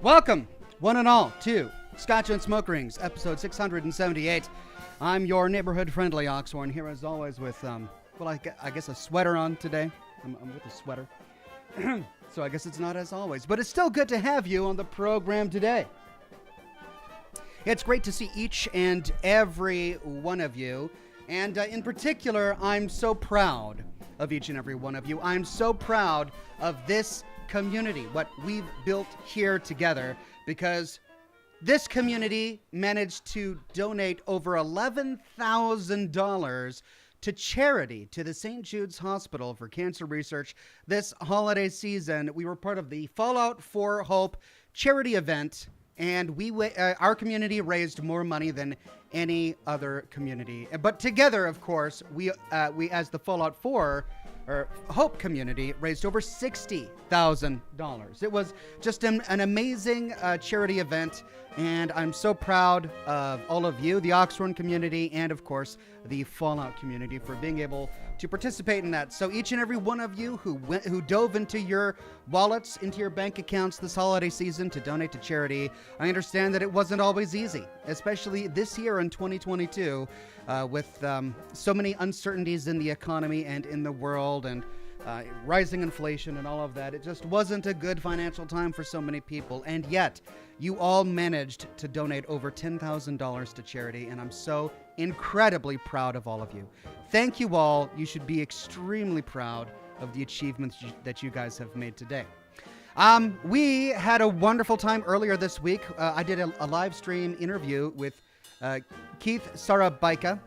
Welcome, one and all, to Scotch and Smoke Rings, episode 678. I'm your neighborhood-friendly Oxhorn, here as always with, I guess a sweater on today. I'm with a sweater. So I guess it's not as always, but it's still good to have you on the program today. It's great to see each and every one of you, and in particular, I'm so proud of each and every one of you. I'm so proud of this community, what we've built here together, because this community managed to donate over $11,000 to charity to the St. Jude's Hospital for Cancer Research this holiday season. We were part of the Fallout for Hope charity event, and our community raised more money than any other community. But together, of course, we as the Fallout 4 or Hope community raised over $60,000. It was just an amazing charity event, and I'm so proud of all of you, the Oxhorn community, and of course the Fallout community for being able to participate in that. So each and every one of you who dove into your wallets, into your bank accounts this holiday season to donate to charity, I understand that it wasn't always easy, especially this year in 2022, with so many uncertainties in the economy and in the world, and rising inflation and all of that. It just wasn't a good financial time for so many people, and yet you all managed to donate over $10,000 to charity, and I'm so incredibly proud of all of you. Thank you all. You should be extremely proud of the achievements that you guys have made today. We had a wonderful time earlier this week. I did a live stream interview with Keith Sarabaika,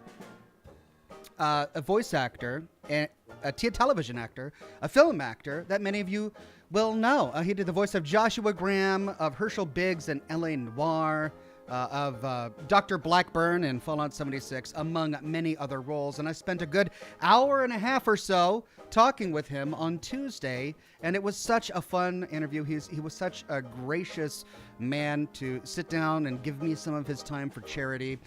a voice actor, a television actor, a film actor that many of you will know. He did the voice of Joshua Graham, of Herschel Biggs and L.A. Noire, of Dr. Blackburn in Fallout 76, among many other roles. And I spent a good hour and a half or so talking with him on Tuesday, and it was such a fun interview. He was such a gracious man to sit down and give me some of his time for charity.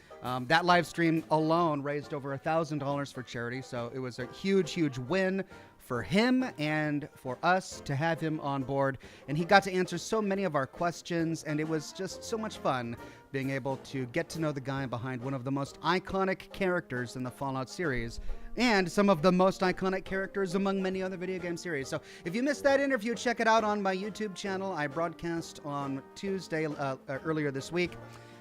That live stream alone raised over $1,000 for charity, so it was a huge, huge win for him and for us to have him on board. And he got to answer so many of our questions, and it was just so much fun being able to get to know the guy behind one of the most iconic characters in the Fallout series, and some of the most iconic characters among many other video game series. So if you missed that interview, check it out on my YouTube channel. I broadcast on Tuesday earlier this week.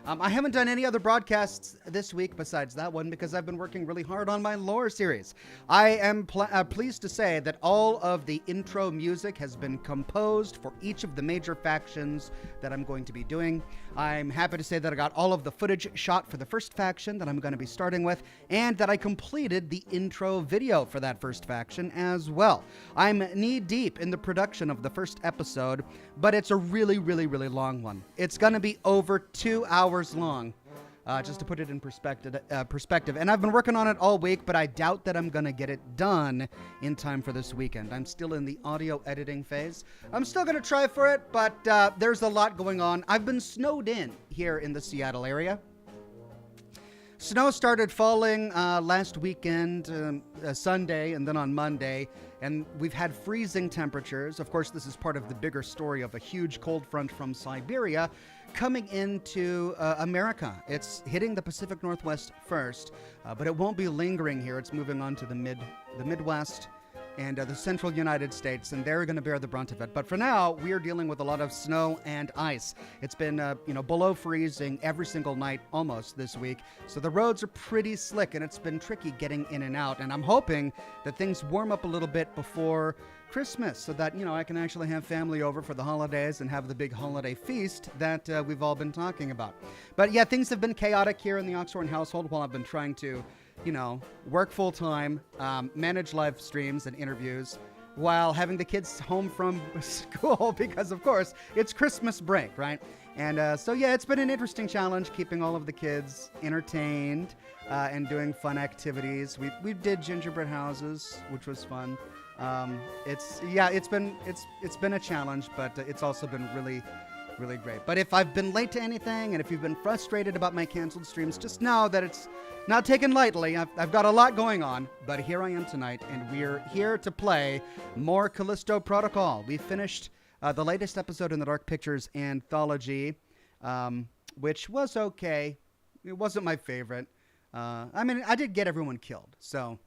I haven't done any other broadcasts this week besides that one because I've been working really hard on my lore series. I am pleased to say that all of the intro music has been composed for each of the major factions that I'm going to be doing. I'm happy to say that I got all of the footage shot for the first faction that I'm going to be starting with, and that I completed the intro video for that first faction as well. I'm knee-deep in the production of the first episode, but it's a really, really, really long one. It's going to be over 2 hours long, just to put it in perspective. And I've been working on it all week, but I doubt that I'm going to get it done in time for this weekend. I'm still in the audio editing phase. I'm still going to try for it, but there's a lot going on. I've been snowed in here in the Seattle area. Snow started falling last weekend, Sunday, and then on Monday, and we've had freezing temperatures. Of course, this is part of the bigger story of a huge cold front from Siberia coming into America. It's hitting the Pacific Northwest first, but it won't be lingering here. It's moving on to the Midwest and the central United States, and they're going to bear the brunt of it. But for now, we are dealing with a lot of snow and ice. It's been, below freezing every single night almost this week, so the roads are pretty slick, and it's been tricky getting in and out. And I'm hoping that things warm up a little bit before Christmas, so that, I can actually have family over for the holidays and have the big holiday feast that we've all been talking about. But yeah, things have been chaotic here in the Oxhorn household while I've been trying to work full-time, manage live streams and interviews while having the kids home from school because, of course, it's Christmas break, right? And so, yeah, it's been an interesting challenge keeping all of the kids entertained and doing fun activities. We did gingerbread houses, which was fun. It's been a challenge, but it's also been really, really great. But if I've been late to anything, and if you've been frustrated about my canceled streams, just know that it's not taken lightly. I've got a lot going on, but here I am tonight, and we're here to play more Callisto Protocol. We finished the latest episode in the Dark Pictures anthology, which was okay. It wasn't my favorite. I mean, I did get everyone killed, so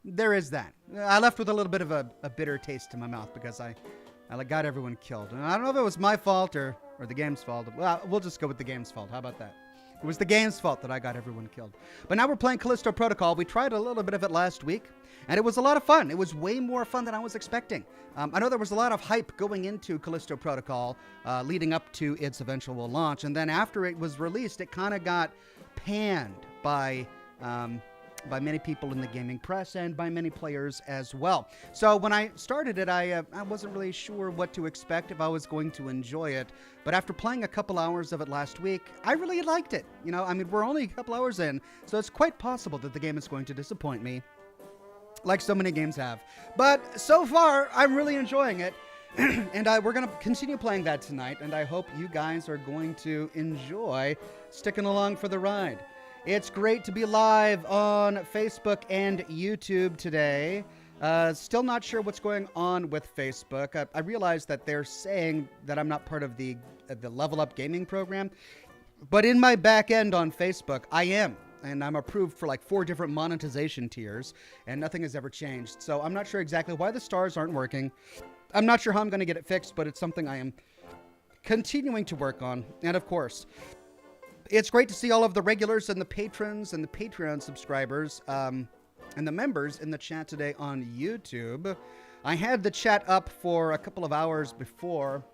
there is that. I left with a little bit of a bitter taste in my mouth because I got everyone killed. And I don't know if it was my fault or the game's fault. Well, we'll just go with the game's fault. How about that? It was the game's fault that I got everyone killed. But now we're playing Callisto Protocol. We tried a little bit of it last week, and it was a lot of fun. It was way more fun than I was expecting. I know there was a lot of hype going into Callisto Protocol leading up to its eventual launch, and then after it was released, it kind of got panned by many people in the gaming press and by many players as well. So when I started it, I wasn't really sure what to expect, if I was going to enjoy it. But after playing a couple hours of it last week, I really liked it. You know, I mean, we're only a couple hours in, so it's quite possible that the game is going to disappoint me, like so many games have. But so far, I'm really enjoying it. And we're going to continue playing that tonight, and I hope you guys are going to enjoy sticking along for the ride. It's great to be live on Facebook and YouTube today. Still not sure what's going on with Facebook. I realize that they're saying that I'm not part of the Level Up Gaming program, but in my back end on Facebook, I am. And I'm approved for like 4 different monetization tiers, and nothing has ever changed. So I'm not sure exactly why the stars aren't working. I'm not sure how I'm going to get it fixed, but it's something I am continuing to work on. And of course, it's great to see all of the regulars and the patrons and the Patreon subscribers and the members in the chat today on YouTube. I had the chat up for a couple of hours before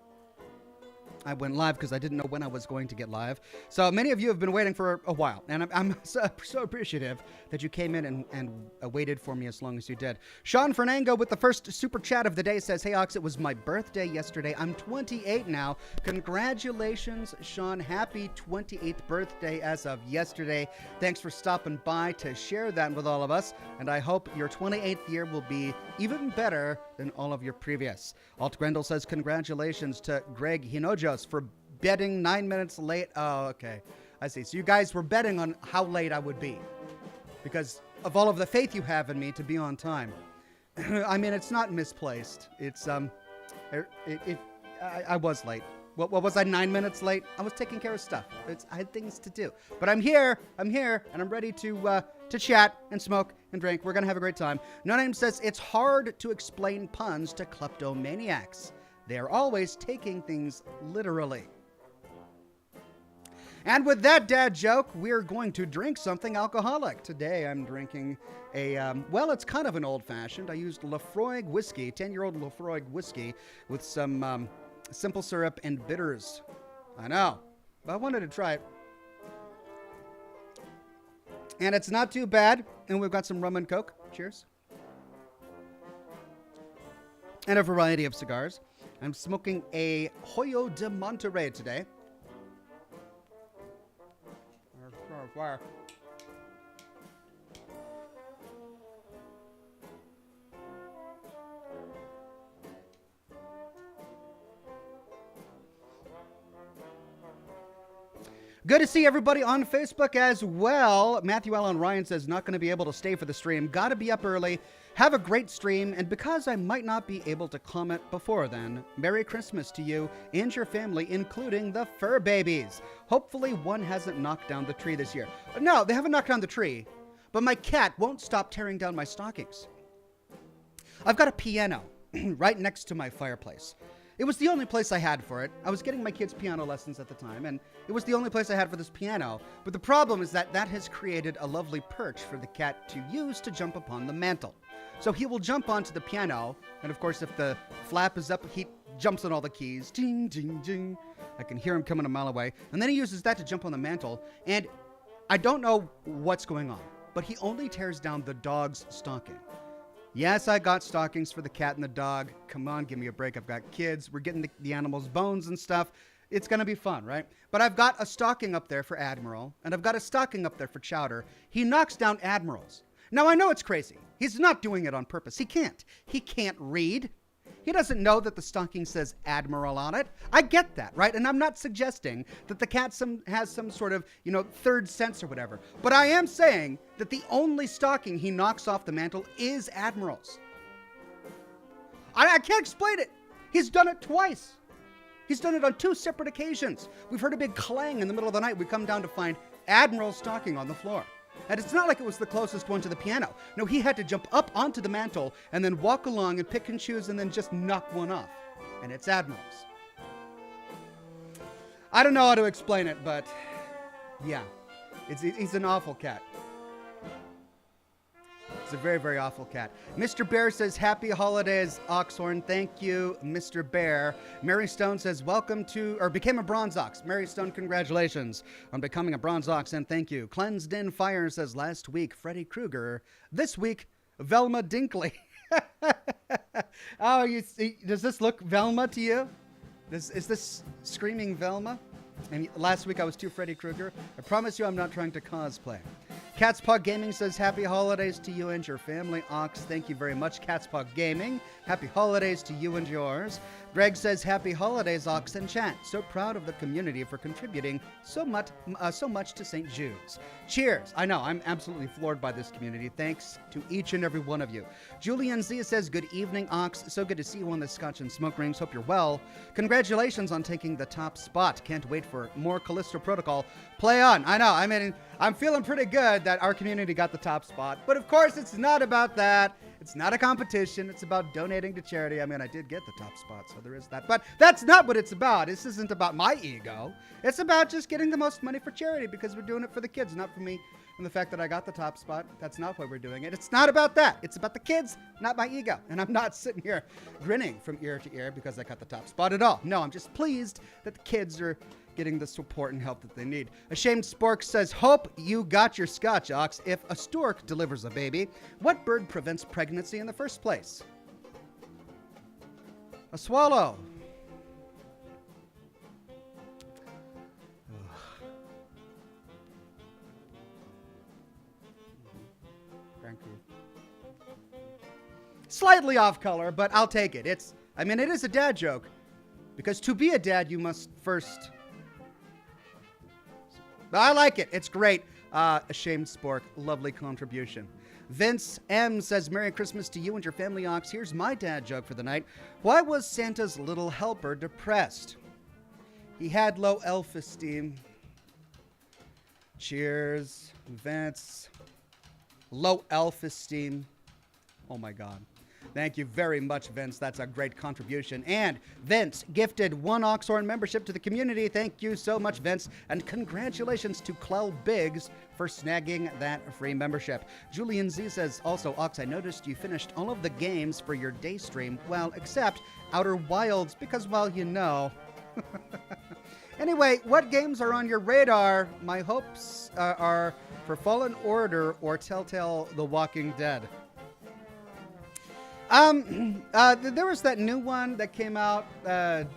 I went live because I didn't know when I was going to get live. So many of you have been waiting for a while, and I'm so appreciative that you came in and waited for me as long as you did. Sean Fernango with the first super chat of the day says, "Hey Ox, it was my birthday yesterday. I'm 28 now. Congratulations, Sean. Happy 28th birthday as of yesterday. Thanks for stopping by to share that with all of us, and I hope your 28th year will be even better than all of your previous." Alt Grendel says, "Congratulations to Greg Hinojos for betting 9 minutes late." Oh, okay. I see. So you guys were betting on how late I would be because of all of the faith you have in me to be on time. I mean, it's not misplaced. It's, I was late. What was I, 9 minutes late? I was taking care of stuff. I had things to do. But I'm here, and I'm ready to chat and smoke and drink. We're going to have a great time. No Name says, "It's hard to explain puns to kleptomaniacs. They're always taking things literally." And with that dad joke, we're going to drink something alcoholic. Today I'm drinking well, it's kind of an old-fashioned. I used Lafroig whiskey, 10-year-old Lafroig whiskey with some simple syrup and bitters. I know, but I wanted to try it. And it's not too bad. And we've got some rum and coke. Cheers. And a variety of cigars. I'm smoking a Hoyo de Monterrey today. Fire. Good to see everybody on Facebook as well. Matthew Allen Ryan says, "Not going to be able to stay for the stream. Got to be up early. Have a great stream. And because I might not be able to comment before then, Merry Christmas to you and your family, including the fur babies. Hopefully one hasn't knocked down the tree this year." No, they haven't knocked down the tree, but my cat won't stop tearing down my stockings. I've got a piano right next to my fireplace. It was the only place I had for it. I was getting my kids piano lessons at the time, and it was the only place I had for this piano. But the problem is that has created a lovely perch for the cat to use to jump upon the mantle. So he will jump onto the piano, and of course if the flap is up, he jumps on all the keys. Ding, ding, ding. I can hear him coming a mile away. And then he uses that to jump on the mantle, and I don't know what's going on, but he only tears down the dog's stocking. Yes, I got stockings for the cat and the dog. Come on, give me a break. I've got kids. We're getting the animals' bones and stuff. It's going to be fun, right? But I've got a stocking up there for Admiral, and I've got a stocking up there for Chowder. He knocks down Admiral's. Now, I know it's crazy. He's not doing it on purpose. He can't. He can't read. He doesn't know that the stocking says Admiral on it. I get that, right? And I'm not suggesting that the cat has some sort of, third sense or whatever. But I am saying that the only stocking he knocks off the mantle is Admiral's. I can't explain it. He's done it twice. He's done it on 2 separate occasions. We've heard a big clang in the middle of the night. We come down to find Admiral's stocking on the floor. And it's not like it was the closest one to the piano. No, he had to jump up onto the mantle and then walk along and pick and choose and then just knock one off. And it's Admiral's. I don't know how to explain it, but yeah, he's an awful cat. It's a very, very awful cat. Mr. Bear says, happy holidays, Oxhorn. Thank you, Mr. Bear. Mary Stone says, welcome to, or became a bronze ox. Mary Stone, congratulations on becoming a bronze ox, and thank you. Cleansed in Fire says, last week, Freddy Krueger. This week, Velma Dinkley. Oh, you see, does this look Velma to you? Is this screaming Velma? And last week I was too Freddy Krueger. I promise you I'm not trying to cosplay. Cat's Paw Gaming says, happy holidays to you and your family, Ox. Thank you very much, Cat's Paw Gaming. Happy holidays to you and yours. Greg says, happy holidays, Ox and Chat. So proud of the community for contributing so much to St. Jude's. Cheers. I know, I'm absolutely floored by this community. Thanks to each and every one of you. Julian Z says, good evening, Ox. So good to see you on the Scotch and Smoke Rings. Hope you're well. Congratulations on taking the top spot. Can't wait for more Callisto Protocol. Play on. I know, I mean, I'm feeling pretty good that our community got the top spot. But of course, it's not about that. It's not a competition. It's about donating to charity. I mean, I did get the top spot, so there is that. But that's not what it's about. This isn't about my ego. It's about just getting the most money for charity because we're doing it for the kids, not for me and the fact that I got the top spot. That's not why we're doing it. It's not about that. It's about the kids, not my ego. And I'm not sitting here grinning from ear to ear because I got the top spot at all. No, I'm just pleased that the kids are getting the support and help that they need. Ashamed Spork says, hope you got your Scotch, Ox. If a stork delivers a baby, what bird prevents pregnancy in the first place? A swallow. Thank you. Slightly off color, but I'll take it. It is a dad joke. Because to be a dad, you must first... I like it. It's great. Ashamed Spork. Lovely contribution. Vince M says, Merry Christmas to you and your family, Ox. Here's my dad joke for the night. Why was Santa's little helper depressed? He had low elf-esteem. Cheers. Vince. Low elf-esteem. Oh, my God. Thank you very much, Vince. That's a great contribution. And Vince gifted 1 Oxhorn membership to the community. Thank you so much, Vince. And congratulations to Clell Biggs for snagging that free membership. Julian Z says, also, Ox, I noticed you finished all of the games for your day stream. Well, except Outer Wilds, because, well, you know. Anyway, what games are on your radar? My hopes are for Fallen Order or Telltale The Walking Dead. There was that new one that came out, the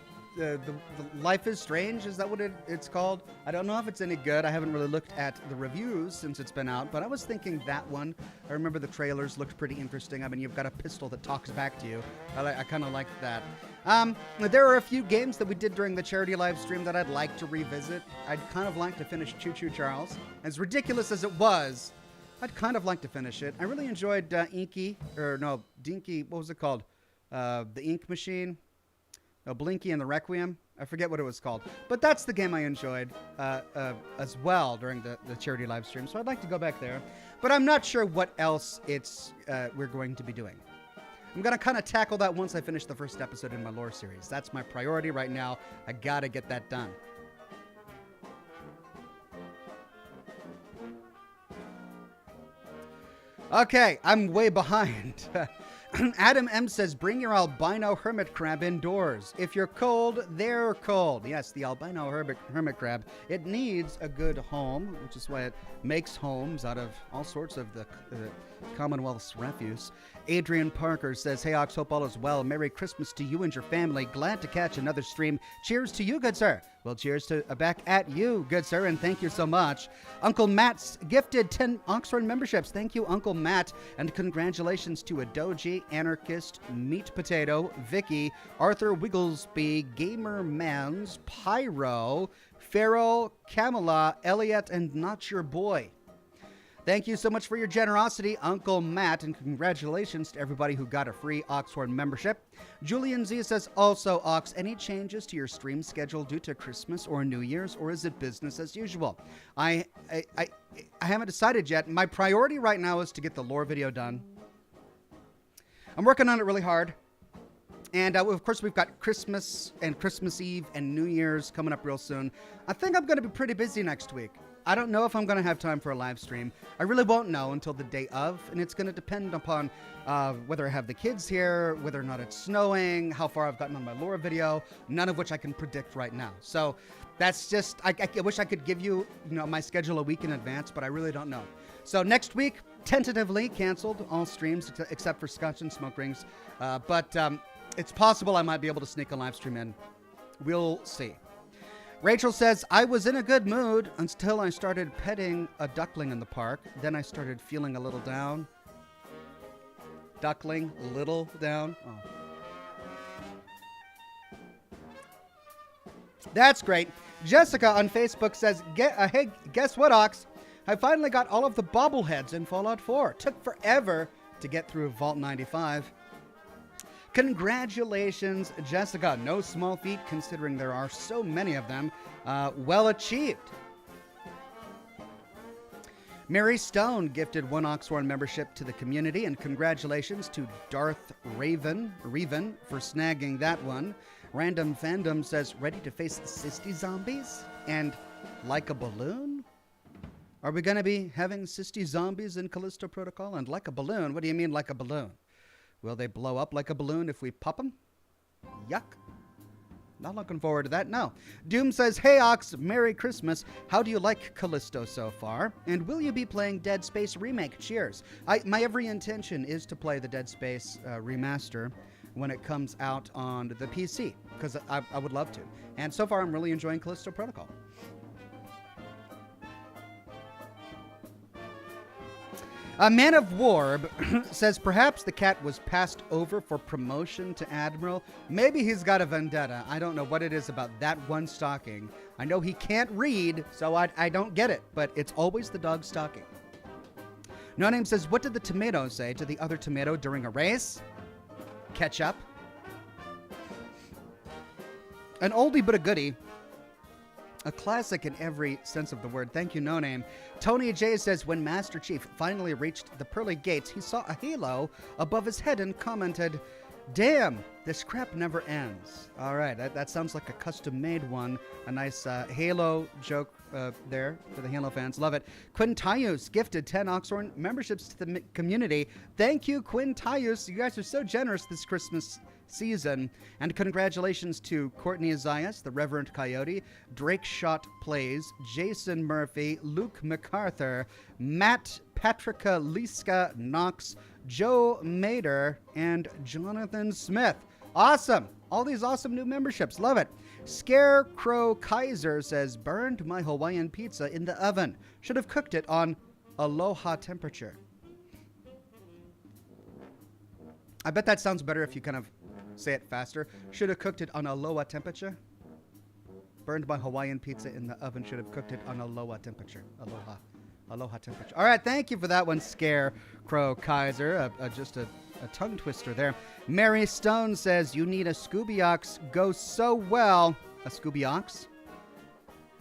Life is Strange. Is that what it's called? I don't know if it's any good. I haven't really looked at the reviews since it's been out, but I was thinking that one. I remember the trailers looked pretty interesting. I mean, you've got a pistol that talks back to you. I kind of like that. There are a few games that we did during the charity live stream that I'd like to revisit. I'd kind of like to finish Choo Choo Charles. As ridiculous as it was, I'd kind of like to finish it. I really enjoyed Dinky, what was it called? The Ink Machine? No, Blinky and the Requiem. I forget what it was called. But that's the game I enjoyed as well during the charity live stream. So I'd like to go back there. But I'm not sure what else we're going to be doing. I'm going to kind of tackle that once I finish the first episode in my lore series. That's my priority right now. I got to get that done. Okay, I'm way behind. Adam M says, bring your albino hermit crab indoors. If you're cold, they're cold. Yes, the albino hermit crab. It needs a good home, which is why it makes homes out of all sorts of the Commonwealth's refuse. Adrian Parker says, hey, Ox, hope all is well. Merry Christmas to you and your family. Glad to catch another stream. Cheers to you, good sir. Well, cheers to back at you, good sir, and thank you so much. Uncle Matt's gifted 10 Oxhorn memberships. Thank you, Uncle Matt, and congratulations to Adoji, Anarchist, Meat Potato, Vicky, Arthur Wigglesby, Gamer Mans, Pyro, Farrell, Kamala, Elliot, and Not Your Boy. Thank you so much for your generosity, Uncle Matt, and congratulations to everybody who got a free Oxhorn membership. Julian Z says, also, Ox, any changes to your stream schedule due to Christmas or New Year's, or is it business as usual? I haven't decided yet. My priority right now is to get the lore video done. I'm working on it really hard. And, of course, we've got Christmas and Christmas Eve and New Year's coming up real soon. I think I'm going to be pretty busy next week. I don't know if I'm going to have time for a live stream. I really won't know until the day of, and it's going to depend upon whether I have the kids here, whether or not it's snowing, how far I've gotten on my lore video, none of which I can predict right now. So that's just, I wish I could give you, my schedule a week in advance, but I really don't know. So next week, tentatively canceled all streams except for Scotch and Smoke Rings, but it's possible I might be able to sneak a live stream in. We'll see. Rachel says, I was in a good mood until I started petting a duckling in the park. Then I started feeling a little down. Duckling, little down. Oh. That's great. Jessica on Facebook says, hey, guess what, Ox? I finally got all of the bobbleheads in Fallout 4. Took forever to get through Vault 95. Congratulations, Jessica. No small feat considering there are so many of them. Well achieved. Mary Stone gifted 1 Oxhorn membership to the community, and congratulations to Darth Revan for snagging that one. Random Fandom says, ready to face Sisty zombies? And like a balloon? Are we going to be having Sisty zombies in Callisto Protocol? And like a balloon? What do you mean like a balloon? Will they blow up like a balloon if we pop them? Yuck. Not looking forward to that, no. Doom says, hey Ox, Merry Christmas. How do you like Callisto so far? And will you be playing Dead Space Remake? Cheers. My every intention is to play the Dead Space remaster when it comes out on the PC, because I would love to. And so far, I'm really enjoying Callisto Protocol. A Man of Warb says, perhaps the cat was passed over for promotion to Admiral. Maybe he's got a vendetta. I don't know what it is about that one stocking. I know he can't read, so I don't get it, but it's always the dog stocking. No Name says, what did the tomato say to the other tomato during a race? Ketchup. An oldie but a goodie. A classic in every sense of the word. Thank you, No Name. Tony J says, when Master Chief finally reached the pearly gates, he saw a halo above his head and commented, damn, this crap never ends. All right, that sounds like a custom-made one. A nice Halo joke there for the Halo fans. Love it. Quintaius gifted 10 Oxhorn memberships to the community. Thank you, Quintaius. You guys are so generous this Christmas season. And congratulations to Courtney Azias, the Reverend Coyote, Drake Shot Plays, Jason Murphy, Luke MacArthur, Matt Patrica Liska Knox, Joe Mader, and Jonathan Smith. Awesome. All these awesome new memberships. Love it. Scarecrow Kaiser says, burned my Hawaiian pizza in the oven. Should have cooked it on aloha temperature. I bet that sounds better if you kind of say it faster. Should have cooked it on aloha temperature. Burned my Hawaiian pizza in the oven. Should have cooked it on aloha temperature. Aloha temperature. All right, thank you for that one, Scarecrow Kaiser. Just a tongue twister there. Mary Stone says, you need a Scooby Ox. Goes so well. A Scooby Ox?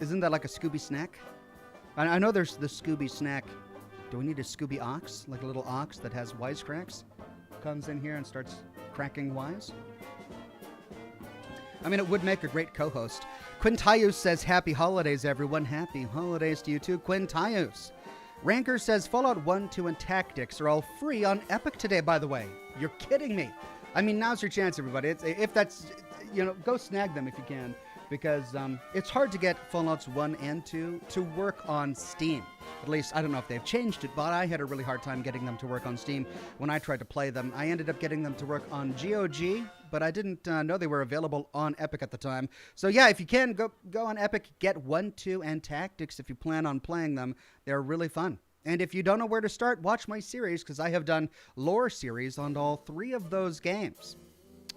Isn't that like a Scooby snack? I know there's the Scooby snack. Do we need a Scooby Ox? Like a little ox that has wisecracks? Comes in here and starts cracking wise? I mean, it would make a great co-host. Quintaius says, happy holidays, everyone. Happy holidays to you too, Quintaius. Ranker says, Fallout 1, 2, and Tactics are all free on Epic today, by the way. You're kidding me. I mean, now's your chance, everybody. If that's, go snag them if you can, because it's hard to get Fallouts 1 and 2 to work on Steam. At least, I don't know if they've changed it, but I had a really hard time getting them to work on Steam when I tried to play them. I ended up getting them to work on GOG, but I didn't know they were available on Epic at the time. So yeah, if you can, go on Epic, get 1, 2, and Tactics if you plan on playing them. They're really fun. And if you don't know where to start, watch my series, because I have done lore series on all 3 of those games.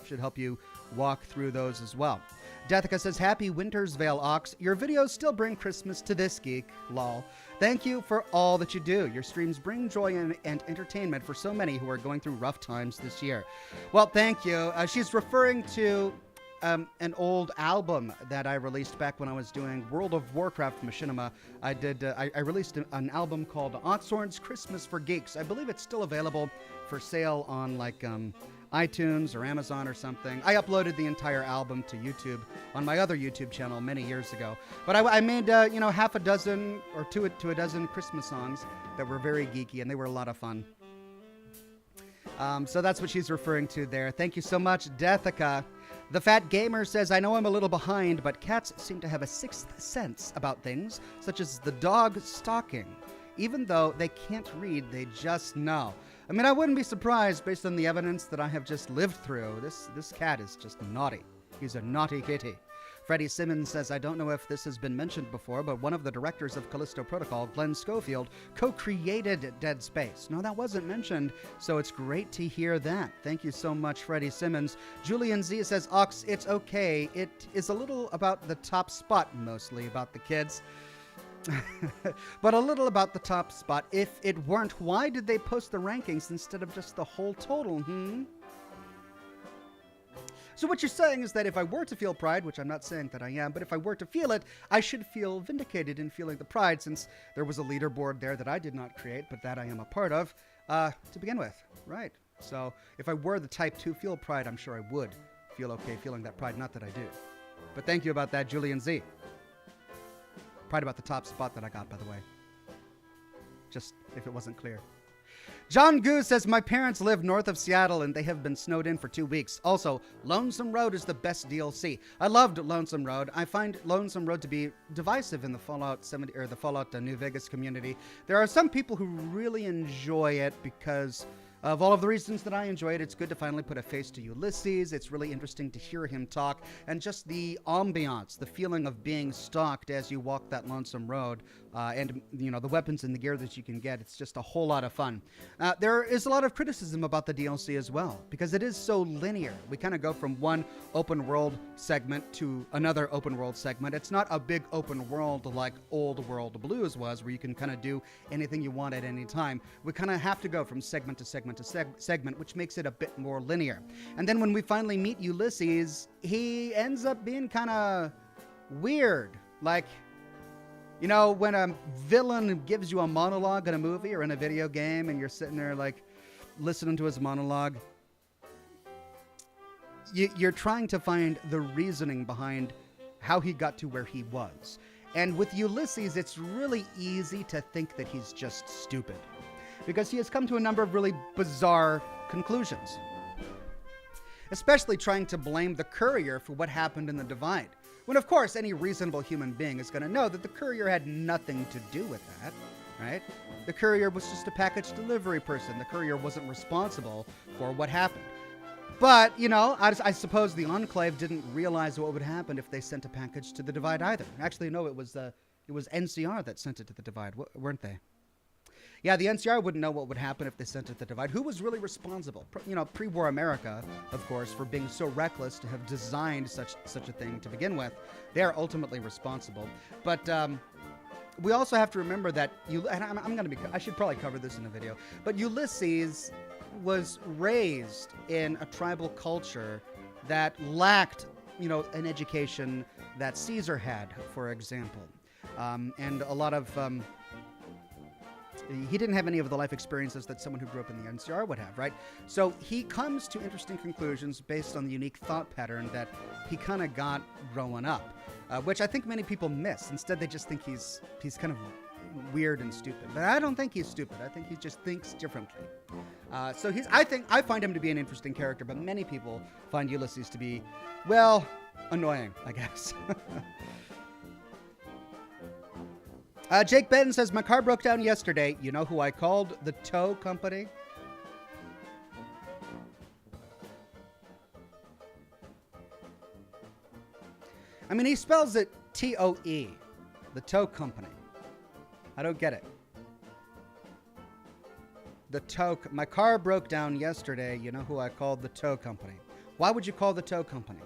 Should help you walk through those as well. Deathica says, happy Winter's Veil, Ox. Your videos still bring Christmas to this geek. Lol. Thank you for all that you do. Your streams bring joy and entertainment for so many who are going through rough times this year. Well, thank you. She's referring to an old album that I released back when I was doing World of Warcraft Machinima. I released an album called Oxhorn's Christmas for Geeks. I believe it's still available for sale on like iTunes or Amazon or something. I uploaded the entire album to YouTube on my other YouTube channel many years ago. But I made, half a dozen or two to a dozen Christmas songs that were very geeky, and they were a lot of fun. So that's what she's referring to there. Thank you so much, Deathica. The Fat Gamer says, I know I'm a little behind, but cats seem to have a sixth sense about things, such as the dog stalking. Even though they can't read, they just know. I mean, I wouldn't be surprised based on the evidence that I have just lived through. This cat is just naughty. He's a naughty kitty. Freddie Simmons says, I don't know if this has been mentioned before, but one of the directors of Callisto Protocol, Glenn Schofield, co-created Dead Space. No, that wasn't mentioned, so it's great to hear that. Thank you so much, Freddie Simmons. Julian Z says, Ox, it's okay. It is a little about the top spot, mostly about the kids. But a little about the top spot. If it weren't, why did they post the rankings instead of just the whole total, So what you're saying is that if I were to feel pride, which I'm not saying that I am, but if I were to feel it, I should feel vindicated in feeling the pride, since there was a leaderboard there that I did not create, but that I am a part of, to begin with. Right. So if I were the type to feel pride, I'm sure I would feel okay feeling that pride. Not that I do. But thank you about that, Julian Z. Pride about the top spot that I got, by the way. Just if it wasn't clear. John Goose says, my parents live north of Seattle and they have been snowed in for 2 weeks. Also, Lonesome Road is the best DLC. I loved Lonesome Road. I find Lonesome Road to be divisive in the Fallout 70 or the Fallout New Vegas community. There are some people who really enjoy it because of all of the reasons that I enjoy it. It's good to finally put a face to Ulysses. It's really interesting to hear him talk, and just the ambiance, the feeling of being stalked as you walk that lonesome road, and the weapons and the gear that you can get. It's just a whole lot of fun. There is a lot of criticism about the DLC as well, because it is so linear. We kind of go from one open world segment to another open world segment. It's not a big open world like Old World Blues was, where you can kind of do anything you want at any time. We kind of have to go from segment to segment to segment, which makes it a bit more linear. And then when we finally meet Ulysses, he ends up being kind of weird. Like, when a villain gives you a monologue in a movie or in a video game and you're sitting there like listening to his monologue, you're trying to find the reasoning behind how he got to where he was. And with Ulysses, it's really easy to think that he's just stupid, because he has come to a number of really bizarre conclusions, especially trying to blame the courier for what happened in the Divide, when of course any reasonable human being is going to know that the courier had nothing to do with that, right? The courier was just a package delivery person. The courier wasn't responsible for what happened. But, I suppose the Enclave didn't realize what would happen if they sent a package to the Divide either. Actually, no, it was NCR that sent it to the Divide, weren't they? Yeah, the NCR wouldn't know what would happen if they sent it to the Divide. Who was really responsible? Pre-war America, of course, for being so reckless to have designed such a thing to begin with. They are ultimately responsible. But we also have to remember that I should probably cover this in a video, but Ulysses was raised in a tribal culture that lacked, an education that Caesar had, for example. And a lot of he didn't have any of the life experiences that someone who grew up in the NCR would have, right? So he comes to interesting conclusions based on the unique thought pattern that he kind of got growing up, which I think many people miss. Instead, they just think he's kind of weird and stupid. But I don't think he's stupid. I think he just thinks differently. So I find him to be an interesting character, but many people find Ulysses to be, well, annoying, I guess. Jake Benton says, my car broke down yesterday. You know who I called? The tow company. I mean, he spells it T-O-E, the tow company. I don't get it. My car broke down yesterday. You know who I called? The tow company. Why would you call the tow company?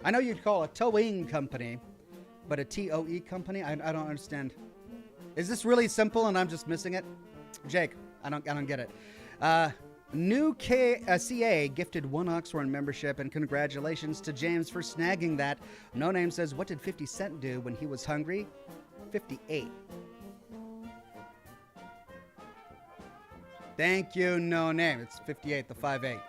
I know you'd call a towing company, but a TOE company? I don't understand. Is this really simple and I'm just missing it? Jake, I don't get it. New CA gifted 1 Oxhorn membership, and congratulations to James for snagging that. No Name says, what did 50 Cent do when he was hungry? 58. Thank you, No Name. It's 58, the 5-8.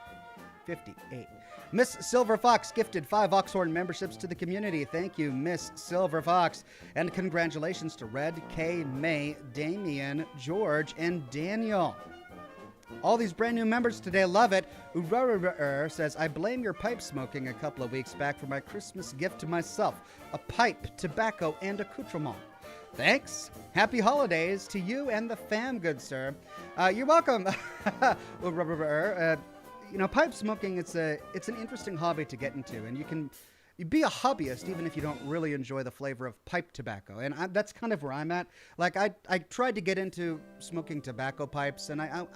58. Miss Silver Fox gifted 5 Oxhorn memberships to the community. Thank you, Miss Silver Fox. And congratulations to Red, Kay, May, Damien, George, and Daniel. All these brand new members today love it. Urararr says, I blame your pipe smoking a couple of weeks back for my Christmas gift to myself. A pipe, tobacco, and accoutrement. Thanks. Happy holidays to you and the fam, good sir. You're welcome. Pipe smoking, it's an interesting hobby to get into, and you be a hobbyist even if you don't really enjoy the flavor of pipe tobacco. And that's kind of where I'm at. Like I tried to get into smoking tobacco pipes, and I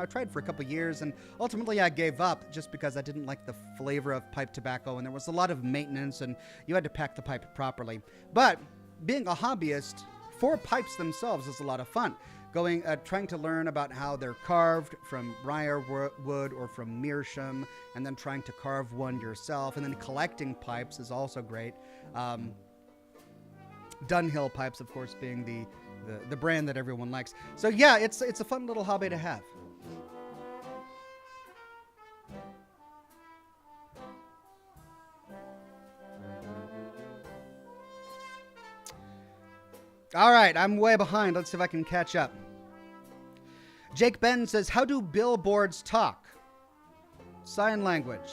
tried for a couple years, and ultimately I gave up just because I didn't like the flavor of pipe tobacco, and there was a lot of maintenance, and you had to pack the pipe properly. But being a hobbyist for pipes themselves is a lot of fun. Trying to learn about how they're carved from briar wood or from meerschaum, and then trying to carve one yourself, and then collecting pipes is also great. Dunhill pipes, of course, being the brand that everyone likes. So yeah, it's a fun little hobby to have. All right, I'm way behind. Let's see if I can catch up. Jake Ben says, how do billboards talk? Sign language.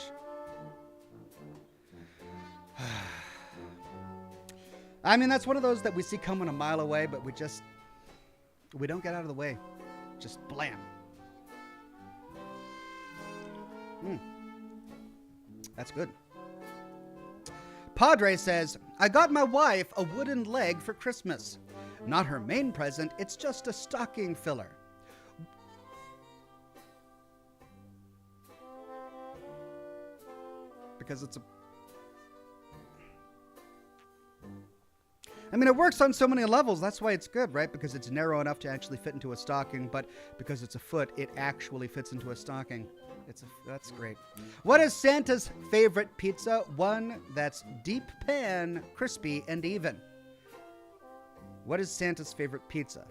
I mean, that's one of those that we see coming a mile away, but we don't get out of the way. Just blam. That's good. Padre says, I got my wife a wooden leg for Christmas. Not her main present, it's just a stocking filler. Because it works on so many levels. That's why it's good, right? Because it's narrow enough to actually fit into a stocking, but because it's a foot, it actually fits into a stocking. That's great. What is Santa's favorite pizza? One that's deep pan, crispy, and even. What is Santa's favorite pizza?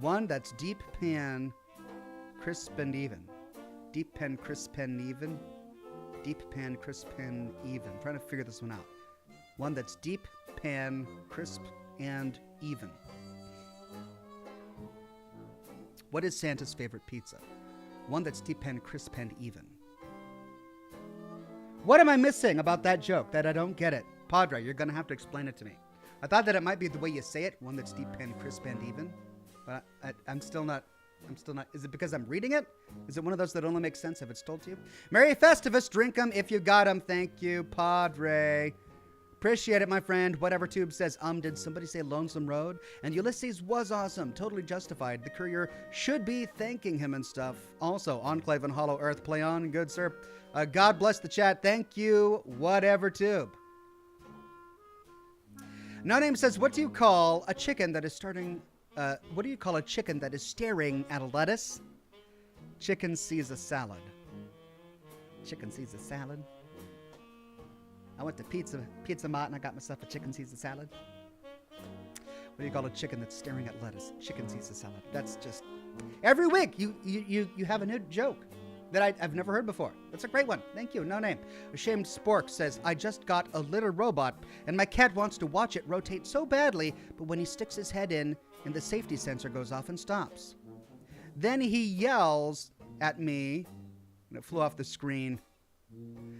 One that's deep pan, crisp, and even. Deep pan, crisp, and even. Deep pan, crisp, and even. I'm trying to figure this one out. One that's deep pan, crisp, and even. What is Santa's favorite pizza? One that's deep pan, crisp, and even. What am I missing about that joke that I don't get it? Padre, you're going to have to explain it to me. I thought that it might be the way you say it, one that's deep pan, crisp, and even. But I'm still not. Is it because I'm reading it? Is it one of those that only makes sense if it's told to you? Merry Festivus, drink 'em if you got 'em. Thank you, Padre. Appreciate it, my friend. Whatever Tube says, did somebody say Lonesome Road? And Ulysses was awesome. Totally justified. The courier should be thanking him and stuff. Also, Enclave and Hollow Earth. Play on. Good, sir. God bless the chat. Thank you, Whatever Tube. No Name says, what do you call a chicken that is staring at a lettuce? Chicken sees a salad. Chicken sees a salad. I went to Pizza Mart and I got myself a chicken Caesar salad. What do you call a chicken that's staring at lettuce? Chicken Caesar salad. That's just every week you have a new joke that I've never heard before. That's a great one. Thank you. No Name. Ashamed Spork says, I just got a litter robot and my cat wants to watch it rotate so badly, but when he sticks his head in and the safety sensor goes off and stops. Then he yells at me, and it flew off the screen.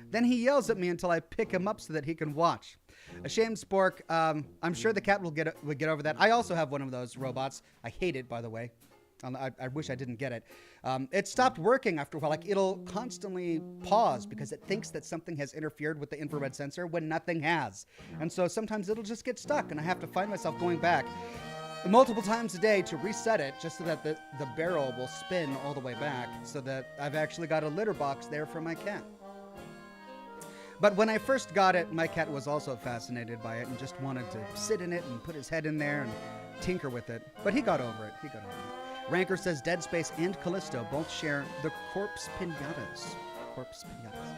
Then he yells at me until I pick him up so that he can watch. Ashamed Spork, I'm sure the cat would get over that. I also have one of those robots. I hate it, by the way. I wish I didn't get it. It stopped working after a while. Like, it'll constantly pause because it thinks that something has interfered with the infrared sensor when nothing has. And so sometimes it'll just get stuck, and I have to find myself going back multiple times a day to reset it just so that the barrel will spin all the way back so that I've actually got a litter box there for my cat. But when I first got it, my cat was also fascinated by it and just wanted to sit in it and put his head in there and tinker with it. But he got over it. Ranker says Dead Space and Callisto both share the corpse pinatas. Corpse pinatas.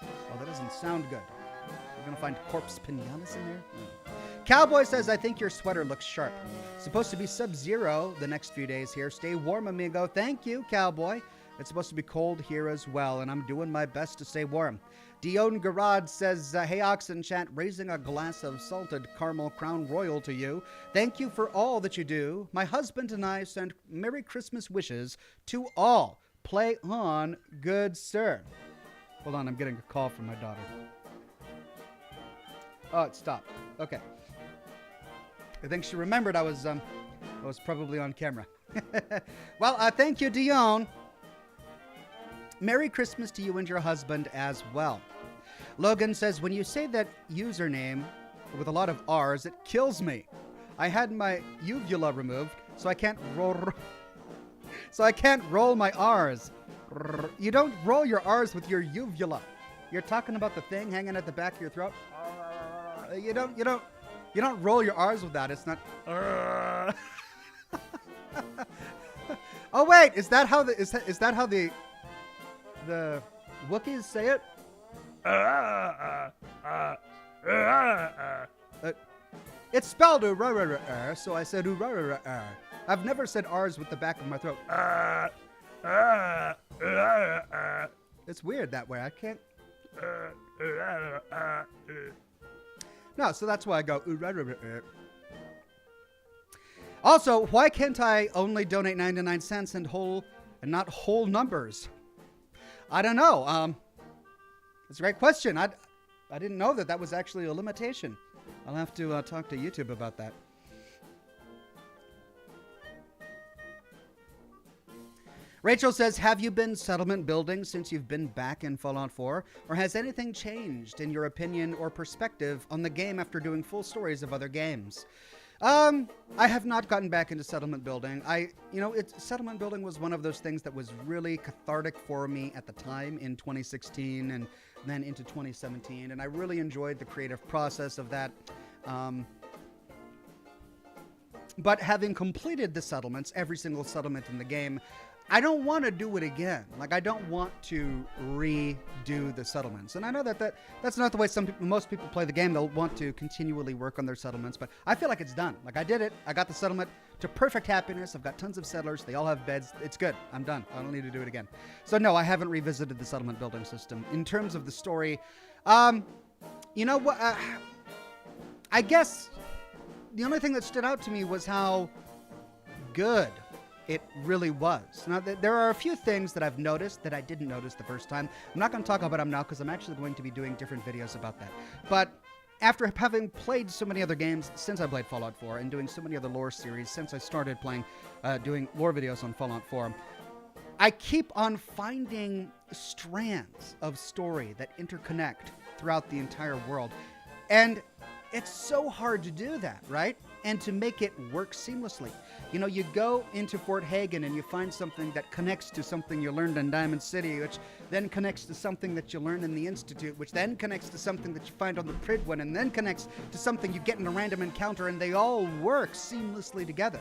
Oh, that doesn't sound good. You're going to find corpse pinatas in there? No. Cowboy says, I think your sweater looks sharp. Supposed to be sub-zero the next few days here. Stay warm, amigo. Thank you, Cowboy. It's supposed to be cold here as well, and I'm doing my best to stay warm. Dion Garad says, hey, Oxen Chat, raising a glass of salted caramel Crown Royal to you. Thank you for all that you do. My husband and I send Merry Christmas wishes to all. Play on, good sir. Hold on, I'm getting a call from my daughter. Oh, it stopped. Okay. I think she remembered I was probably on camera. Well, thank you, Dion. Merry Christmas to you and your husband as well. Logan says, when you say that username with a lot of R's, it kills me. I had my uvula removed, so I can't roll my R's. You don't roll your R's with your uvula. You're talking about the thing hanging at the back of your throat. You don't roll your R's with that. It's not. Oh wait, is that how the Wookiees say it? It's spelled so I said I've never said R's with the back of my throat. It's weird that way. I can't. No, so that's why I go. Also, why can't I only donate 99 cents and not whole numbers? I don't know. It's a great question. I didn't know that was actually a limitation. I'll have to talk to YouTube about that. Rachel says, have you been settlement building since you've been back in Fallout 4? Or has anything changed in your opinion or perspective on the game after doing full stories of other games? I have not gotten back into settlement building. Settlement building was one of those things that was really cathartic for me at the time in 2016 and then into 2017. And I really enjoyed the creative process of that. But having completed the settlements, every single settlement in the game, I don't want to do it again. Like, I don't want to redo the settlements. And I know that's not the way most people play the game. They'll want to continually work on their settlements, but I feel like it's done. Like, I did it. I got the settlement to perfect happiness. I've got tons of settlers. They all have beds. It's good. I'm done. I don't need to do it again. So no, I haven't revisited the settlement building system. In terms of the story, you know what? I guess the only thing that stood out to me was how good it really was. Now, there are a few things that I've noticed that I didn't notice the first time. I'm not going to talk about them now because I'm actually going to be doing different videos about that. But after having played so many other games since I played Fallout 4 and doing so many other lore series since I started doing lore videos on Fallout 4, I keep on finding strands of story that interconnect throughout the entire world. And it's so hard to do that, right? And to make it work seamlessly. You know, you go into Fort Hagen and you find something that connects to something you learned in Diamond City, which then connects to something that you learn in the Institute, which then connects to something that you find on the Pridwin, and then connects to something you get in a random encounter, and they all work seamlessly together.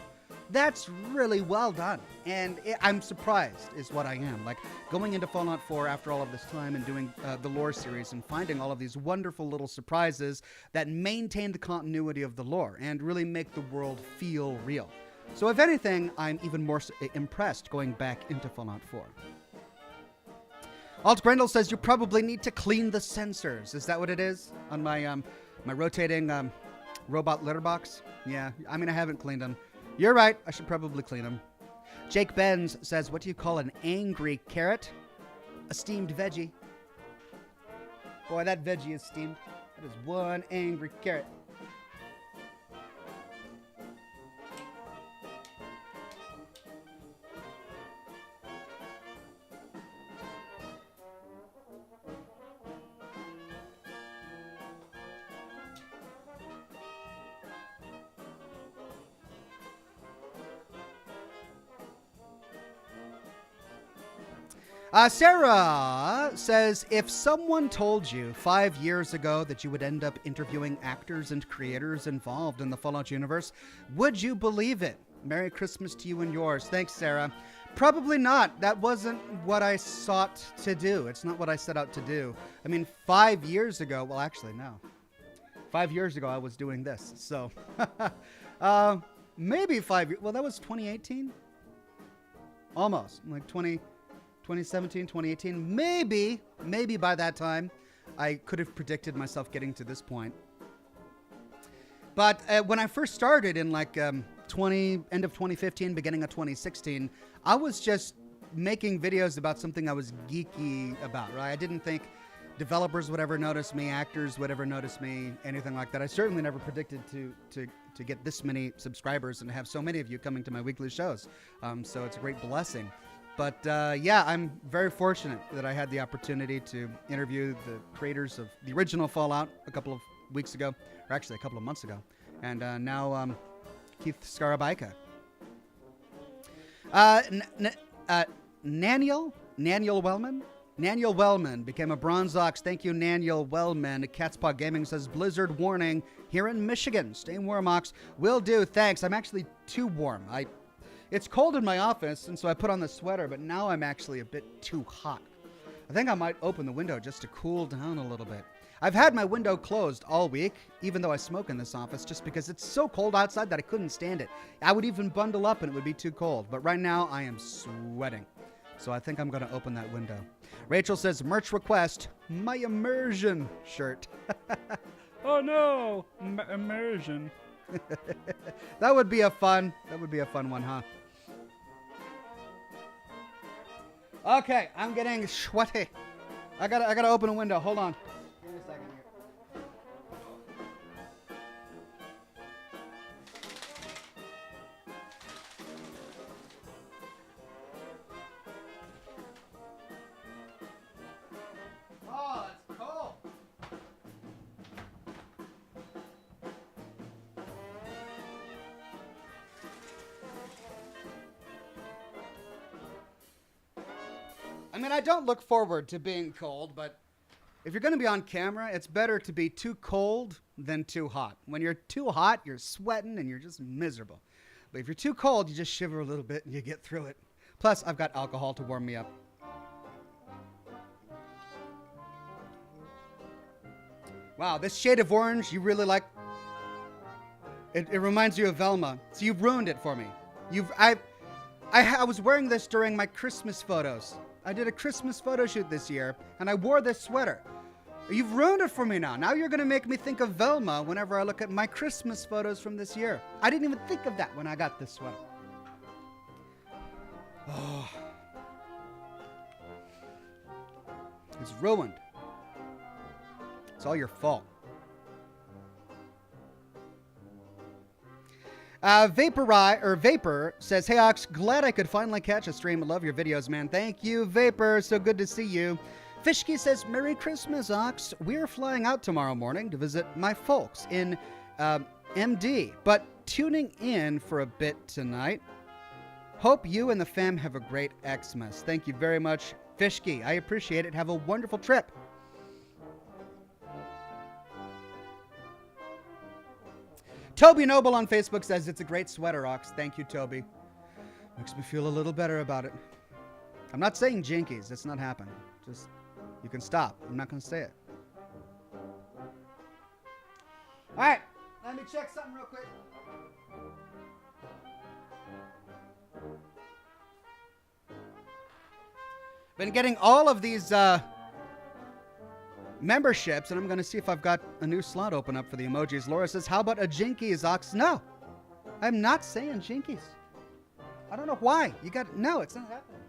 That's really well done, and I'm surprised is what I am. Like, going into Fallout 4 after all of this time and doing the lore series and finding all of these wonderful little surprises that maintain the continuity of the lore and really make the world feel real. So if anything, I'm even more impressed going back into Fallout 4. Alt Grendel says you probably need to clean the sensors. Is that what it is on my my rotating robot litter box? Yeah, I mean, I haven't cleaned them. You're right. I should probably clean them. Jake Benz says, what do you call an angry carrot? A steamed veggie. Boy, that veggie is steamed. That is one angry carrot. Sarah Sarah says, if someone told you 5 years ago that you would end up interviewing actors and creators involved in the Fallout universe, would you believe it? Merry Christmas to you and yours. Thanks, Sarah. Probably not. That wasn't what I sought to do. It's not what I set out to do. I mean, 5 years ago, well, actually, no. 5 years ago, I was doing this. So, maybe 5 years. Well, that was 2018? Almost. Like 2017, 2018. Maybe by that time, I could have predicted myself getting to this point. But when I first started in like end of 2015, beginning of 2016, I was just making videos about something I was geeky about, right? I didn't think developers would ever notice me, actors would ever notice me, anything like that. I certainly never predicted to get this many subscribers and have so many of you coming to my weekly shows. So it's a great blessing. But yeah, I'm very fortunate that I had the opportunity to interview the creators of the original Fallout a couple of weeks ago, or actually a couple of months ago. And now Keith Skarabaika. Naniel Wellman? Naniel Wellman became a Bronze Ox. Thank you, Naniel Wellman. Catspaw Gaming says, blizzard warning here in Michigan. Stay warm, Ox. Will do. Thanks. I'm actually too warm. It's cold in my office, and so I put on the sweater, but now I'm actually a bit too hot. I think I might open the window just to cool down a little bit. I've had my window closed all week, even though I smoke in this office, just because it's so cold outside that I couldn't stand it. I would even bundle up and it would be too cold. But right now, I am sweating. So I think I'm going to open that window. Rachel says, merch request, my immersion shirt. Oh no, immersion. That would be a fun one, huh? Okay, I'm getting sweaty. I gotta open a window. Hold on. Give me a second here. Oh, it's cold. I mean, I don't look forward to being cold, but if you're going to be on camera, it's better to be too cold than too hot. When you're too hot, you're sweating and you're just miserable. But if you're too cold, you just shiver a little bit and you get through it. Plus, I've got alcohol to warm me up. Wow, this shade of orange, you really like? It reminds you of Velma. So you've ruined it for me. I was wearing this during my Christmas photos. I did a Christmas photo shoot this year, and I wore this sweater. You've ruined it for me now. Now you're going to make me think of Velma whenever I look at my Christmas photos from this year. I didn't even think of that when I got this sweater. Oh. It's ruined. It's all your fault. Vapor says, hey Ox, glad I could finally catch a stream. I love your videos, man. Thank you, Vapor. So good to see you. Fishky says, Merry Christmas, Ox. We're flying out tomorrow morning to visit my folks in MD, but tuning in for a bit tonight. Hope you and the fam have a great Xmas. Thank you very much, Fishky. I appreciate it. Have a wonderful trip. Toby Noble on Facebook says, it's a great sweater, Ox. Thank you, Toby. Makes me feel a little better about it. I'm not saying jinkies. It's not happening. Just, you can stop. I'm not going to say it. All right. Let me check something real quick. Been getting all of these memberships, and I'm going to see if I've got a new slot open up for the emojis. Laura says, how about a jinkies, Ox? No, I'm not saying jinkies. I don't know why. No, it's not happening.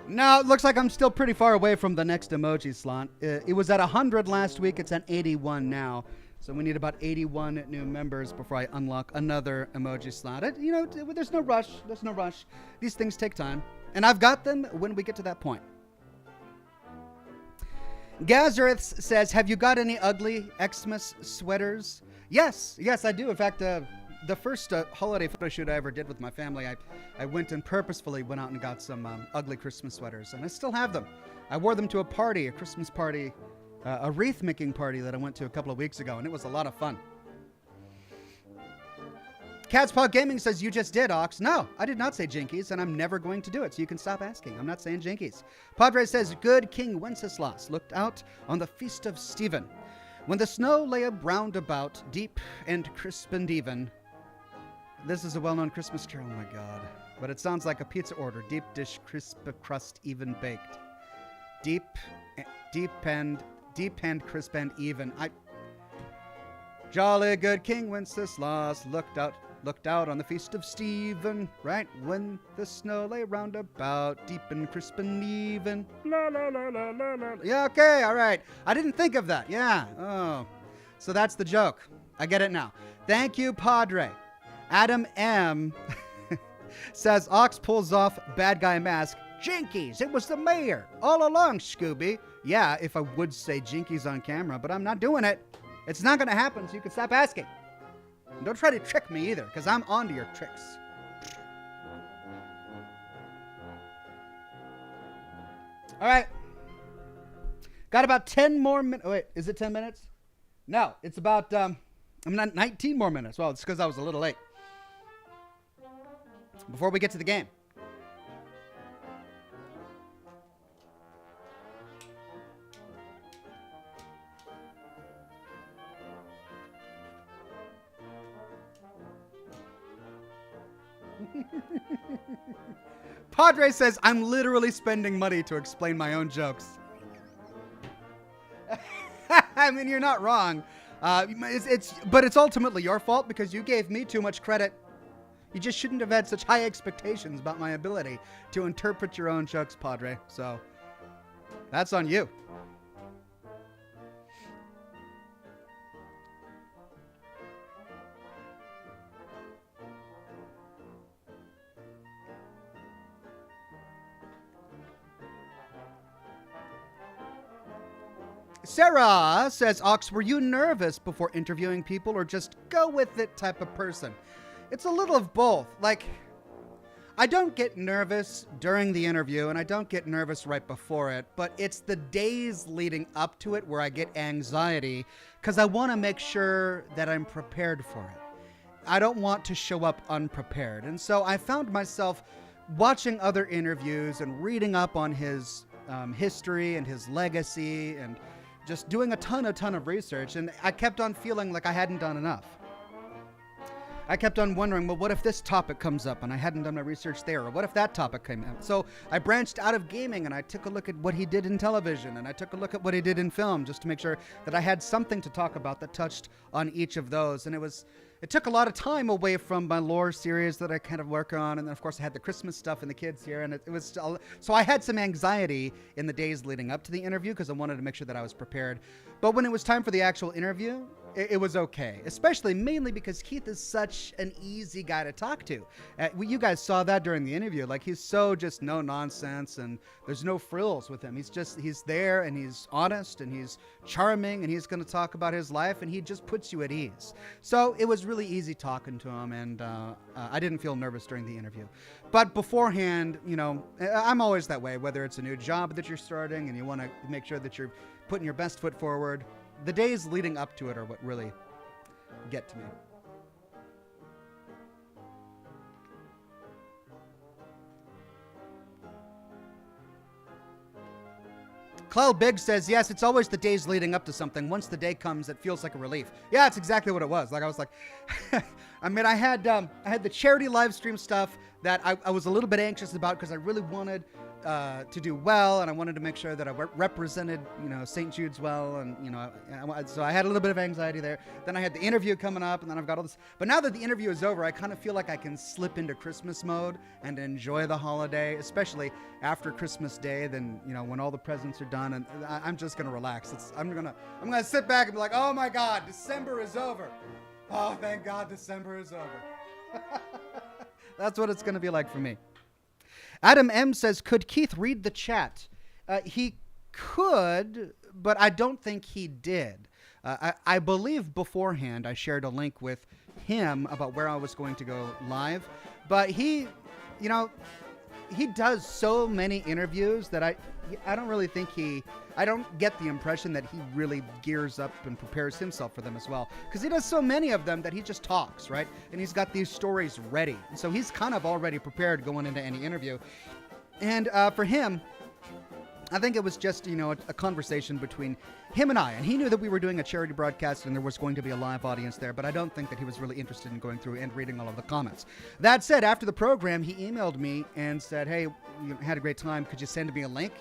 No, it looks like I'm still pretty far away from the next emoji slot. It was at 100 last week. It's at 81 now. So we need about 81 new members before I unlock another emoji slot. There's no rush. There's no rush. These things take time. And I've got them when we get to that point. Gazareth says, have you got any ugly Xmas sweaters? Yes, I do. In fact, the first holiday photo shoot I ever did with my family, I went and purposefully went out and got some ugly Christmas sweaters, and I still have them. I wore them to a party, a Christmas party, a wreath-making party that I went to a couple of weeks ago, and it was a lot of fun. Cat's Paw Gaming says, you just did, Ox. No, I did not say jinkies, and I'm never going to do it, so you can stop asking. I'm not saying jinkies. Padre says, good King Wenceslas looked out on the feast of Stephen. When the snow lay round about, deep and crisp and even. This is a well-known Christmas carol, oh my God. But it sounds like a pizza order. Deep dish, crisp crust, even baked. Deep and crisp and even. Jolly good King Wenceslas looked out on the feast of Stephen, right when the snow lay round about, deep and crisp and even. La la la la la la. Yeah, okay, all right. I didn't think of that. Yeah. Oh, so that's the joke. I get it now. Thank you, Padre. Adam M. says Ox pulls off bad guy mask. Jinkies, it was the mayor all along, Scooby. Yeah, if I would say jinkies on camera, but I'm not doing it. It's not going to happen, so you can stop asking. And don't try to trick me either, because I'm onto your tricks. All right. Got about 10 more minutes. Oh, wait, is it 10 minutes? No, it's about 19 more minutes. Well, it's because I was a little late. Before we get to the game. Padre says, I'm literally spending money to explain my own jokes. I mean, you're not wrong. But it's ultimately your fault because you gave me too much credit. You just shouldn't have had such high expectations about my ability to interpret your own jokes, Padre. So, that's on you. Sarah says, Ox, were you nervous before interviewing people or just go with it type of person? It's a little of both. Like, I don't get nervous during the interview and I don't get nervous right before it, but it's the days leading up to it where I get anxiety because I want to make sure that I'm prepared for it. I don't want to show up unprepared. And so I found myself watching other interviews and reading up on his history and his legacy and just doing a ton of research, and I kept on feeling like I hadn't done enough. I kept on wondering, well, what if this topic comes up and I hadn't done my research there? Or what if that topic came up? So I branched out of gaming and I took a look at what he did in television and I took a look at what he did in film just to make sure that I had something to talk about that touched on each of those. And it took a lot of time away from my lore series that I kind of work on. And then, of course, I had the Christmas stuff and the kids here. And it was so I had some anxiety in the days leading up to the interview because I wanted to make sure that I was prepared. But when it was time for the actual interview, it was okay, especially mainly because Keith is such an easy guy to talk to. You guys saw that during the interview. Like, he's so just no nonsense and there's no frills with him. He's there and he's honest and he's charming and he's going to talk about his life and he just puts you at ease. So it was really easy talking to him and I didn't feel nervous during the interview. But beforehand, you know, I'm always that way, whether it's a new job that you're starting and you want to make sure that you're putting your best foot forward. The days leading up to it are what really get to me. Clell Big says, yes, it's always the days leading up to something. Once the day comes, it feels like a relief. Yeah, it's exactly what it was. Like, I was like, I mean, I had the charity live stream stuff that I was a little bit anxious about because I really wanted to do well, and I wanted to make sure that I represented, you know, St. Jude's well, and, you know, so I had a little bit of anxiety there. Then I had the interview coming up, and then I've got all this. But now that the interview is over, I kind of feel like I can slip into Christmas mode and enjoy the holiday, especially after Christmas Day. Then, you know, when all the presents are done, and I'm just gonna relax. I'm gonna sit back and be like, oh my God, December is over. Oh, thank God, December is over. That's what it's gonna be like for me. Adam M says, could Keith read the chat? He could, but I don't think he did. I believe beforehand I shared a link with him about where I was going to go live, but he, you know, he does so many interviews that I don't really think I don't get the impression that he really gears up and prepares himself for them as well. Because he does so many of them that he just talks, right? And he's got these stories ready. And so he's kind of already prepared going into any interview. And for him, I think it was just, a conversation between him and I. And he knew that we were doing a charity broadcast and there was going to be a live audience there. But I don't think that he was really interested in going through and reading all of the comments. That said, after the program, he emailed me and said, hey, you had a great time. Could you send me a link?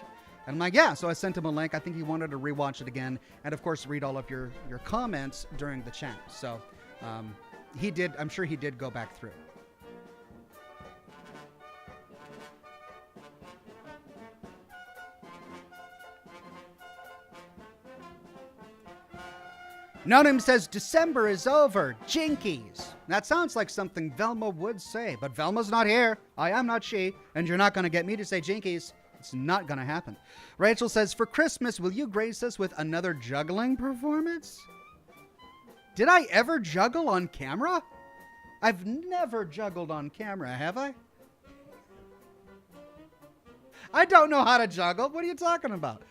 And I'm like, yeah. So I sent him a link. I think he wanted to rewatch it again. And, of course, read all of your comments during the chat. So he did. I'm sure he did go back through. Nonim says, December is over. Jinkies. That sounds like something Velma would say, but Velma's not here. I am not she, and you're not going to get me to say jinkies. It's not going to happen. Rachel says, for Christmas, will you grace us with another juggling performance? Did I ever juggle on camera? I've never juggled on camera, have I? I don't know how to juggle. What are you talking about?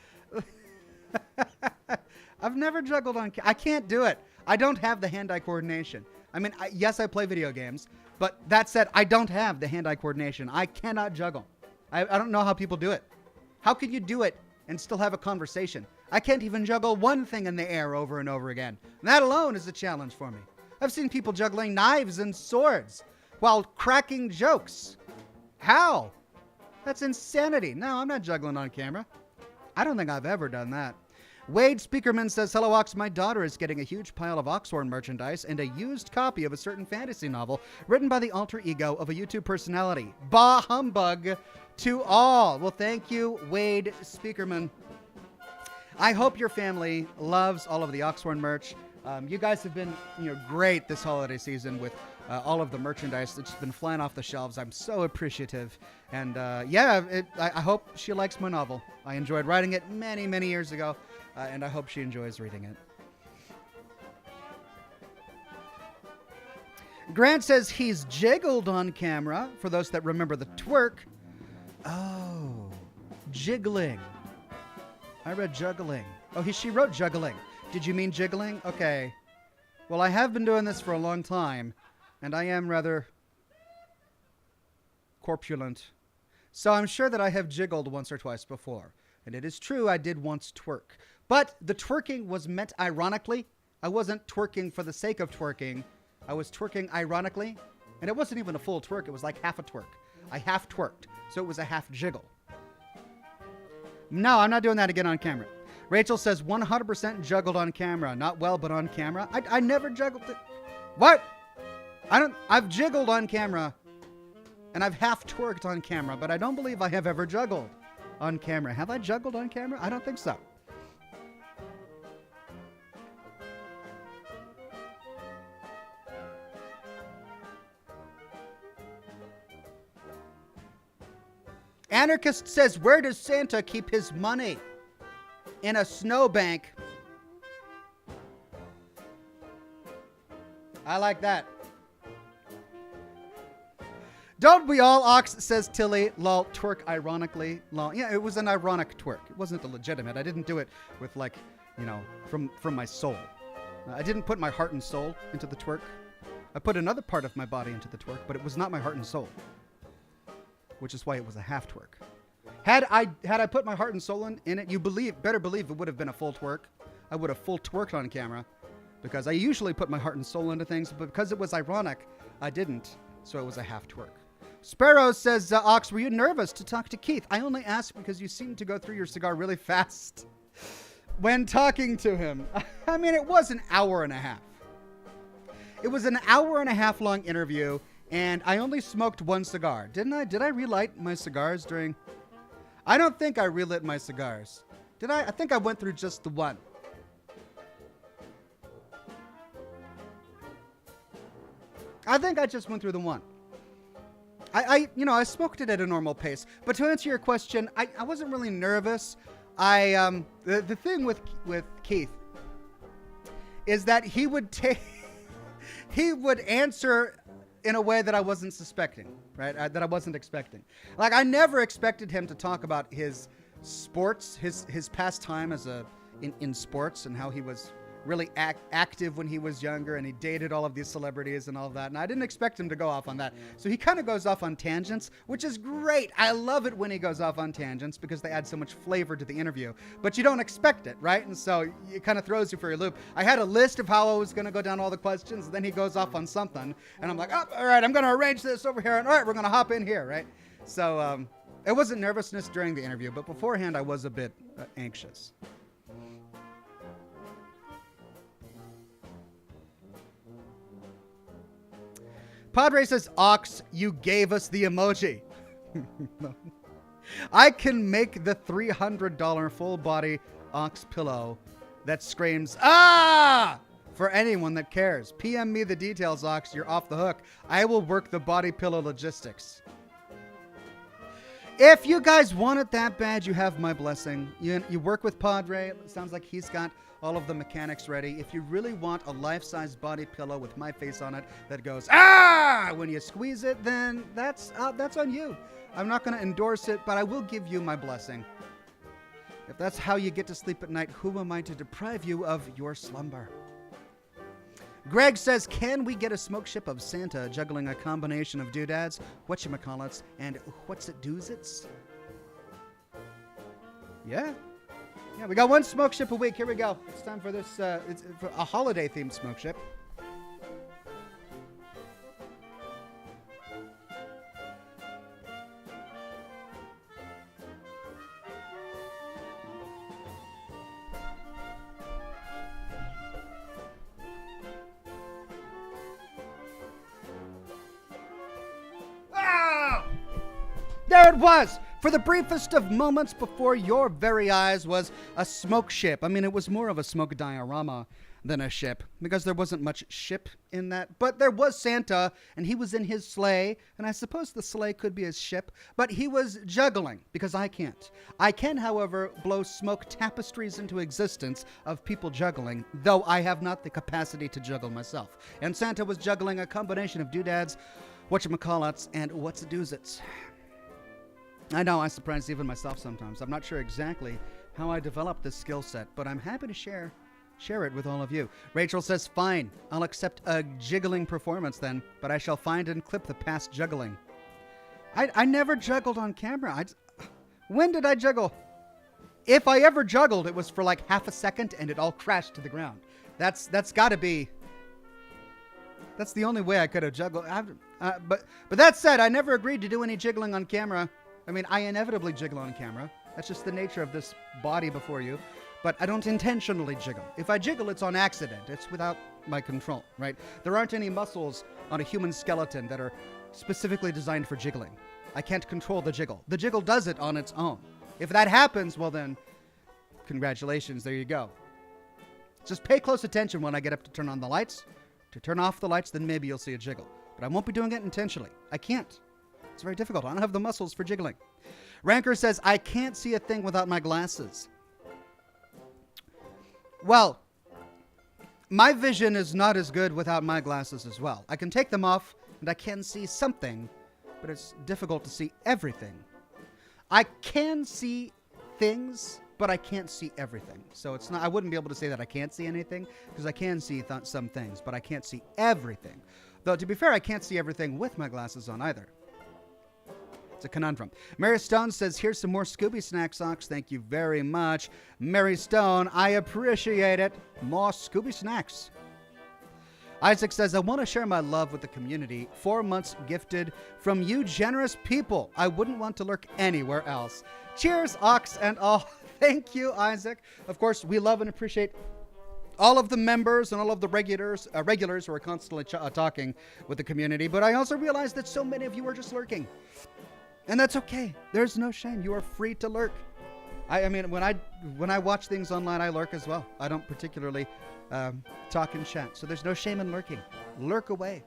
I've never juggled on camera. I can't do it. I don't have the hand-eye coordination. I mean, yes, I play video games, but that said, I don't have the hand-eye coordination. I cannot juggle. I don't know how people do it. How can you do it and still have a conversation? I can't even juggle one thing in the air over and over again. And that alone is a challenge for me. I've seen people juggling knives and swords while cracking jokes. How? That's insanity. No, I'm not juggling on camera. I don't think I've ever done that. Wade Speakerman says, hello, Ox. My daughter is getting a huge pile of Oxhorn merchandise and a used copy of a certain fantasy novel written by the alter ego of a YouTube personality. Bah humbug to all. Well, thank you, Wade Speakerman. I hope your family loves all of the Oxhorn merch. You guys have been great this holiday season with all of the merchandise that's been flying off the shelves. I'm so appreciative. And I hope she likes my novel. I enjoyed writing it many, many years ago. And I hope she enjoys reading it. Grant says he's jiggled on camera, for those that remember the twerk. Oh, jiggling. I read juggling. Oh, she wrote juggling. Did you mean jiggling? Okay. Well, I have been doing this for a long time, and I am rather corpulent. So I'm sure that I have jiggled once or twice before. And it is true, I did once twerk. But the twerking was meant ironically. I wasn't twerking for the sake of twerking. I was twerking ironically. And it wasn't even a full twerk. It was like half a twerk. I half twerked. So it was a half jiggle. No, I'm not doing that again on camera. Rachel says 100% juggled on camera. Not well, but on camera. I never juggled it. What? I've jiggled on camera. And I've half twerked on camera. But I don't believe I have ever juggled on camera. Have I juggled on camera? I don't think so. Anarchist says, where does Santa keep his money? In a snowbank. I like that. Don't we all, Ox, says Tilly. Lol, twerk ironically. Lol. Yeah, it was an ironic twerk. It wasn't a legitimate. I didn't do it with from my soul. I didn't put my heart and soul into the twerk. I put another part of my body into the twerk, but it was not my heart and soul. Which is why it was a half twerk. Had I put my heart and soul in it, better believe it would have been a full twerk. I would have full twerked on camera, because I usually put my heart and soul into things, but because it was ironic, I didn't, so it was a half twerk. Sparrow says, Ox, were you nervous to talk to Keith? I only asked because you seemed to go through your cigar really fast when talking to him. I mean, it was an hour and a half. It was an hour and a half long interview. And I only smoked one cigar. Didn't I? Did I relight my cigars during... I don't think I relit my cigars. Did I? I think I went through just the one. I think I just went through the one. I smoked it at a normal pace. But to answer your question, I wasn't really nervous. The thing with Keith is that he would answer in a way that I wasn't suspecting, right? That I wasn't expecting. Like, I never expected him to talk about his sports, his past time in sports, and how he was really active when he was younger, and he dated all of these celebrities and all of that. And I didn't expect him to go off on that. So he kind of goes off on tangents, which is great. I love it when he goes off on tangents because they add so much flavor to the interview. But you don't expect it, right? And so it kind of throws you for a loop. I had a list of how I was going to go down all the questions, and then he goes off on something, and I'm like, oh, all right, I'm going to arrange this over here, and all right, we're going to hop in here, right? So it wasn't nervousness during the interview, but beforehand I was a bit anxious. Padre says, Ox, you gave us the emoji. No. I can make the $300 full body Ox pillow that screams, ah! For anyone that cares. PM me the details, Ox. You're off the hook. I will work the body pillow logistics. If you guys want it that bad, you have my blessing. You work with Padre. It sounds like he's got all of the mechanics ready. If you really want a life-size body pillow with my face on it that goes, ah, when you squeeze it, then that's on you. I'm not going to endorse it, but I will give you my blessing. If that's how you get to sleep at night, who am I to deprive you of your slumber? Greg says, can we get a smoke ship of Santa juggling a combination of doodads, whatchamacallits, and what's-it-doozits? Yeah. Yeah, we got one smoke ship a week. Here we go. It's time for this. It's for a holiday-themed smoke ship. Ah! There it was! For the briefest of moments before your very eyes was a smoke ship. I mean, it was more of a smoke diorama than a ship because there wasn't much ship in that. But there was Santa, and he was in his sleigh, and I suppose the sleigh could be his ship, but he was juggling because I can't. I can, however, blow smoke tapestries into existence of people juggling, though I have not the capacity to juggle myself. And Santa was juggling a combination of doodads, whatchamacallits, and what's-a-doozits. I know, I surprise even myself sometimes. I'm not sure exactly how I developed this skill set, but I'm happy to share it with all of you. Rachel says, fine, I'll accept a jiggling performance then, but I shall find and clip the past juggling. I never juggled on camera. When did I juggle? If I ever juggled, it was for like half a second and it all crashed to the ground. That's got to be... That's the only way I could have juggled. But that said, I never agreed to do any jiggling on camera. I mean, I inevitably jiggle on camera. That's just the nature of this body before you. But I don't intentionally jiggle. If I jiggle, it's on accident. It's without my control, right? There aren't any muscles on a human skeleton that are specifically designed for jiggling. I can't control the jiggle. The jiggle does it on its own. If that happens, well then, congratulations, there you go. Just pay close attention when I get up to turn on the lights. To turn off the lights, then maybe you'll see a jiggle. But I won't be doing it intentionally. I can't. It's very difficult. I don't have the muscles for jiggling. Ranker says, I can't see a thing without my glasses. Well, my vision is not as good without my glasses as well. I can take them off and I can see something, but it's difficult to see everything. I can see things, but I can't see everything. So it's not. I wouldn't be able to say that I can't see anything because I can see some things, but I can't see everything. Though, to be fair, I can't see everything with my glasses on either. It's a conundrum. Mary Stone says, here's some more Scooby Snacks, Ox. Thank you very much. Mary Stone, I appreciate it. More Scooby Snacks. Isaac says, I want to share my love with the community. 4 months gifted from you generous people. I wouldn't want to lurk anywhere else. Cheers, Ox and all. Thank you, Isaac. Of course, we love and appreciate all of the members and all of the regulars who are constantly talking with the community. But I also realize that so many of you are just lurking. And that's okay. There's no shame. You are free to lurk. I mean, when I watch things online, I lurk as well. I don't particularly talk and chat. So there's no shame in lurking. Lurk away.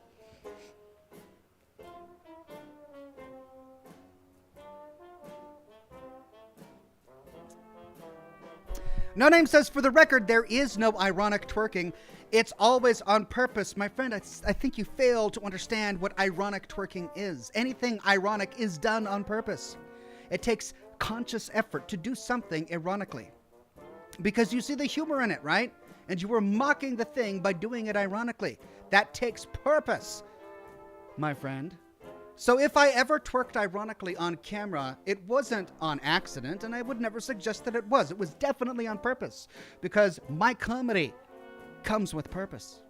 No Name says, for the record, there is no ironic twerking. It's always on purpose. My friend, I think you fail to understand what ironic twerking is. Anything ironic is done on purpose. It takes conscious effort to do something ironically. Because you see the humor in it, right? And you were mocking the thing by doing it ironically. That takes purpose, my friend. So if I ever twerked ironically on camera, it wasn't on accident, and I would never suggest that it was. It was definitely on purpose, because my comedy comes with purpose.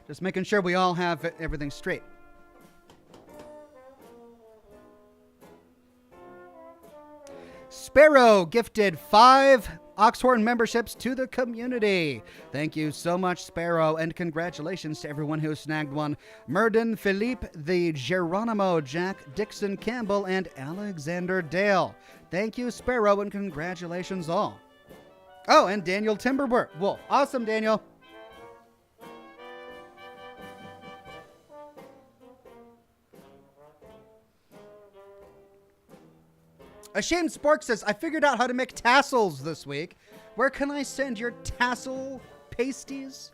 Just making sure we all have everything straight. Sparrow gifted 5 Oxhorn memberships to the community. Thank you so much, Sparrow, and congratulations to everyone who snagged one. Murden, Philippe, the Geronimo, Jack, Dixon Campbell, and Alexander Dale. Thank you, Sparrow, and congratulations all. Oh, and Daniel Timberwolf. Awesome, Daniel. Ashamed Spork says, I figured out how to make tassels this week. Where can I send your tassel pasties?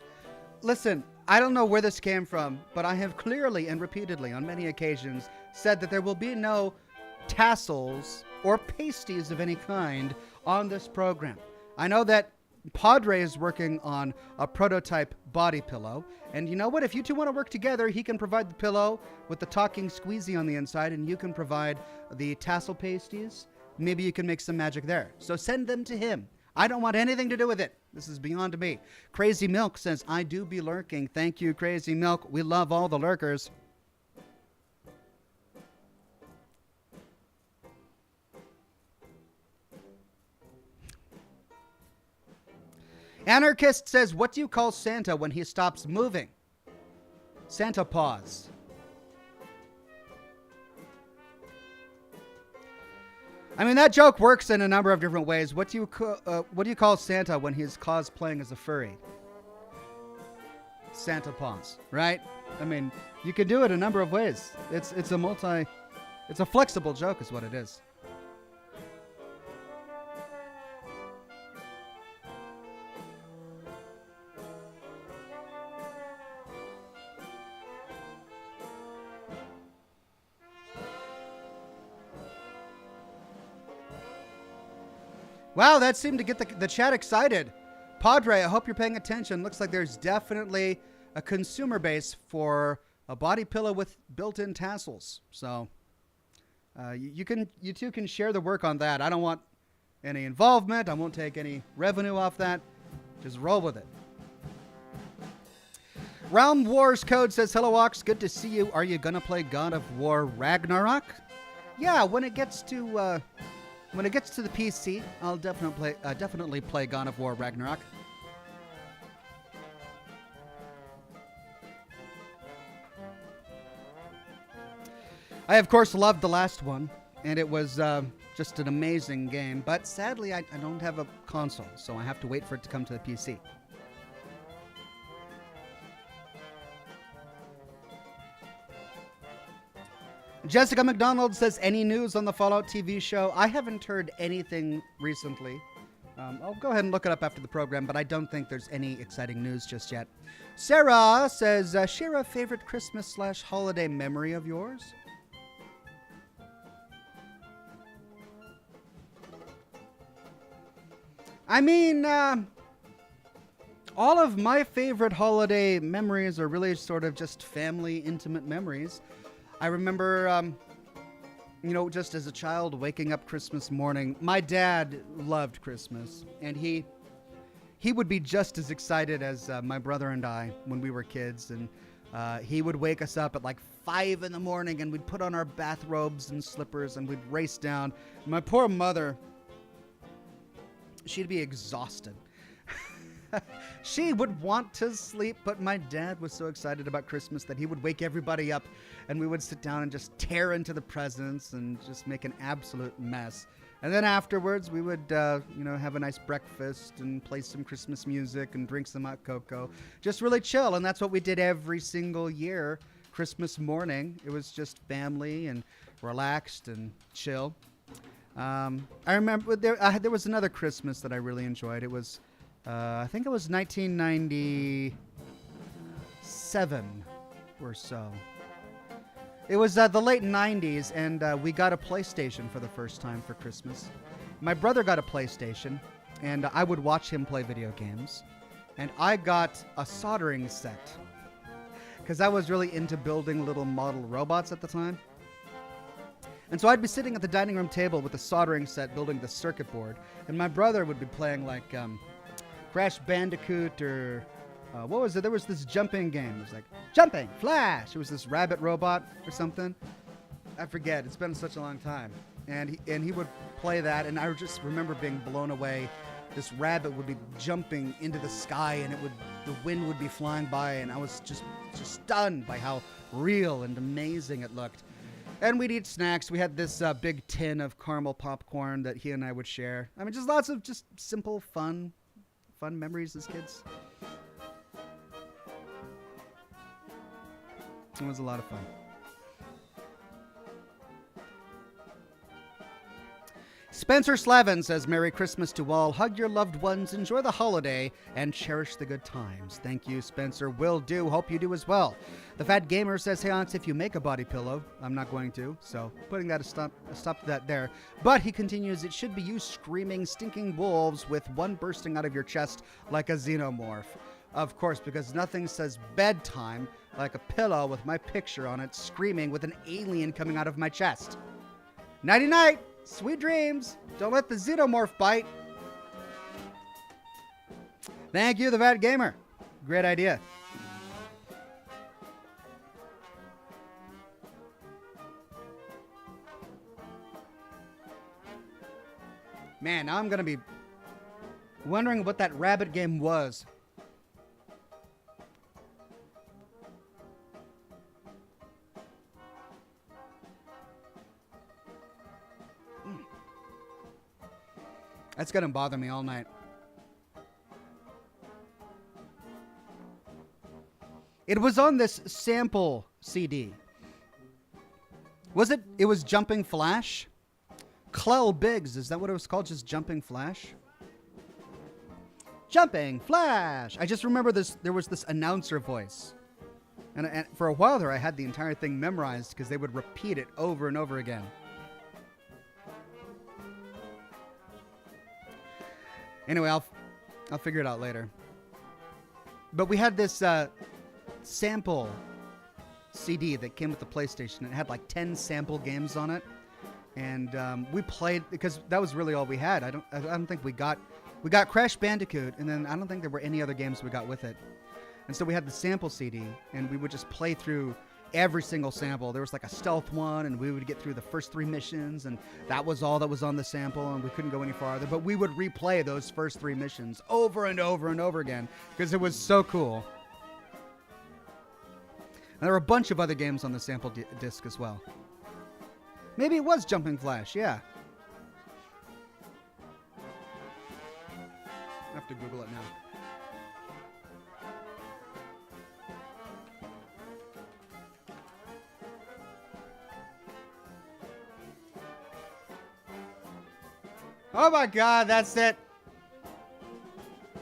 Listen, I don't know where this came from, but I have clearly and repeatedly on many occasions said that there will be no tassels or pasties of any kind on this program. I know that Padre is working on a prototype body pillow. And you know what? If you two want to work together, he can provide the pillow with the talking squeezy on the inside, and you can provide the tassel pasties. Maybe you can make some magic there. So send them to him. I don't want anything to do with it. This is beyond me. Crazy Milk says, I do be lurking. Thank you, Crazy Milk. We love all the lurkers. Anarchist says, what do you call Santa when he stops moving? Santa Paws. I mean, that joke works in a number of different ways. What do you call Santa when he's cosplaying as a furry? Santa Paws, right? I mean, you can do it a number of ways. It's a flexible joke is what it is. Wow, that seemed to get the chat excited. Padre, I hope you're paying attention. Looks like there's definitely a consumer base for a body pillow with built-in tassels. So you two can share the work on that. I don't want any involvement. I won't take any revenue off that. Just roll with it. Realm Wars Code says, hello, Ox. Good to see you. Are you going to play God of War Ragnarok? Yeah, when it gets to the PC, I'll definitely play God of War Ragnarok. I, of course, loved the last one, and it was just an amazing game. But sadly, I don't have a console, so I have to wait for it to come to the PC. Jessica McDonald says, any news on the Fallout TV show? I haven't heard anything recently. I'll go ahead and look it up after the program, but I don't think there's any exciting news just yet. Sarah says, share a favorite Christmas/holiday memory of yours? I mean, all of my favorite holiday memories are really sort of just family, intimate memories. I remember, just as a child, waking up Christmas morning. My dad loved Christmas, and he would be just as excited as my brother and I when we were kids. And he would wake us up at like 5 in the morning, and we'd put on our bathrobes and slippers, and we'd race down. My poor mother, she'd be exhausted. She would want to sleep, but my dad was so excited about Christmas that he would wake everybody up, and we would sit down and just tear into the presents and just make an absolute mess. And then afterwards, we would, have a nice breakfast and play some Christmas music and drink some hot cocoa. Just really chill, and that's what we did every single year. Christmas morning, it was just family and relaxed and chill. I remember there was another Christmas that I really enjoyed. It was, I think it was 1997 or so. It was the late 90s, and we got a PlayStation for the first time for Christmas. My brother got a PlayStation, and I would watch him play video games. And I got a soldering set, because I was really into building little model robots at the time. And so I'd be sitting at the dining room table with a soldering set building the circuit board, and my brother would be playing like Crash Bandicoot or what was it? There was this jumping game. It was like, jumping, flash. It was this rabbit robot or something. I forget. It's been such a long time. And he would play that, and I just remember being blown away. This rabbit would be jumping into the sky, and the wind would be flying by, and I was just stunned by how real and amazing it looked. And we'd eat snacks. We had this big tin of caramel popcorn that he and I would share. I mean, just lots of just simple, fun memories as kids. It was a lot of fun. Spencer Slavin says, Merry Christmas to all. Hug your loved ones, enjoy the holiday, and cherish the good times. Thank you, Spencer. Will do. Hope you do as well. The Fat Gamer says, hey, Onyx, if you make a body pillow, I'm not going to, so putting that a stop to that there. But he continues, it should be you screaming stinking wolves with one bursting out of your chest like a xenomorph. Of course, because nothing says bedtime like a pillow with my picture on it screaming with an alien coming out of my chest. Nighty-night. Sweet dreams. Don't let the xenomorph bite. Thank you, the Fat Gamer. Great idea. Man, now I'm going to be wondering what that rabbit game was. That's going to bother me all night. It was on this sample CD. Was it? It was Jumping Flash? Clell Biggs, is that what it was called? Just Jumping Flash? Jumping Flash! I just remember this. There was this announcer voice. And for a while there, I had the entire thing memorized because they would repeat it over and over again. Anyway, I'll figure it out later. But we had this sample CD that came with the PlayStation. It had like 10 sample games on it, and we played because that was really all we had. I don't think we got Crash Bandicoot, and then I don't think there were any other games we got with it. And so we had the sample CD, and we would just play through every single sample. There was like a stealth one, and we would get through the first 3 missions, and that was all that was on the sample, and we couldn't go any farther. But we would replay those first 3 missions over and over and over again because it was so cool. And there were a bunch of other games on the sample disc as well. Maybe it was Jumping Flash, yeah. I have to Google it now. Oh my God, that's it.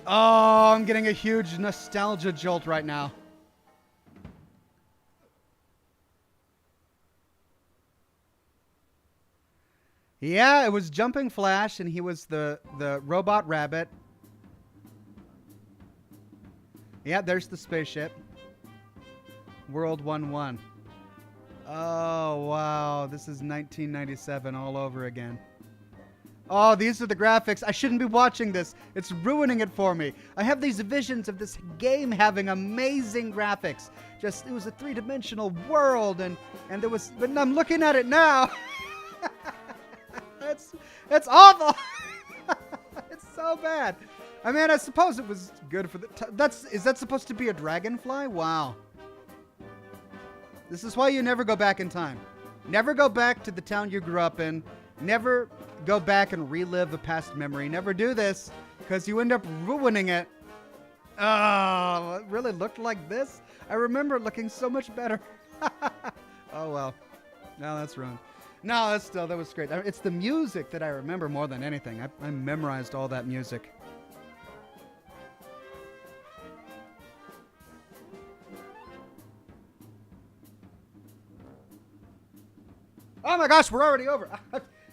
Oh, I'm getting a huge nostalgia jolt right now. Yeah, it was Jumping Flash, and he was the robot rabbit. Yeah, there's the spaceship. World 1-1. Oh, wow. This is 1997 all over again. Oh, these are the graphics. I shouldn't be watching this. It's ruining it for me. I have these visions of this game having amazing graphics. Just, it was a 3-dimensional world, and there was, but I'm looking at it now. It's awful. It's so bad. I mean, I suppose it was good for the, is that supposed to be a dragonfly? Wow. This is why you never go back in time. Never go back to the town you grew up in. Never go back and relive a past memory. Never do this, because you end up ruining it. Oh, it really looked like this? I remember it looking so much better. Oh, well. Now that's ruined. No, that was great. It's the music that I remember more than anything. I memorized all that music. Oh my gosh, we're already over.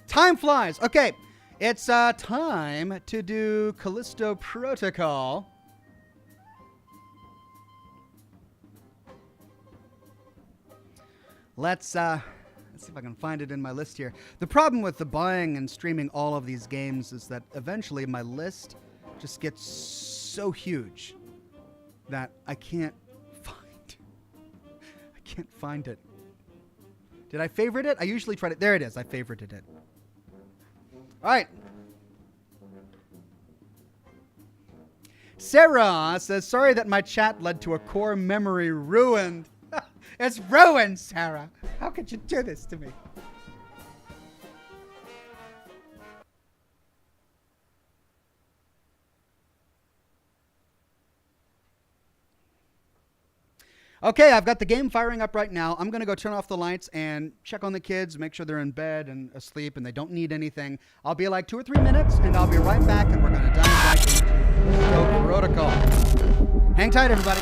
Time flies. Okay, it's time to do Callisto Protocol. Let's see if I can find it in my list here. The problem with the buying and streaming all of these games is that eventually my list just gets so huge that I can't find it. Did I favorite it? I usually try to. There it is. I favorited it. All right. Sarah says, sorry that my chat led to a core memory ruined. It's ruined, Sarah. How could you do this to me? Okay, I've got the game firing up right now. I'm going to go turn off the lights and check on the kids, make sure they're in bed and asleep and they don't need anything. I'll be like 2 or 3 minutes and I'll be right back and we're going to dive back into Protocol. Hang tight, everybody.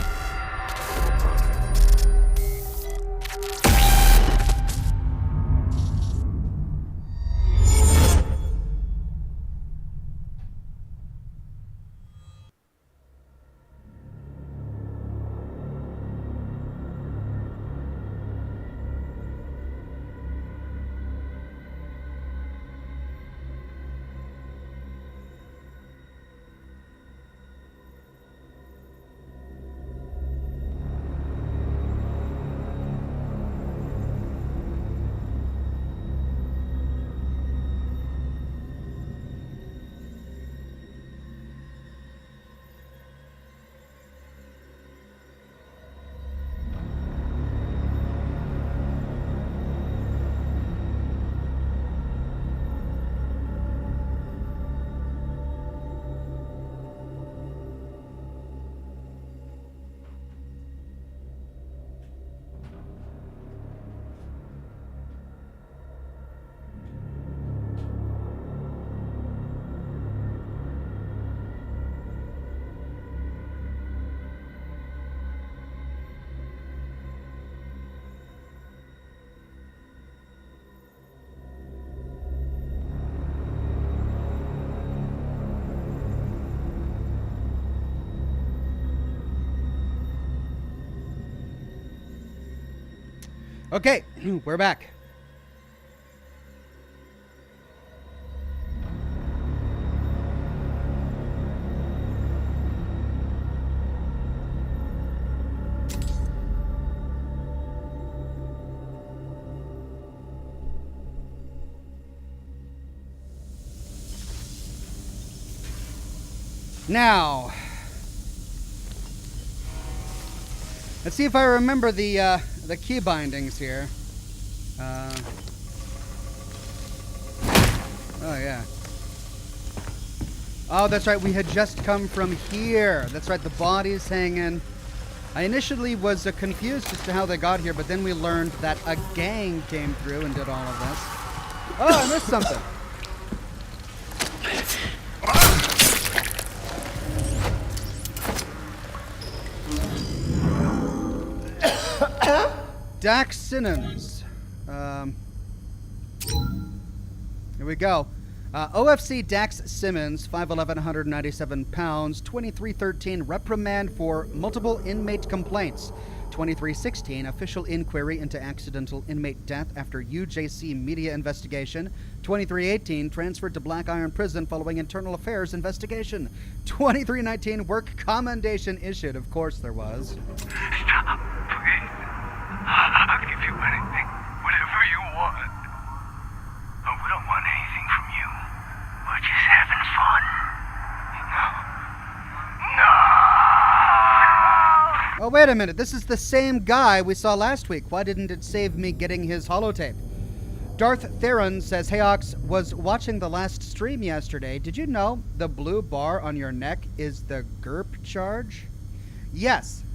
Okay, we're back. Now, let's see if I remember the key bindings here. Oh yeah. Oh, that's right. We had just come from here. That's right. The body's hanging. I initially was confused as to how they got here, but then we learned that a gang came through and did all of this. Oh, I missed something. Dax Simmons. Here we go. OFC Dax Simmons, 5'11", 197 pounds, 2313, reprimand for multiple inmate complaints. 2316, official inquiry into accidental inmate death after UJC media investigation. 2318, transferred to Black Iron Prison following internal affairs investigation. 2319, work commendation issued. Of course there was. Stop, please. I'll give you anything, whatever you want. Oh, we don't want anything from you. We're just having fun. No. Oh, wait a minute. This is the same guy we saw last week. Why didn't it save me getting his holotape? Darth Theron says, Hey Ox, was watching the last stream yesterday. Did you know the blue bar on your neck is the GURP charge? Yes.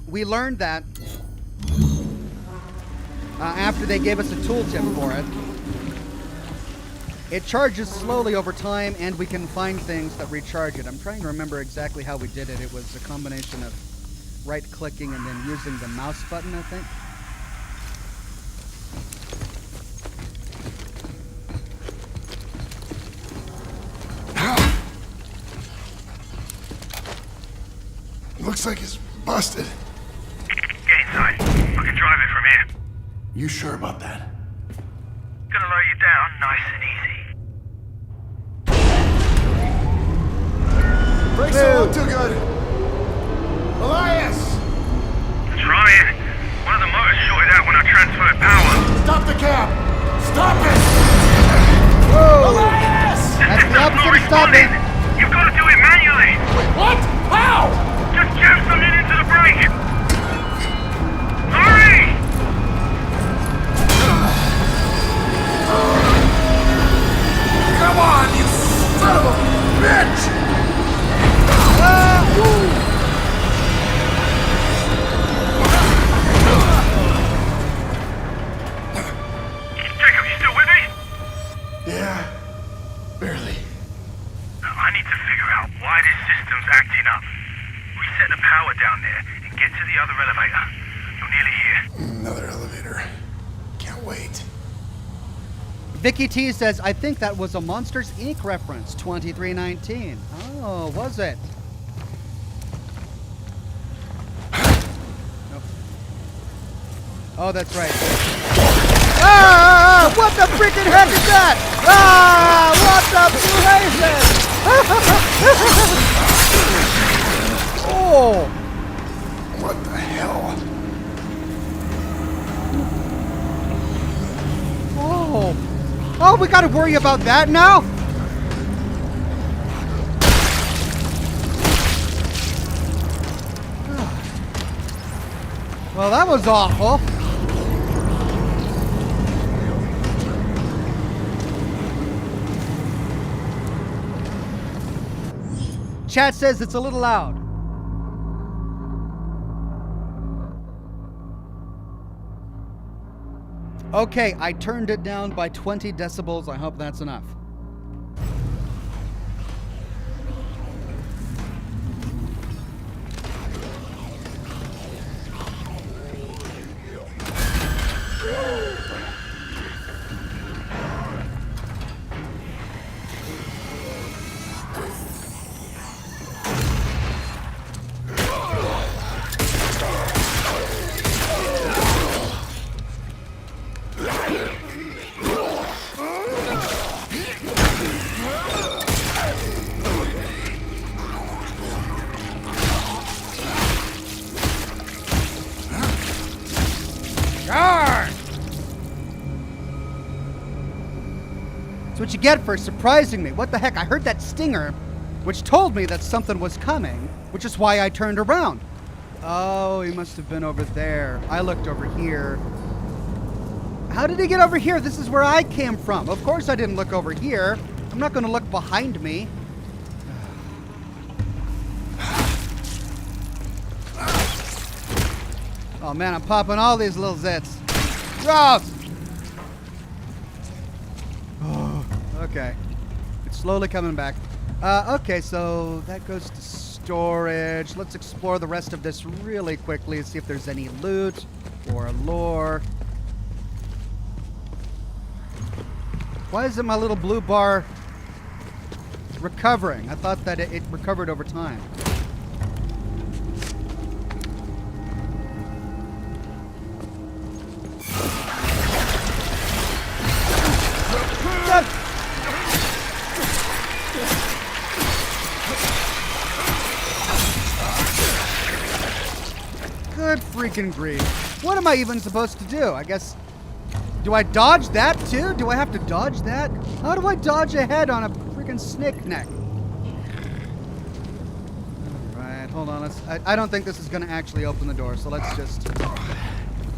We learned that after they gave us a tooltip for it. It charges slowly over time, and we can find things that recharge it. I'm trying to remember exactly how we did it. It was a combination of right-clicking and then using the mouse button, I think. Looks like it's busted. Get inside. I can drive it from here. You sure about that? Gonna lower you down nice and easy. Brakes don't look too good. Elias! Trying. One of the motors shorted out when I transferred power. Stop the cab! Stop it! Whoa! Elias! That's the System's not opposite of stopping. responding. You've got to do it manually. What? How? Just jam something into the brake. Hurry! Come on, you son of a bitch! Jacob, you still with me? Yeah, barely. I need to figure out why this system's acting up. Reset the power down there and get to the other elevator. You're nearly here. Another elevator. Can't wait. Vicky T says, I think that was a Monsters, Inc. reference, 2319. Oh, was it? Nope. Oh, that's right. Ah! What the freaking heck is that? Ah! What the blazes? Oh! What the hell? Oh! Oh, we gotta worry about that now? Well, that was awful. Chat says it's a little loud. Okay, I turned it down by 20 decibels. I hope that's enough. That's what you get for surprising me. What the heck? I heard that stinger, which told me that something was coming, which is why I turned around. Oh, he must have been over there. I looked over here. How did he get over here? This is where I came from. Of course I didn't look over here. I'm not going to look behind me. Oh man, I'm popping all these little zits. Gross! Oh, okay. It's slowly coming back. Okay, so that goes to storage. Let's explore the rest of this really quickly and see if there's any loot or lore. Why isn't my little blue bar recovering? I thought that it recovered over time. Good freaking grief. What am I even supposed to do? I guess... Do I dodge that too? Do I have to dodge that? How do I dodge a head on a freaking snake neck? Alright, hold on. I don't think this is going to actually open the door, so let's just...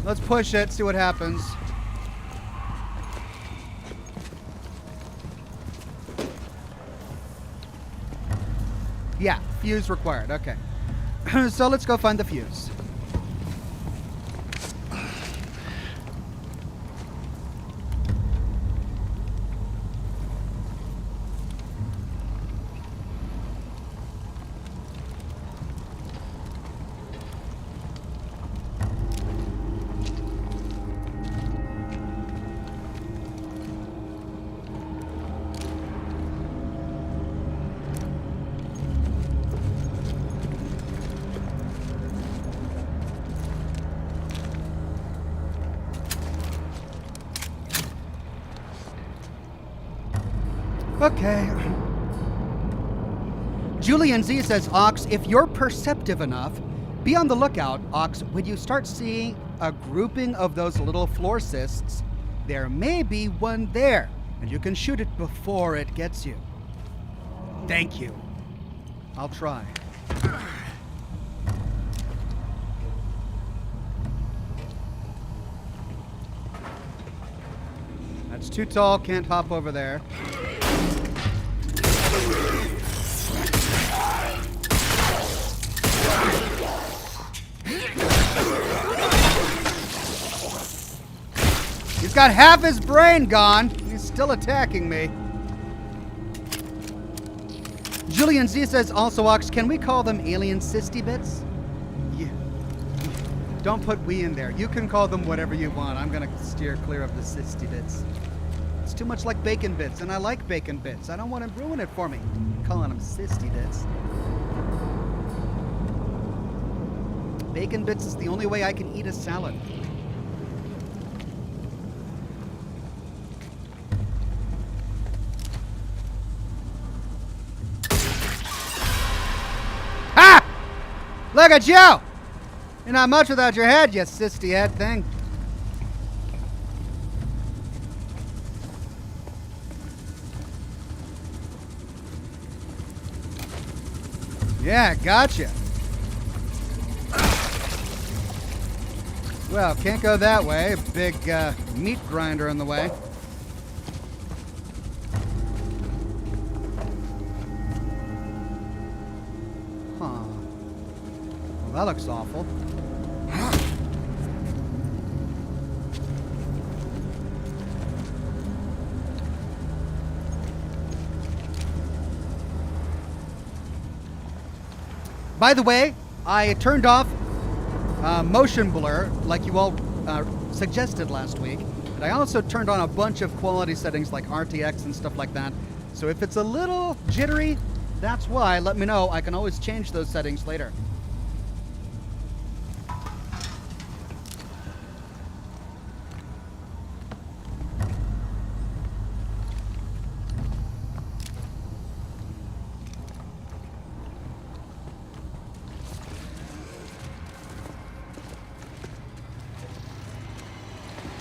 Let's push it, see what happens. Yeah, fuse required. Okay. So let's go find the fuse. Okay. Julian Z says, Ox, if you're perceptive enough, be on the lookout, Ox. When you start seeing a grouping of those little floor cysts, there may be one there, and you can shoot it before it gets you. Thank you. I'll try. That's too tall, can't hop over there. He's got half his brain gone. He's still attacking me. Julian Z says, also, Ox, can we call them alien cysty bits? Yeah. Don't put we in there. You can call them whatever you want. I'm going to steer clear of the cysty bits. It's too much like bacon bits, and I like bacon bits. I don't want to ruin it for me. I'm calling them cysty bits. Bacon bits is the only way I can eat a salad. Ha! Look at you! You're not much without your head, you cysty head thing. Yeah, gotcha. Well, can't go that way. Big meat grinder in the way. Huh. Well, that looks awful. By the way, I turned off motion blur like you all suggested last week. And I also turned on a bunch of quality settings like RTX and stuff like that. So if it's a little jittery, that's why. Let me know. I can always change those settings later.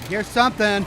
Here's something.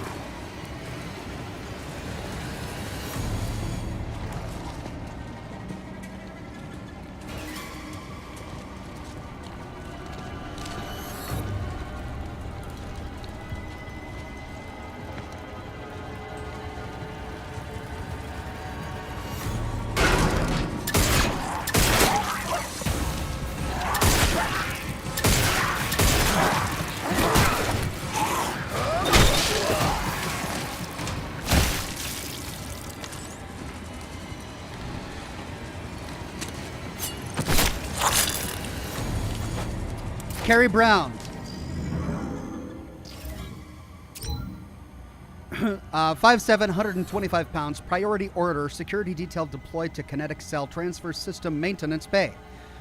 Carrie Brown. 5'7", 125 pounds, priority order, security detail deployed to kinetic cell transfer system maintenance bay.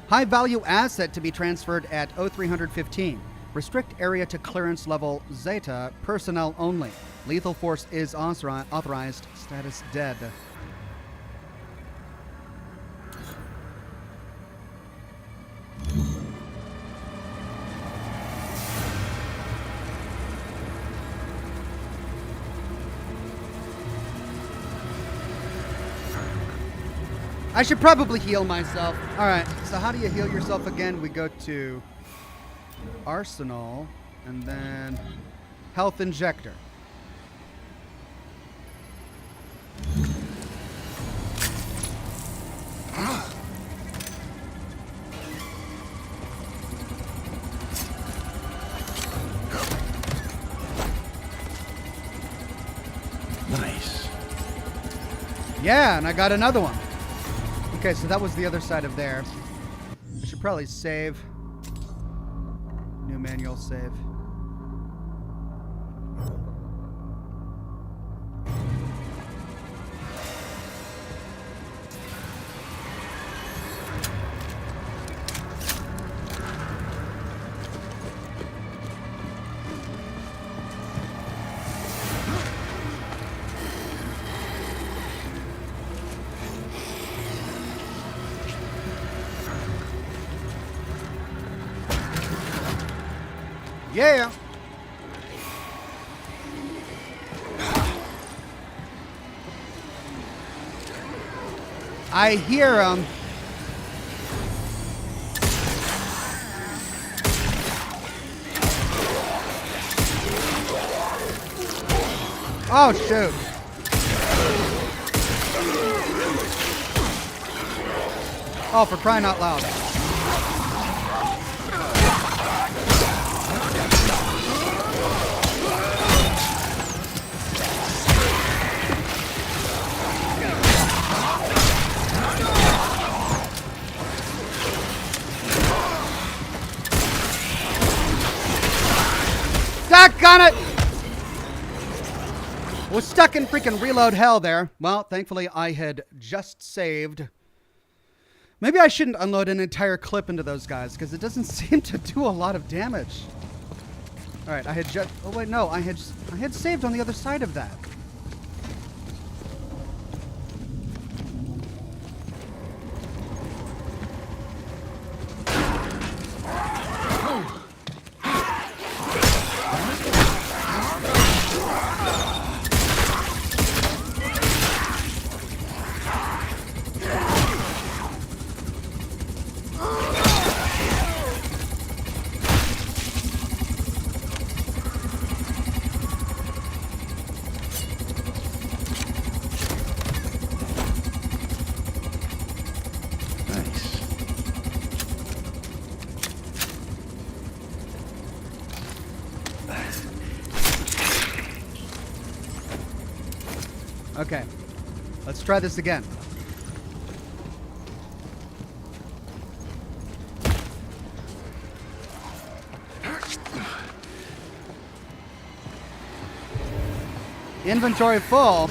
High value asset to be transferred at 0315. Restrict area to clearance level Zeta, personnel only. Lethal force is authorized, status dead. I should probably heal myself. All right, so how do you heal yourself again? We go to Arsenal and then Health Injector. Nice. Yeah, and I got another one. Okay, so that was the other side of there. I should probably save. New manual save. Yeah. I hear him. Oh, shoot. Oh, for crying out loud. Doggone it! Was stuck in freaking reload hell there. Well, thankfully I had just saved. Maybe I shouldn't unload an entire clip into those guys because it doesn't seem to do a lot of damage. All right, I had just. Oh wait, no, I had saved on the other side of that. Okay, let's try this again. Inventory full.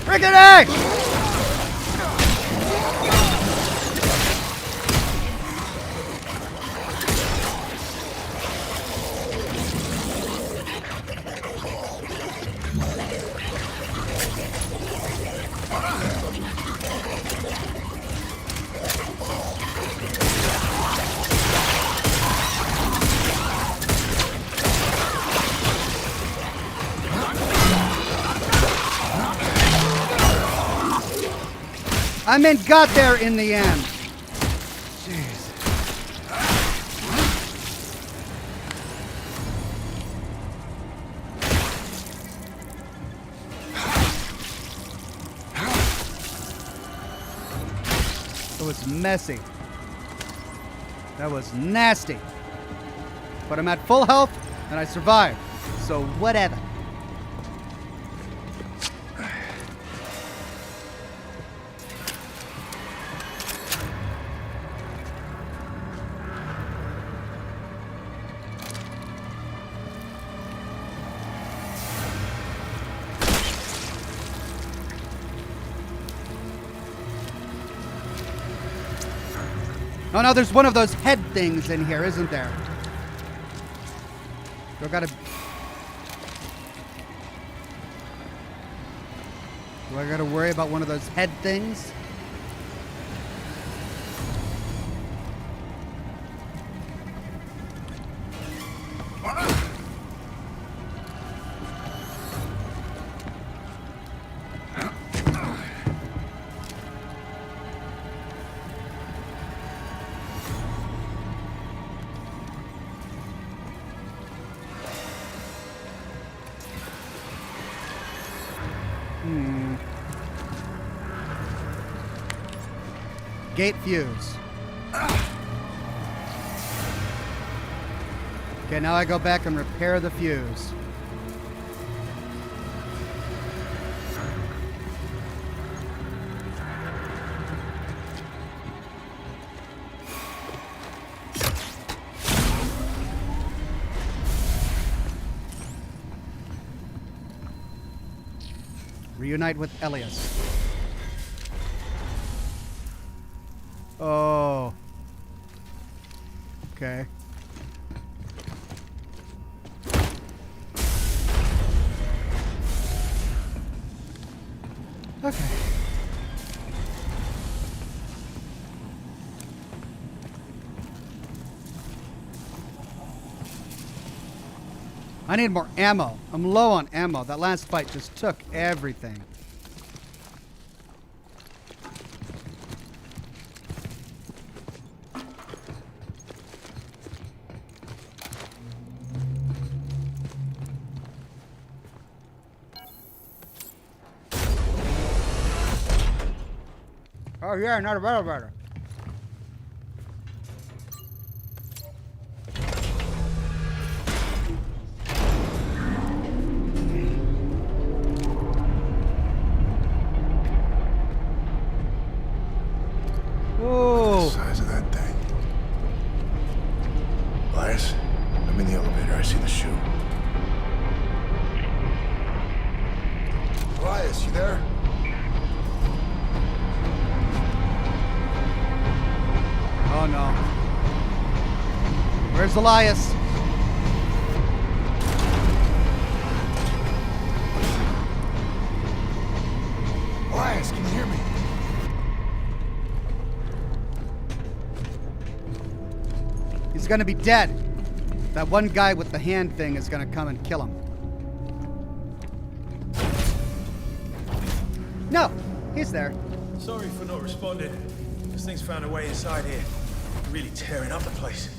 Rickety! I mean, got there in the end. Jeez. It was messy. That was nasty. But I'm at full health and I survived. So whatever. Oh no, there's one of those head things in here, isn't there? Do I gotta worry about one of those head things? Gate fuse. Okay, now I go back and repair the fuse. Reunite with Elias. Oh. Okay. Okay. I need more ammo. I'm low on ammo. That last fight just took everything. Oh yeah, not a better. Whoa. Size of that thing. Elias, I'm in the elevator. I see the shoe. Elias, you there? Oh no. Where's Elias? Elias, can you hear me? He's gonna be dead. That one guy with the hand thing is gonna come and kill him. No, he's there. Sorry for not responding. This thing's found a way inside here. Really tearing up the place.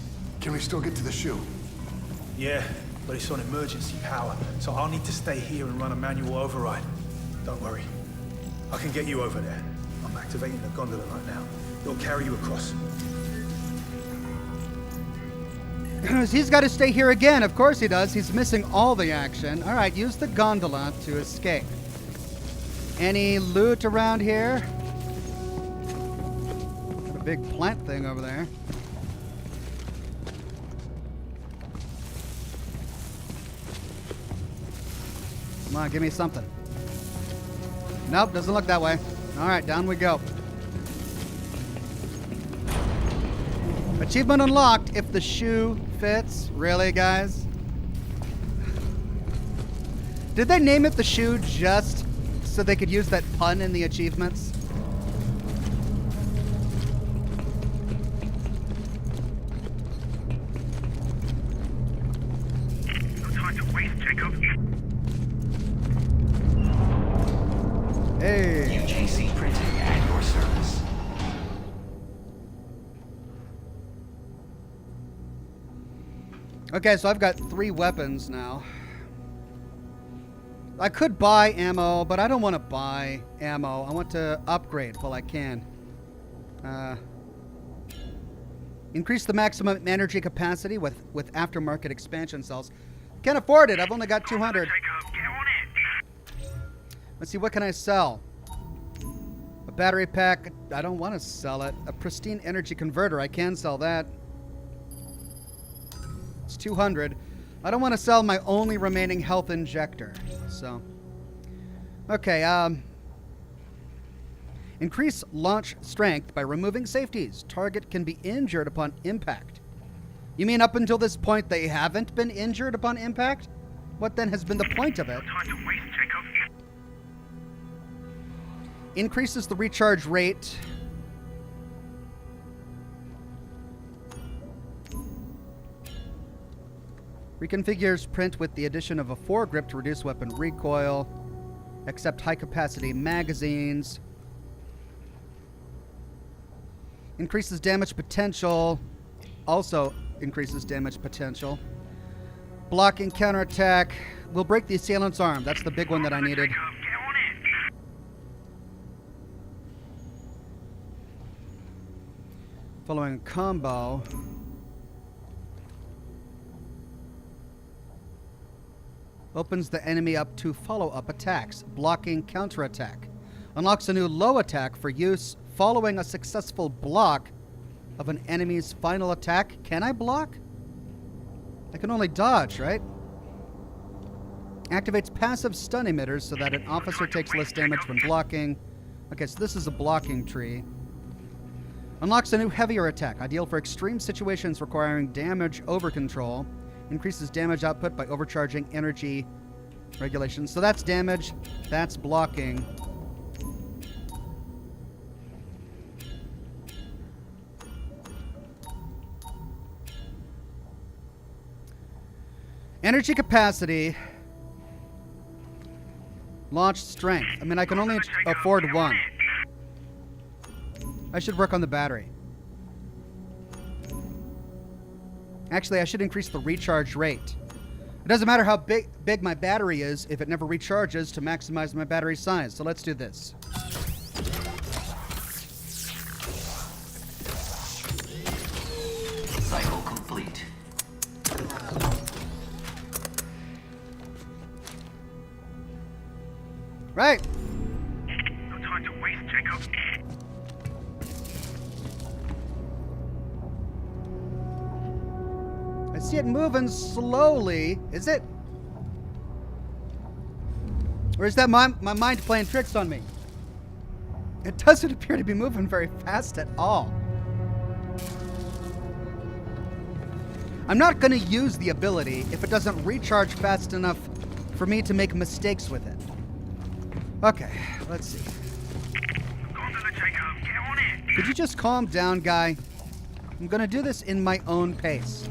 Can we still get to the shoe? Yeah, but it's on emergency power, so I'll need to stay here and run a manual override. Don't worry. I can get you over there. I'm activating the gondola right now. It'll carry you across. He's got to stay here again. Of course he does. He's missing all the action. All right, use the gondola to escape. Any loot around here? Got a big plant thing over there. Come on, give me something. Nope, doesn't look that way. All right, down we go. Achievement unlocked if the shoe fits. Really, guys? Did they name it the shoe just so they could use that pun in the achievements? No time to waste, Jacob. Hey. UJC printing at your service. Okay, so I've got 3 weapons now. I could buy ammo, but I don't want to buy ammo. I want to upgrade while I can. Increase the maximum energy capacity with aftermarket expansion cells. Can't afford it. I've only got 200. Jacob, get on it. Let's see, what can I sell? A battery pack. I don't want to sell it. A pristine energy converter. I can sell that. It's 200. I don't want to sell my only remaining health injector. So, okay. Increase launch strength by removing safeties. Target can be injured upon impact. You mean up until this point they haven't been injured upon impact? What then has been the point of it? No time to waste, Jacob. Increases the recharge rate. Reconfigures print with the addition of a foregrip to reduce weapon recoil. Accept high-capacity magazines. Increases damage potential. Also increases damage potential. Blocking counterattack. Will break the assailant's arm. That's the big one that I needed. Jacob, get on it. Following a combo. Opens the enemy up to follow-up attacks, blocking counterattack. Unlocks a new low attack for use following a successful block of an enemy's final attack. Can I block? I can only dodge, right? Activates passive stun emitters so that an officer takes less damage when blocking. Okay, so this is a blocking tree. Unlocks a new heavier attack, ideal for extreme situations requiring damage over control. Increases damage output by overcharging energy regulation. So that's damage. That's blocking. Energy capacity. Launch strength. I mean, I can only afford one. I should work on the battery. Actually, I should increase the recharge rate. It doesn't matter how big my battery is if it never recharges to maximize my battery size. So let's do this. Cycle complete. Right. No time to waste, Jacob. I see it moving slowly. Is it? Or is that my mind playing tricks on me? It doesn't appear to be moving very fast at all. I'm not going to use the ability if it doesn't recharge fast enough for me to make mistakes with it. Okay, let's see. Gondola, Jacob, get on it. Could you just calm down, guy? I'm going to do this in my own pace.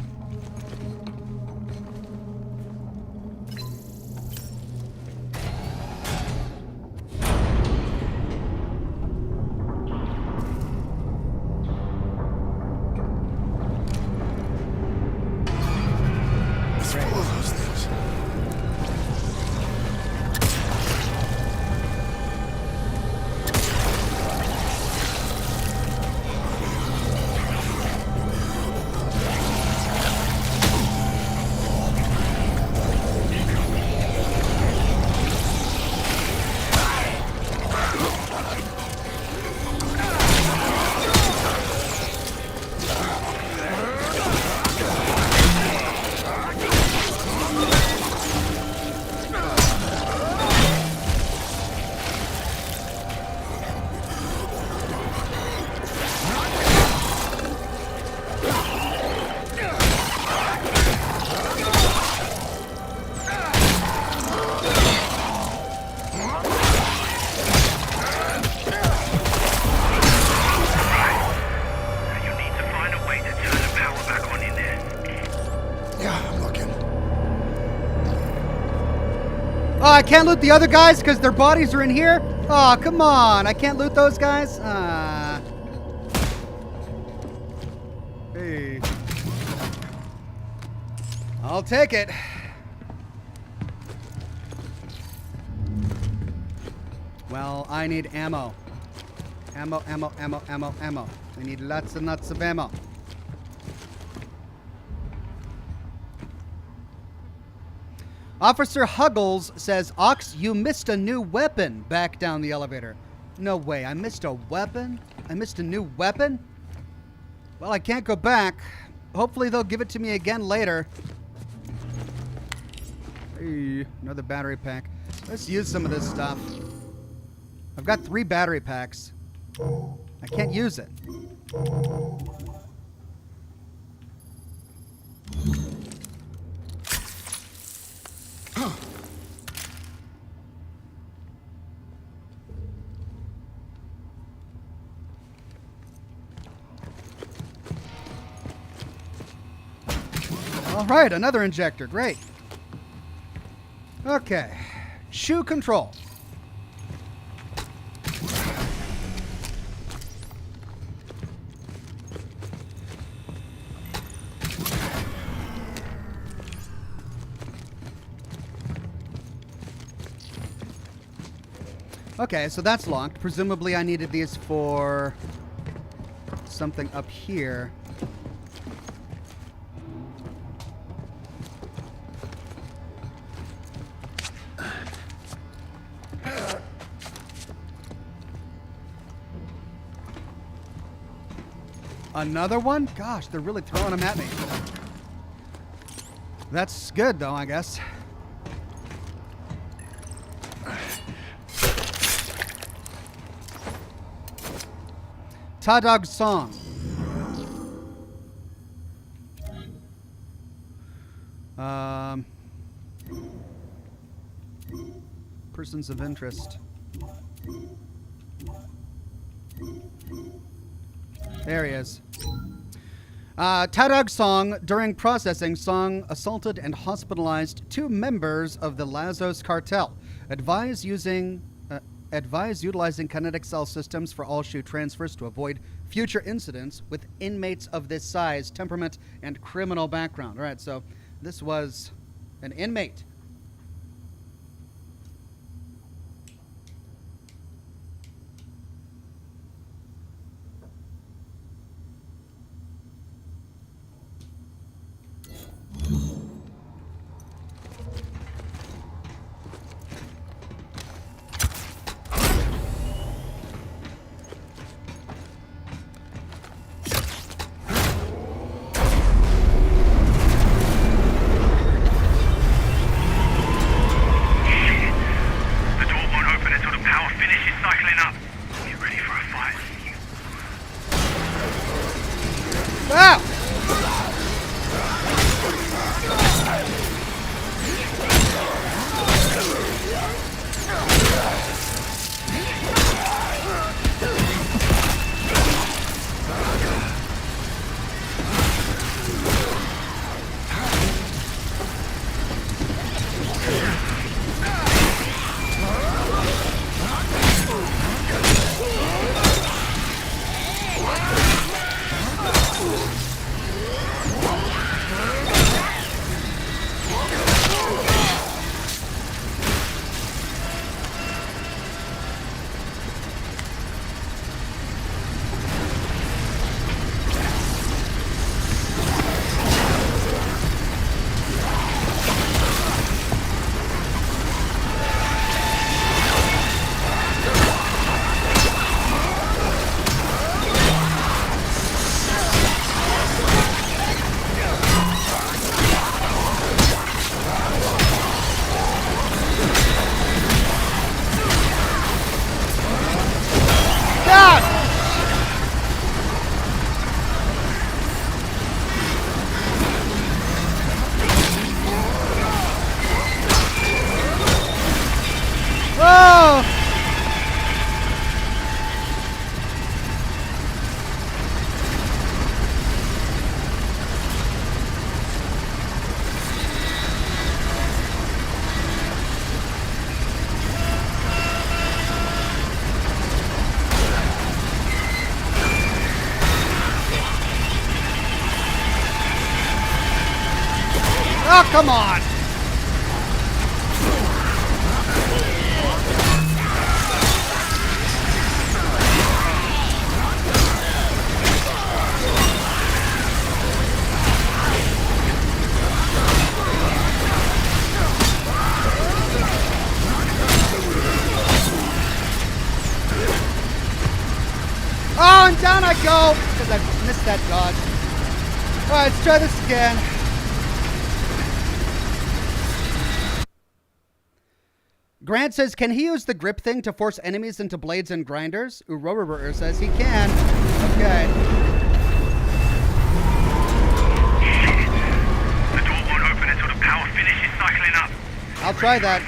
Oh, I can't loot the other guys because their bodies are in here? Oh, come on. I can't loot those guys? Hey. I'll take it. Well, I need ammo. Ammo. I need lots and lots of ammo. Officer Huggles says, Ox, you missed a new weapon back down the elevator. No way, I missed a weapon? I missed a new weapon? Well, I can't go back. Hopefully they'll give it to me again later. Hey, another battery pack. Let's use some of this stuff. I've got 3 battery packs. I can't use it. All right, another injector. Great. Okay. Shoe control. Okay, so that's locked. Presumably I needed these for something up here. Another one? Gosh, they're really throwing them at me. That's good, though, I guess. Tadog song. Persons of interest. There he is. Tadog Song, during processing, Song assaulted and hospitalized 2 members of the Lazos cartel. Advise utilizing kinetic cell systems for all shoe transfers to avoid future incidents with inmates of this size, temperament, and criminal background. All right, so this was an inmate. Oh, come on! Oh, and down I go! Because I missed that dodge. Alright, let's try this again. Grant says, can he use the grip thing to force enemies into blades and grinders? Uroror says he can. Okay. The door won't open until the power finishes cycling up. I'll try that.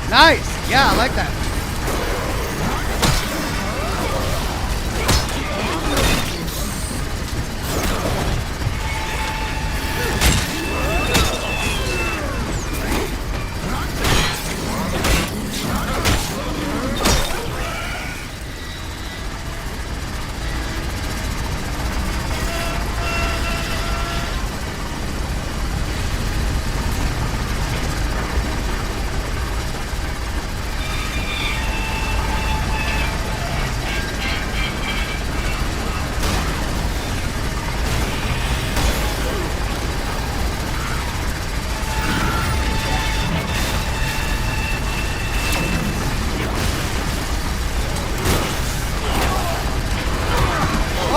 Nice. Yeah, I like that.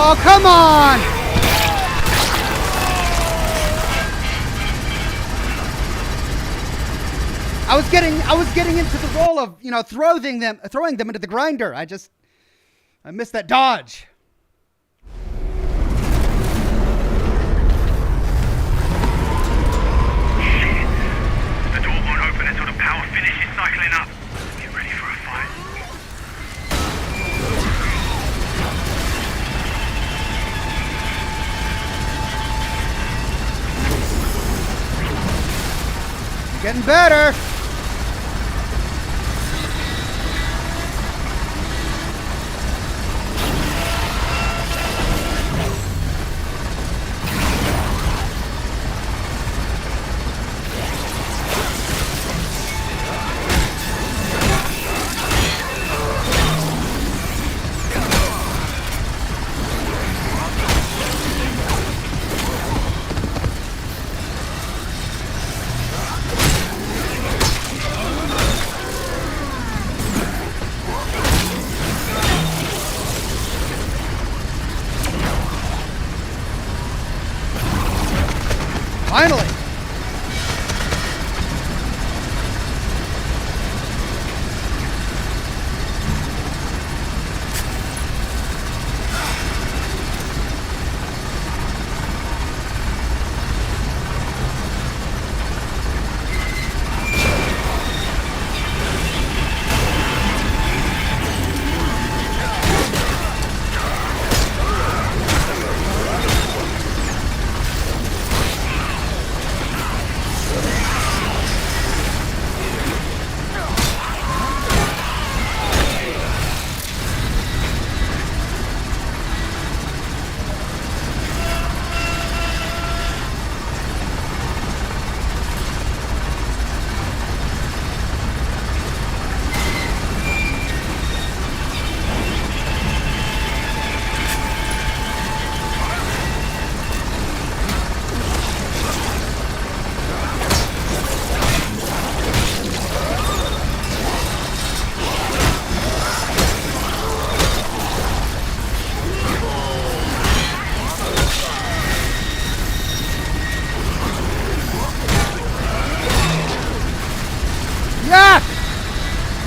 Oh, come on! I was getting into the role of, throwing them into the grinder. I missed that dodge. Shit. The door won't open until the power finishes cycling up. Get ready for a fight. Getting better. Finally!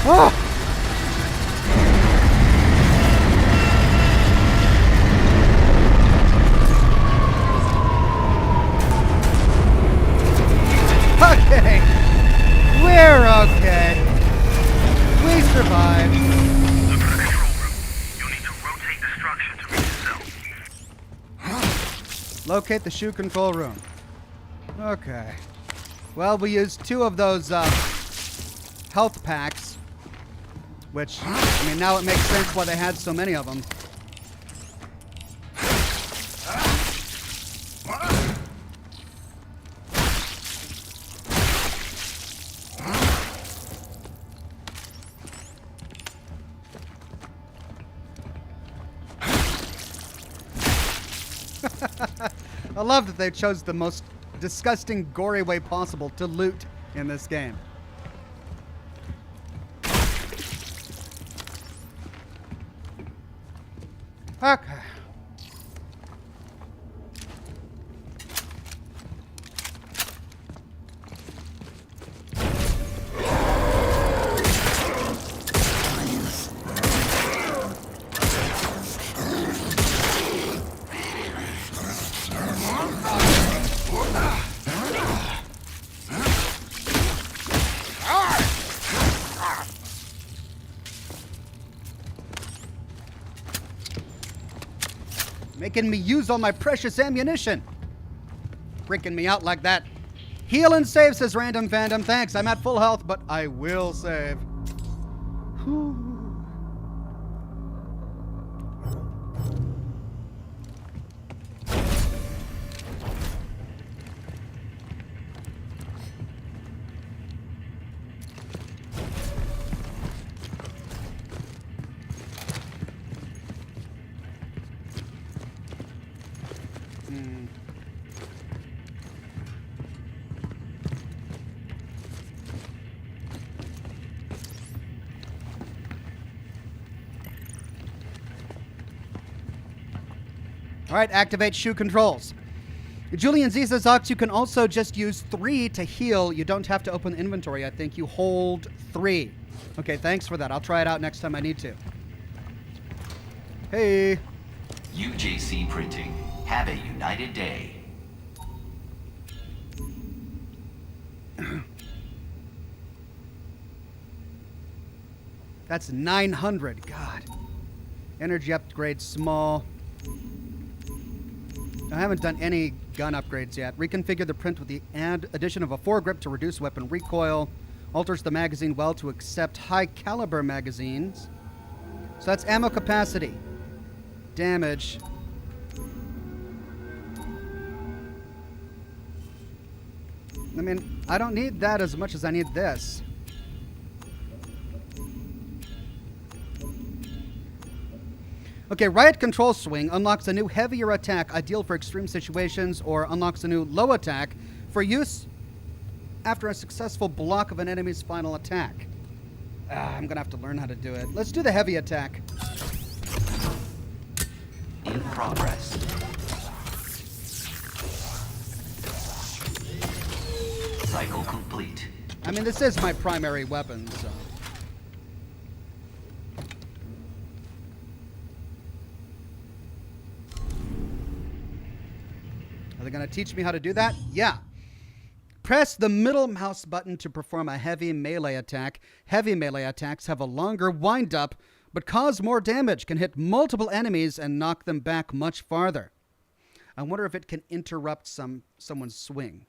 Oh! Okay. We're okay. We survived. Look for the control room. You'll need to rotate the structure to reach the cell. Locate the shoe control room. Okay. Well, we used 2 of those health packs, which, now it makes sense why they had so many of them. I love that they chose the most disgusting, gory way possible to loot in this game. Okay. Making me use all my precious ammunition. Freaking me out like that. Heal and save, says Random Fandom. Thanks, I'm at full health, but I will save. Whew. All right, activate shoe controls. Julian Z says, Ox, you can also just use 3 to heal. You don't have to open the inventory. I think you hold 3. Okay, thanks for that. I'll try it out next time I need to. Hey. UJC Printing. Have a united day. That's 900. God. Energy upgrade small. I haven't done any gun upgrades yet. Reconfigure the print with the addition of a foregrip to reduce weapon recoil. Alters the magazine well to accept high caliber magazines. So that's ammo capacity. Damage. I mean, I don't need that as much as I need this. Okay, Riot Control Swing unlocks a new heavier attack, ideal for extreme situations, or unlocks a new low attack for use after a successful block of an enemy's final attack. I'm gonna have to learn how to do it. Let's do the heavy attack. In progress. Cycle complete. I mean, this is my primary weapon, so... Are they going to teach me how to do that? Yeah. Press the middle mouse button to perform a heavy melee attack. Heavy melee attacks have a longer wind-up, but cause more damage, can hit multiple enemies, and knock them back much farther. I wonder if it can interrupt someone's swing.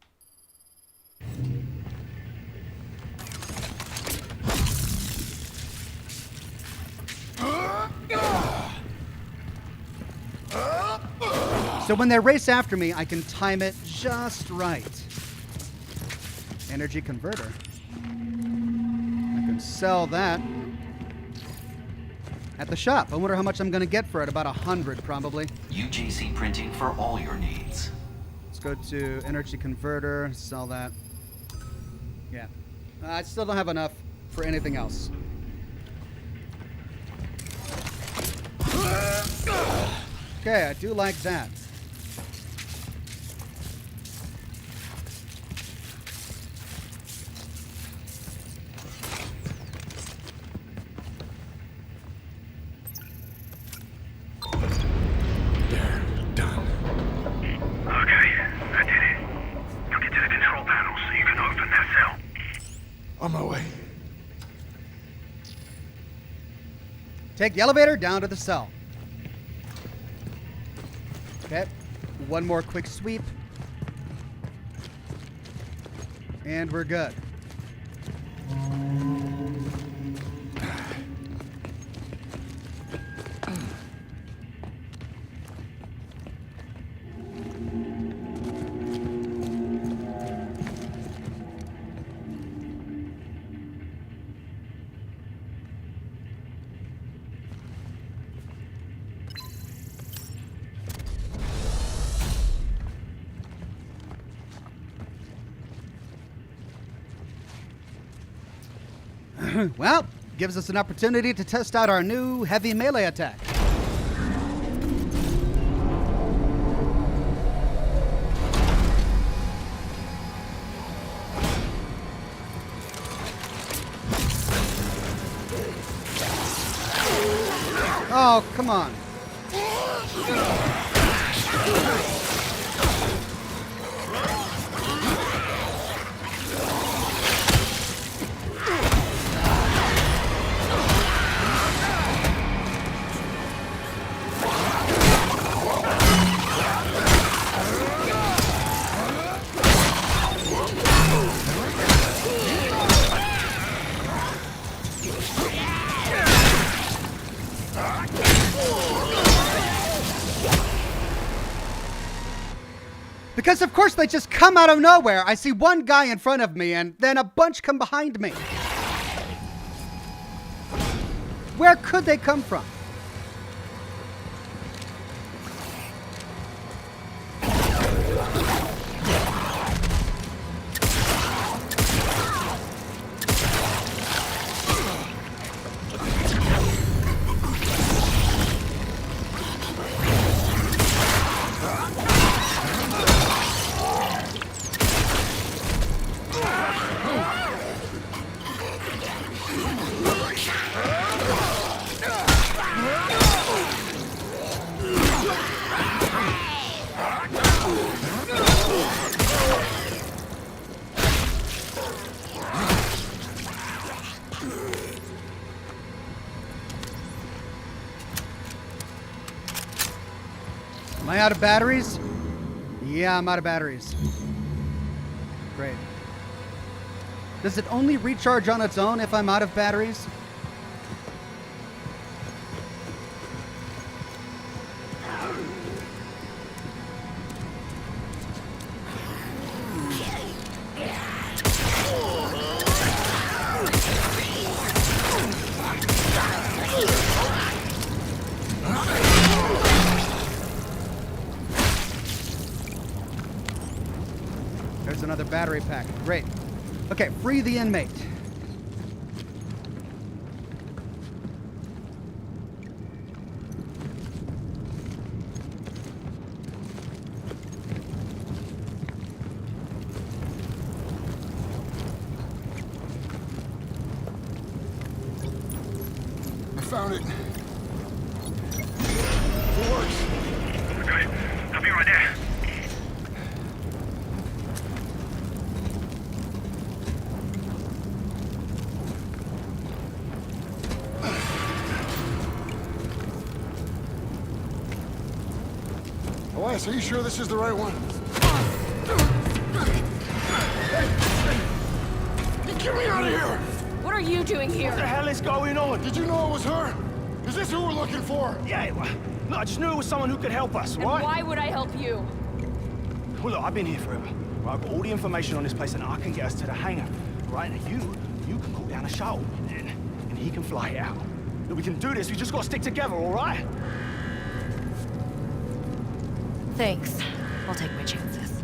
So when they race after me, I can time it just right. Energy converter. I can sell that at the shop. I wonder how much I'm going to get for it. About 100, probably. UJC Printing for all your needs. Let's go to energy converter. Sell that. Yeah. I still don't have enough for anything else. Okay, I do like that. There, done. Okay, I did it. Now get to the control panel so you can open that cell. On my way. Take the elevator down to the cell. Okay, one more quick sweep. And we're good. Well, gives us an opportunity to test out our new heavy melee attack. Oh, come on. Because of course they just come out of nowhere. I see one guy in front of me and then a bunch come behind me. Where could they come from? Am I out of batteries? Yeah, I'm out of batteries. Great. Does it only recharge on its own if I'm out of batteries? There's another battery pack. Great. Okay, free the inmate. I found it. It works. Good. I'll be right there. Elias, are you sure this is the right one? Hey, get me out of here! What are you doing here? What the hell is going on? Did you know it was her? Is this who we're looking for? Yeah, well, look, I just knew it was someone who could help us, And right? why would I help you? Well, look, I've been here forever. Right, I've got all the information on this place, and I can get us to the hangar. Right, now you can call down a shuttle, and he can fly it out. Look, we can do this. We just got to stick together, all right? Thanks. I'll take my chances.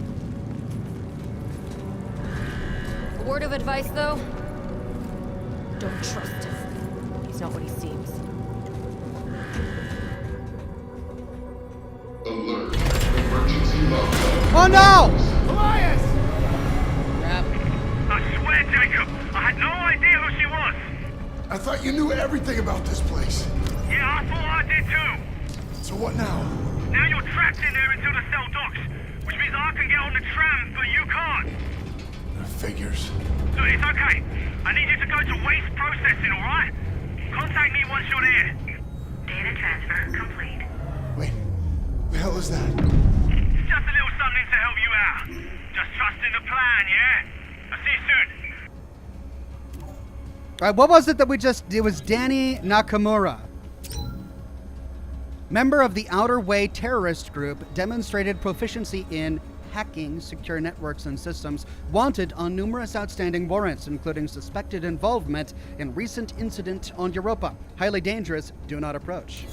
A word of advice, though? Don't trust him. He's not what he seems. Alert. Emergency lockdown. Oh no! Elias! Crap. I swear, Jacob, I had no idea who she was. I thought you knew everything about this place. Yeah, I thought I did too. So what now? Now you're trapped in there until the cell docks, which means I can get on the tram, but you can't. Figures. Look, it's okay. I need you to go to waste processing, alright? Contact me once you're there. Data transfer complete. Wait, the hell is that? It's just a little something to help you out. Just trust in the plan, yeah? I'll see you soon. All right, what was it that we just... It was Danny Nakamura. Member of the Outer Way terrorist group, demonstrated proficiency in hacking secure networks and systems, wanted on numerous outstanding warrants, including suspected involvement in recent incident on Europa. Highly dangerous, do not approach.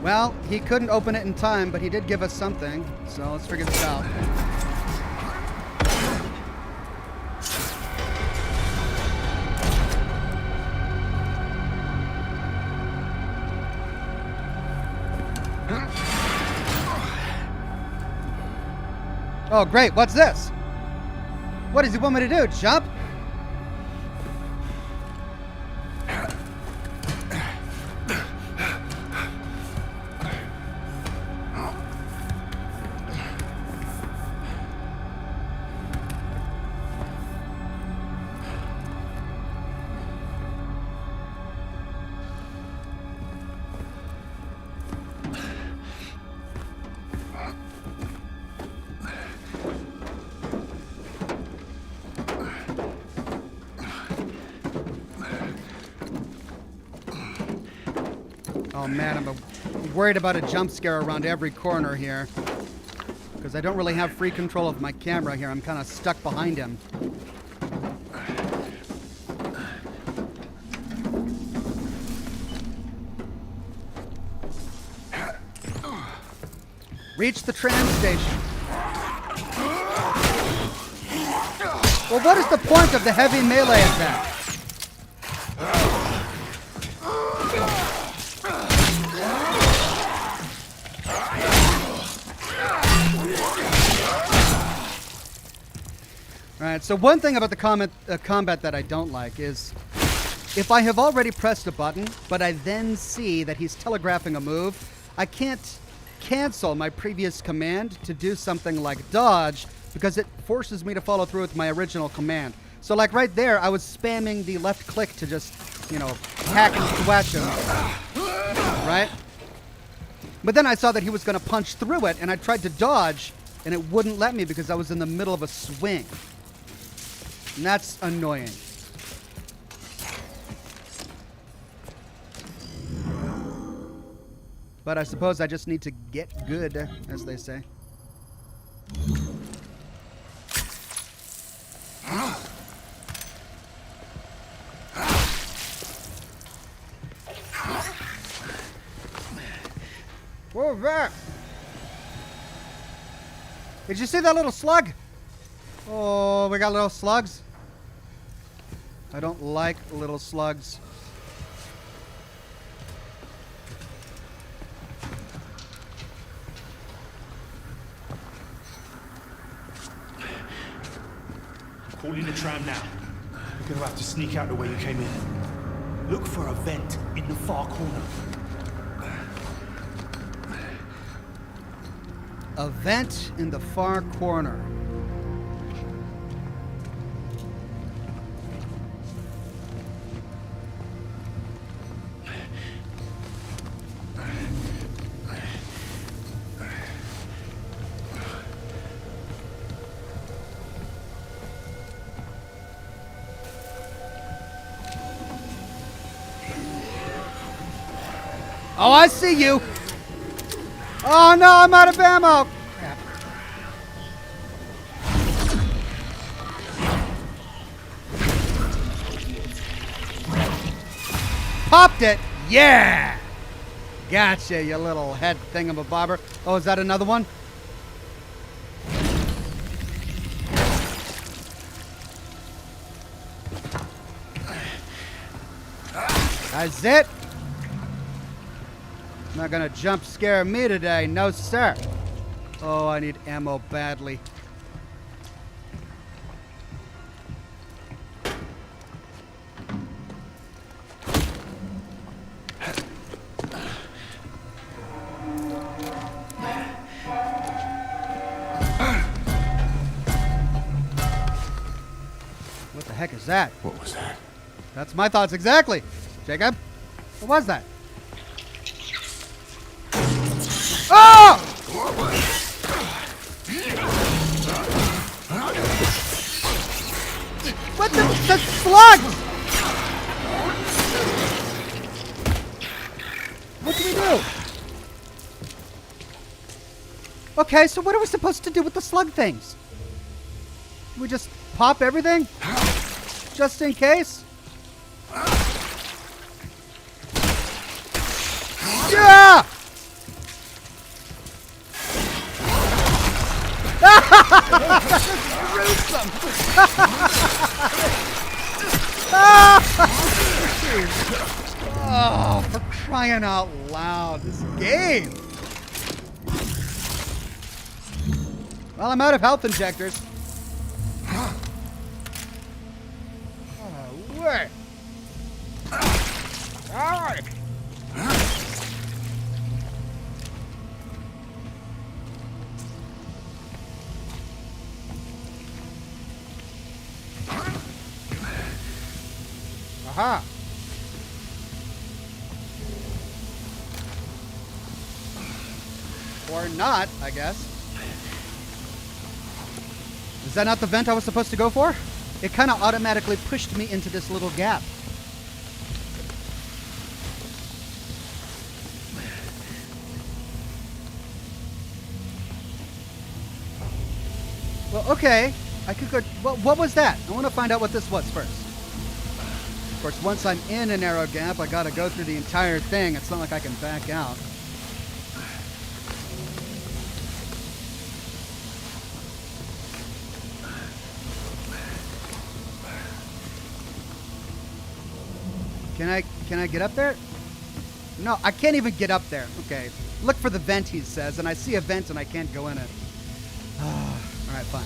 Well, he couldn't open it in time, but he did give us something, so let's figure this out. Oh, great. What's this? What does he want me to do? Jump? Oh man, I'm worried about a jump scare around every corner here. because I don't really have free control of my camera here. I'm kind of stuck behind him. Reach the tram station. Well, what is the point of the heavy melee attack? Alright, so one thing about the combat that I don't like is if I have already pressed a button, but I then see that he's telegraphing a move, I can't cancel my previous command to do something like dodge because it forces me to follow through with my original command. So like right there, I was spamming the left click to just, hack and thwash him. Right? But then I saw that he was going to punch through it, and I tried to dodge, and it wouldn't let me because I was in the middle of a swing. And that's annoying. But I suppose I just need to get good, as they say. What was that? Did you see that little slug? Oh, we got little slugs. I don't like little slugs. Calling the tram now. You're gonna have to sneak out the way you came in. Look for a vent in the far corner. A vent in the far corner. Oh, I see you. Oh, no, I'm out of ammo. Crap. Popped it. Yeah. Gotcha, you little head thingamabobber. Oh, is that another one? That's it. Not gonna jump scare me today, no sir. Oh, I need ammo badly. What the heck is that? What was that? That's my thoughts exactly. Jacob, what was that? Oh! What the slug? What do we do? Okay, so what are we supposed to do with the slug things? Do we just pop everything? Just in case? Yeah! Gruesome! Oh, for crying out loud, this game! Well, I'm out of health injectors. Oh, wait. All right. Aha. Or not, I guess. Is that not the vent I was supposed to go for? It kind of automatically pushed me into this little gap. Okay. I could go... What was that? I want to find out what this was first. Of course, once I'm in a narrow gap, I gotta go through the entire thing. It's not like I can back out. Can I get up there? No, I can't even get up there. Okay. Look for the vent, he says, and I see a vent and I can't go in it. All right, fine.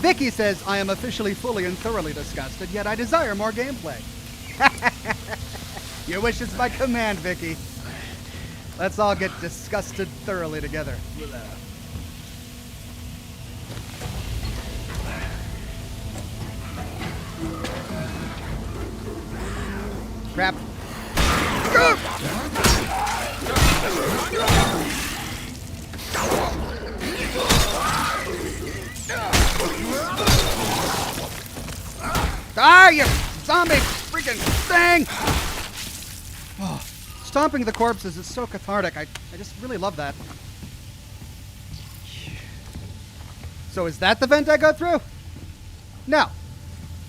Vicky says, I am officially fully and thoroughly disgusted, yet I desire more gameplay. Your wish is my command, Vicky. Let's all get disgusted thoroughly together. Crap. Die, you zombie freaking thing! Oh, stomping the corpses is so cathartic. I just really love that. So is that the vent I go through? No.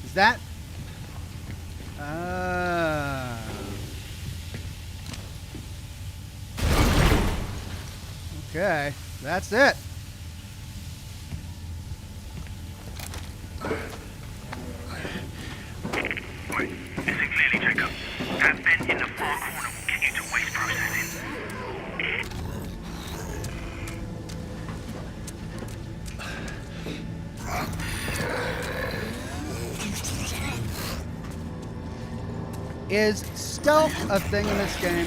Is that? Okay, that's it. Wait, listen clearly, Jacob. That vent in the far corner will get you to waste processing. Is stealth a thing in this game?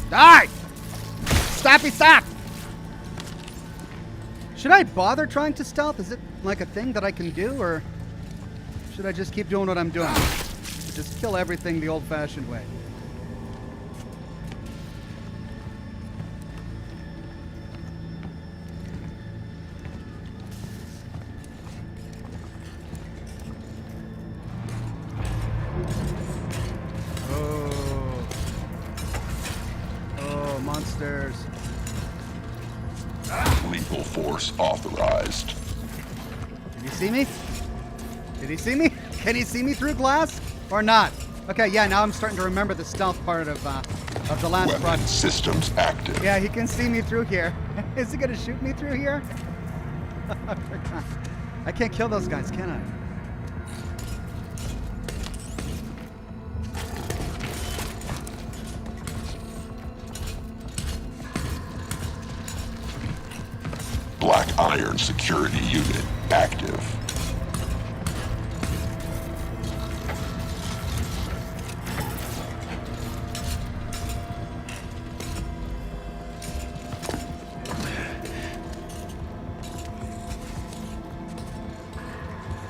Die! Stoppy stop! Should I bother trying to stealth? Is it like a thing that I can do, or should I just keep doing what I'm doing? Just kill everything the old-fashioned way. Oh, monsters. Lethal force authorized. Did he see me? Did he see me? Can he see me through glass? Or not? Okay, yeah, now I'm starting to remember the stealth part of the last Weapon project. systems active. Yeah, he can see me through here. Is he gonna shoot me through here? I can't kill those guys, can I? Black iron security unit active.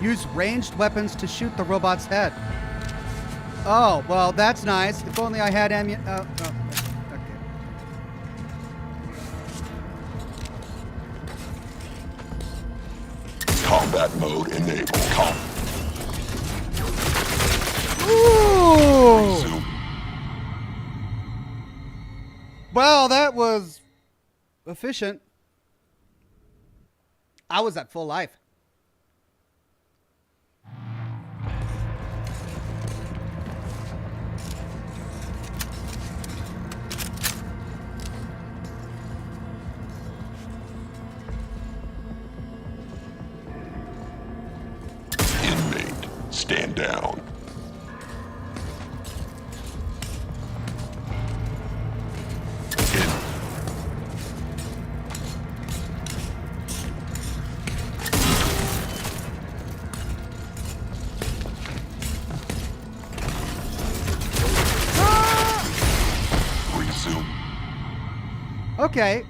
Use ranged weapons to shoot the robot's head. Oh, well, that's nice. If only I had ammunition. Oh, okay. Combat mode enabled. Ooh! Resume. Well, that was efficient. I was at full life. Inmate, stand down. Resume. Okay,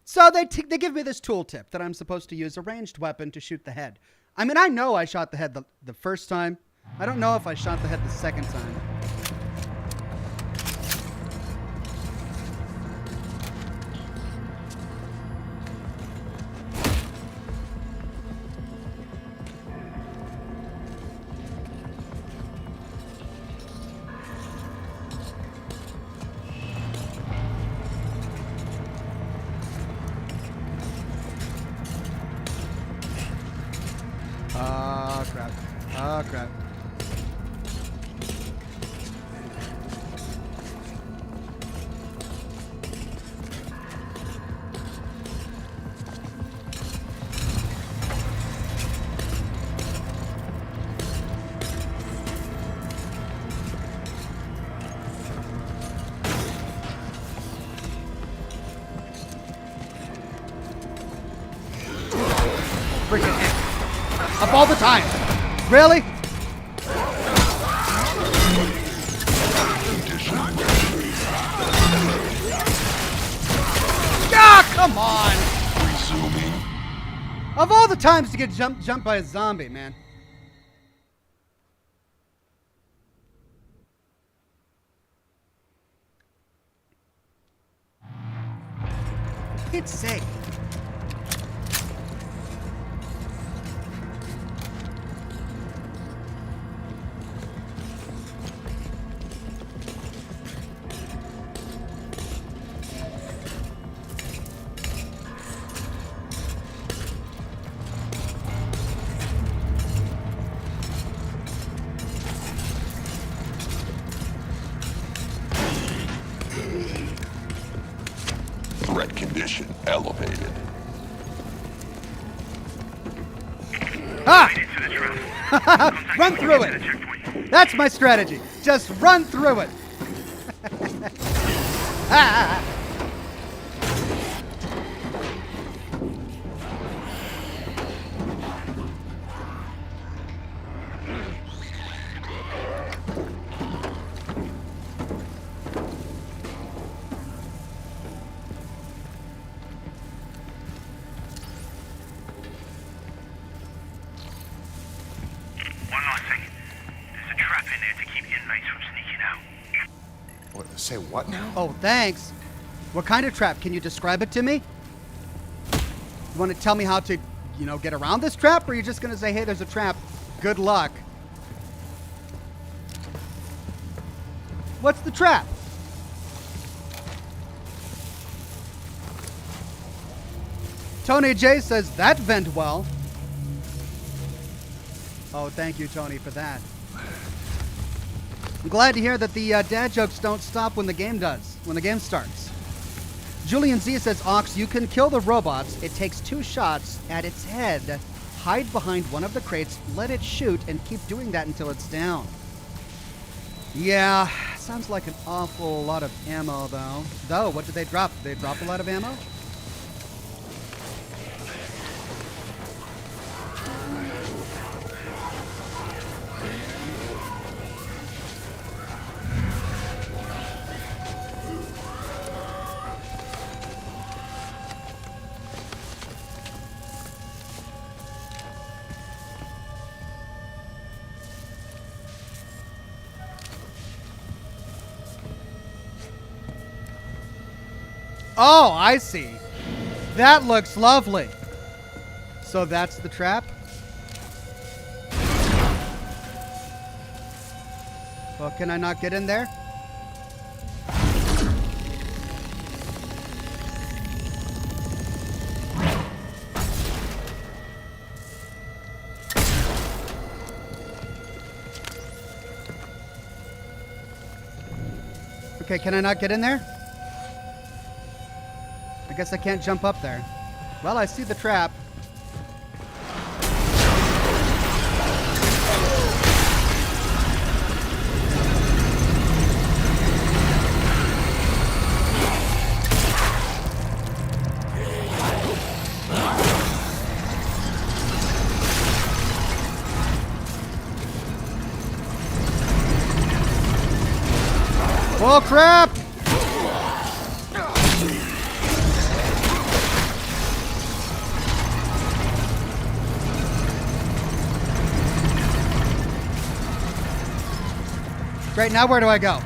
so they give me this tooltip that I'm supposed to use a ranged weapon to shoot the head. I mean, I know I shot the head the first time. I don't know if I shot the head the second time. Oh, crap. Oh, crap. Freaking heck. Of all the time. Really? Ah, come on. Resuming. Of all the times to get jumped by a zombie, man. It's safe. Threat condition elevated. Ah! Made it to the trap. Run through it. That's my strategy. Just run through it. Ah! One last thing. There's a trap in there to keep inmates from sneaking out. What, say what now? Oh, thanks. What kind of trap? Can you describe it to me? You want to tell me how to, get around this trap? Or are you just going to say, hey, there's a trap. Good luck. What's the trap? Tony J says, that went well. Oh, thank you, Tony, for that. I'm glad to hear that the dad jokes don't stop when the game does, when the game starts. Julian Z says, Ox, you can kill the robots. It takes 2 shots at its head. Hide behind one of the crates, let it shoot, and keep doing that until it's down. Yeah, sounds like an awful lot of ammo, though. Though, what did they drop? Did they drop a lot of ammo? Oh, I see. That looks lovely. So that's the trap? Well, can I not get in there? Okay, can I not get in there? I guess I can't jump up there. Well, I see the trap. Oh, crap! Great, now where do I go?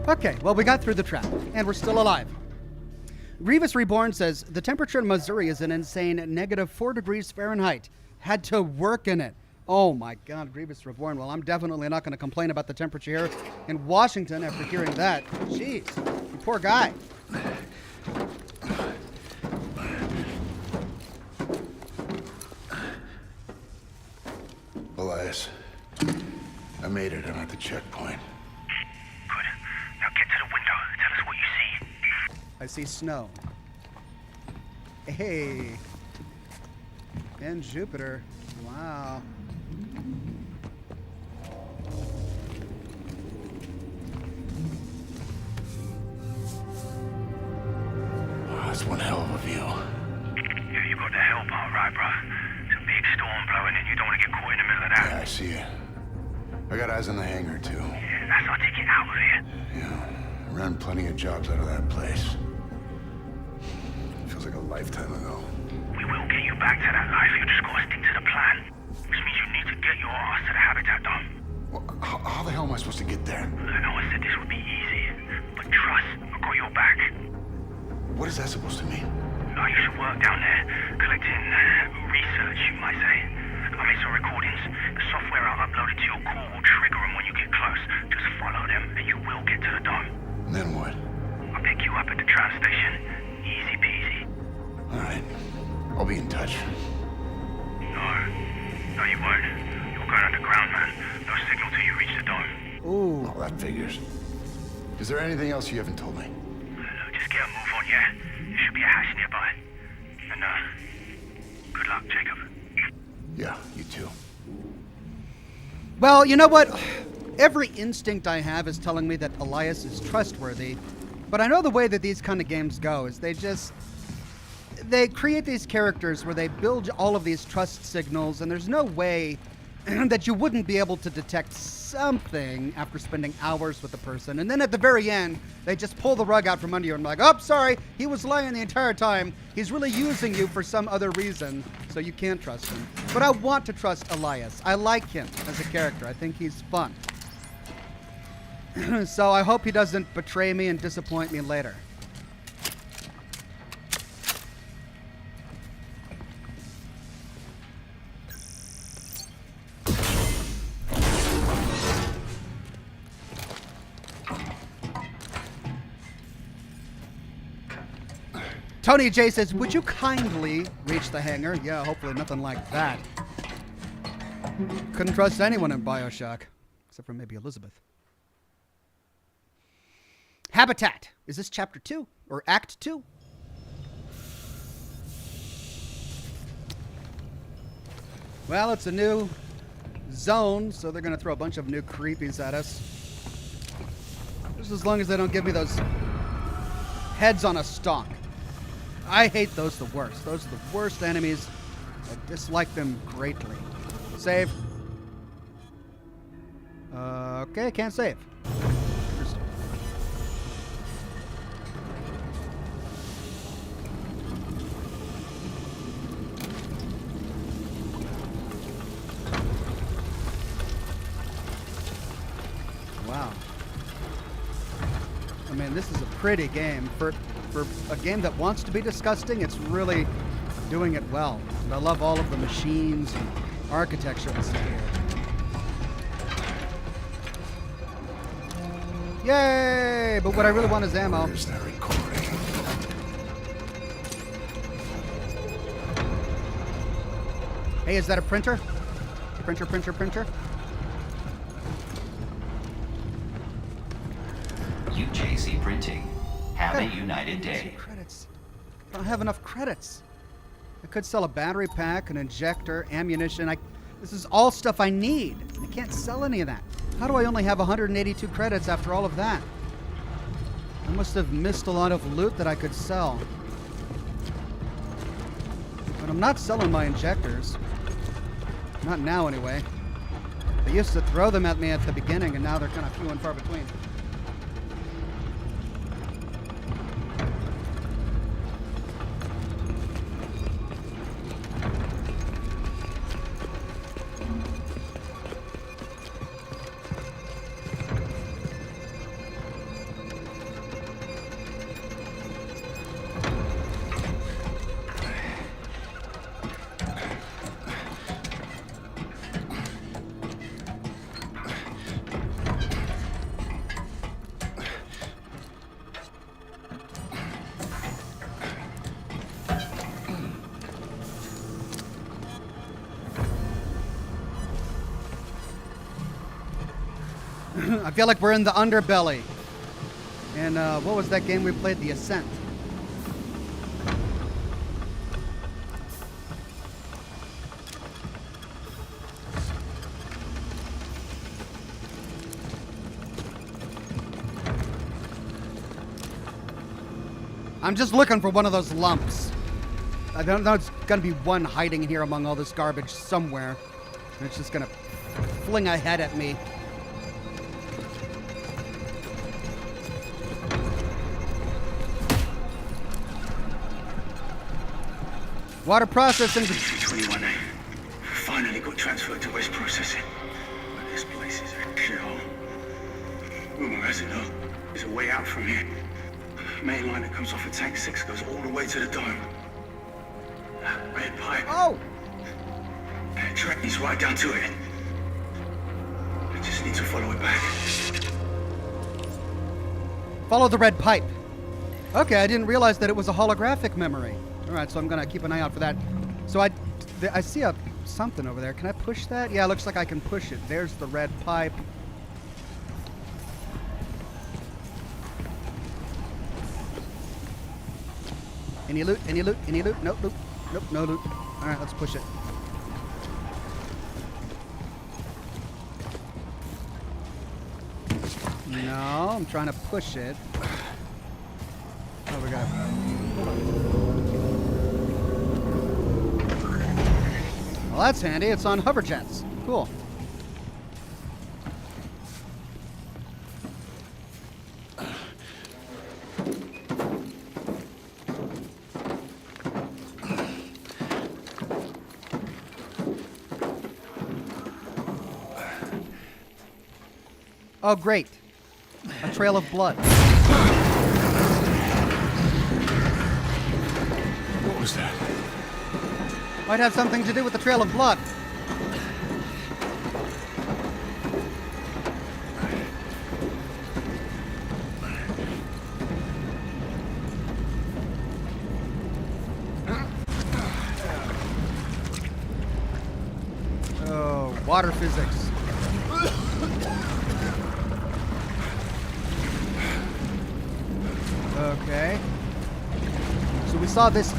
Okay, well, we got through the trap, and we're still alive. Grievous Reborn says, the temperature in Missouri is an insane -4 degrees Fahrenheit. Had to work in it. Oh my God, Grievous Reborn. Well, I'm definitely not going to complain about the temperature here in Washington after hearing that. Jeez, you poor guy. Elias, I made it. I'm at the checkpoint. Good. Now get to the window. Tell us what you see. I see snow. Hey. And Jupiter. Wow. Oh, that's one hell of a view. Yeah, you got the hell part right, bro. It's a big storm blowing and you don't want to get caught in the middle of that. Yeah, I see it. I got eyes on the hangar, too. Yeah, that's our ticket out of here. Yeah, I ran plenty of jobs out of that place. Feels like a lifetime ago. We will get you back to that life. You just gotta stick to the plan. Which means you need to get your ass to the habitat dome. Well, how the hell am I supposed to get there? No one said this would be easy. But trust, I've got your back. What is that supposed to mean? Oh, you should work down there, collecting research, you might say. I made some recordings. The software I uploaded to your core will trigger them when you get close. Just follow them and you will get to the dome. And then what? I'll pick you up at the tram station. Easy peasy. All right. I'll be in touch. No, you won't. You're going underground, man. No signal till you reach the dome. Ooh. Oh, that figures. Is there anything else you haven't told me? Just get a move on, yeah? There should be a hatch nearby. And, good luck, Jacob. Yeah, you too. Well, you know what? Every instinct I have is telling me that Elias is trustworthy. But I know the way that these kind of games go is they create these characters where they build all of these trust signals, and there's no way that you wouldn't be able to detect something after spending hours with the person. And then at the very end, they just pull the rug out from under you and be like, oh, sorry, he was lying the entire time. He's really using you for some other reason, so you can't trust him. But I want to trust Elias. I like him as a character. I think he's fun. So I hope he doesn't betray me and disappoint me later. Tony J says, would you kindly reach the hangar? Yeah, hopefully nothing like that. Couldn't trust anyone in BioShock, except for maybe Elizabeth. Habitat. Is this chapter 2 or act 2? Well, it's a new zone, so they're going to throw a bunch of new creepies at us. Just as long as they don't give me those heads on a stalk. I hate those the worst. Those are the worst enemies. I dislike them greatly. Save. Okay, can't save. Interesting. Wow. I mean, this is a pretty game. For a game that wants to be disgusting, it's really doing it well. And I love all of the machines and architecture we see here. Yay! But what I really want is ammo. Where's that recording? Hey, is that a printer? Printer. UJC Printing. Have a united day. Credits. I don't have enough credits. I could sell a battery pack, an injector, ammunition. This is all stuff I need. I can't sell any of that. How do I only have 182 credits after all of that? I must have missed a lot of loot that I could sell. But I'm not selling my injectors. Not now, anyway. They used to throw them at me at the beginning, and now they're kind of few and far between. I feel like we're in the underbelly. And what was that game we played? The Ascent. I'm just looking for one of those lumps. I don't know, it's gonna be one hiding in here among all this garbage somewhere. And it's just gonna fling a head at me. Water processing. 21. Finally got transferred to West Processing. But this place is a shithole. Rumor has it, though, there's a way out from here. Main line that comes off of Tank 6 goes all the way to the dome. Red pipe. Oh! That track leads right down to it. I just need to follow it back. Follow the red pipe. Okay, I didn't realize that it was a holographic memory. All right, so I'm gonna keep an eye out for that. So I see something over there. Can I push that? Yeah, it looks like I can push it. There's the red pipe. Any loot? Any loot? Any loot? Nope, loot. Nope, no loot. All right, let's push it. No, I'm trying to push it. Oh, we got. Well, that's handy. It's on hoverjets. Cool. Oh, great. A trail of blood. What was that? Might have something to do with the trail of blood. Oh, water physics. Okay. So we saw this.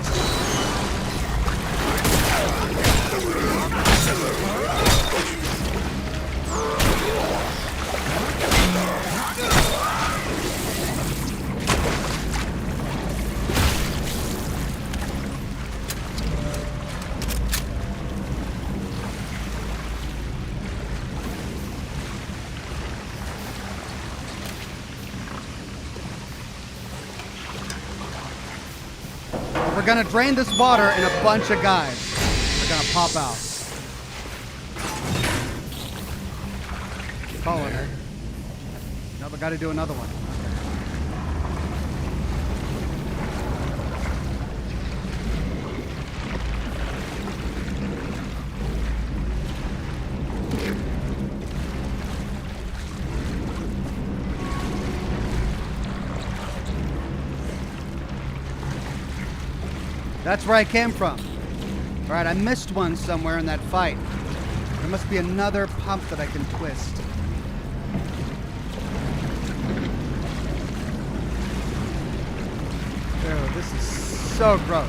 We're gonna drain this water and a bunch of guys are gonna pop out. Following her. Nope, I gotta do another one. That's where I came from. All right, I missed one somewhere in that fight. There must be another pump that I can twist. Oh, this is so gross.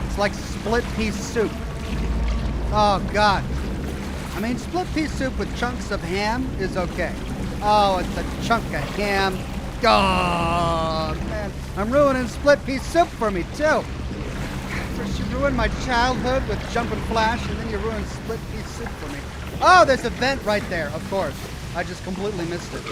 It's like split piece soup. Oh, God. I mean, split piece soup with chunks of ham is okay. Oh, it's a chunk of ham. Oh, man. I'm ruining split piece soup for me, too. First you ruined my childhood with Jump and Flash, and then you ruined split piece soup for me. Oh, there's a vent right there, of course. I just completely missed it.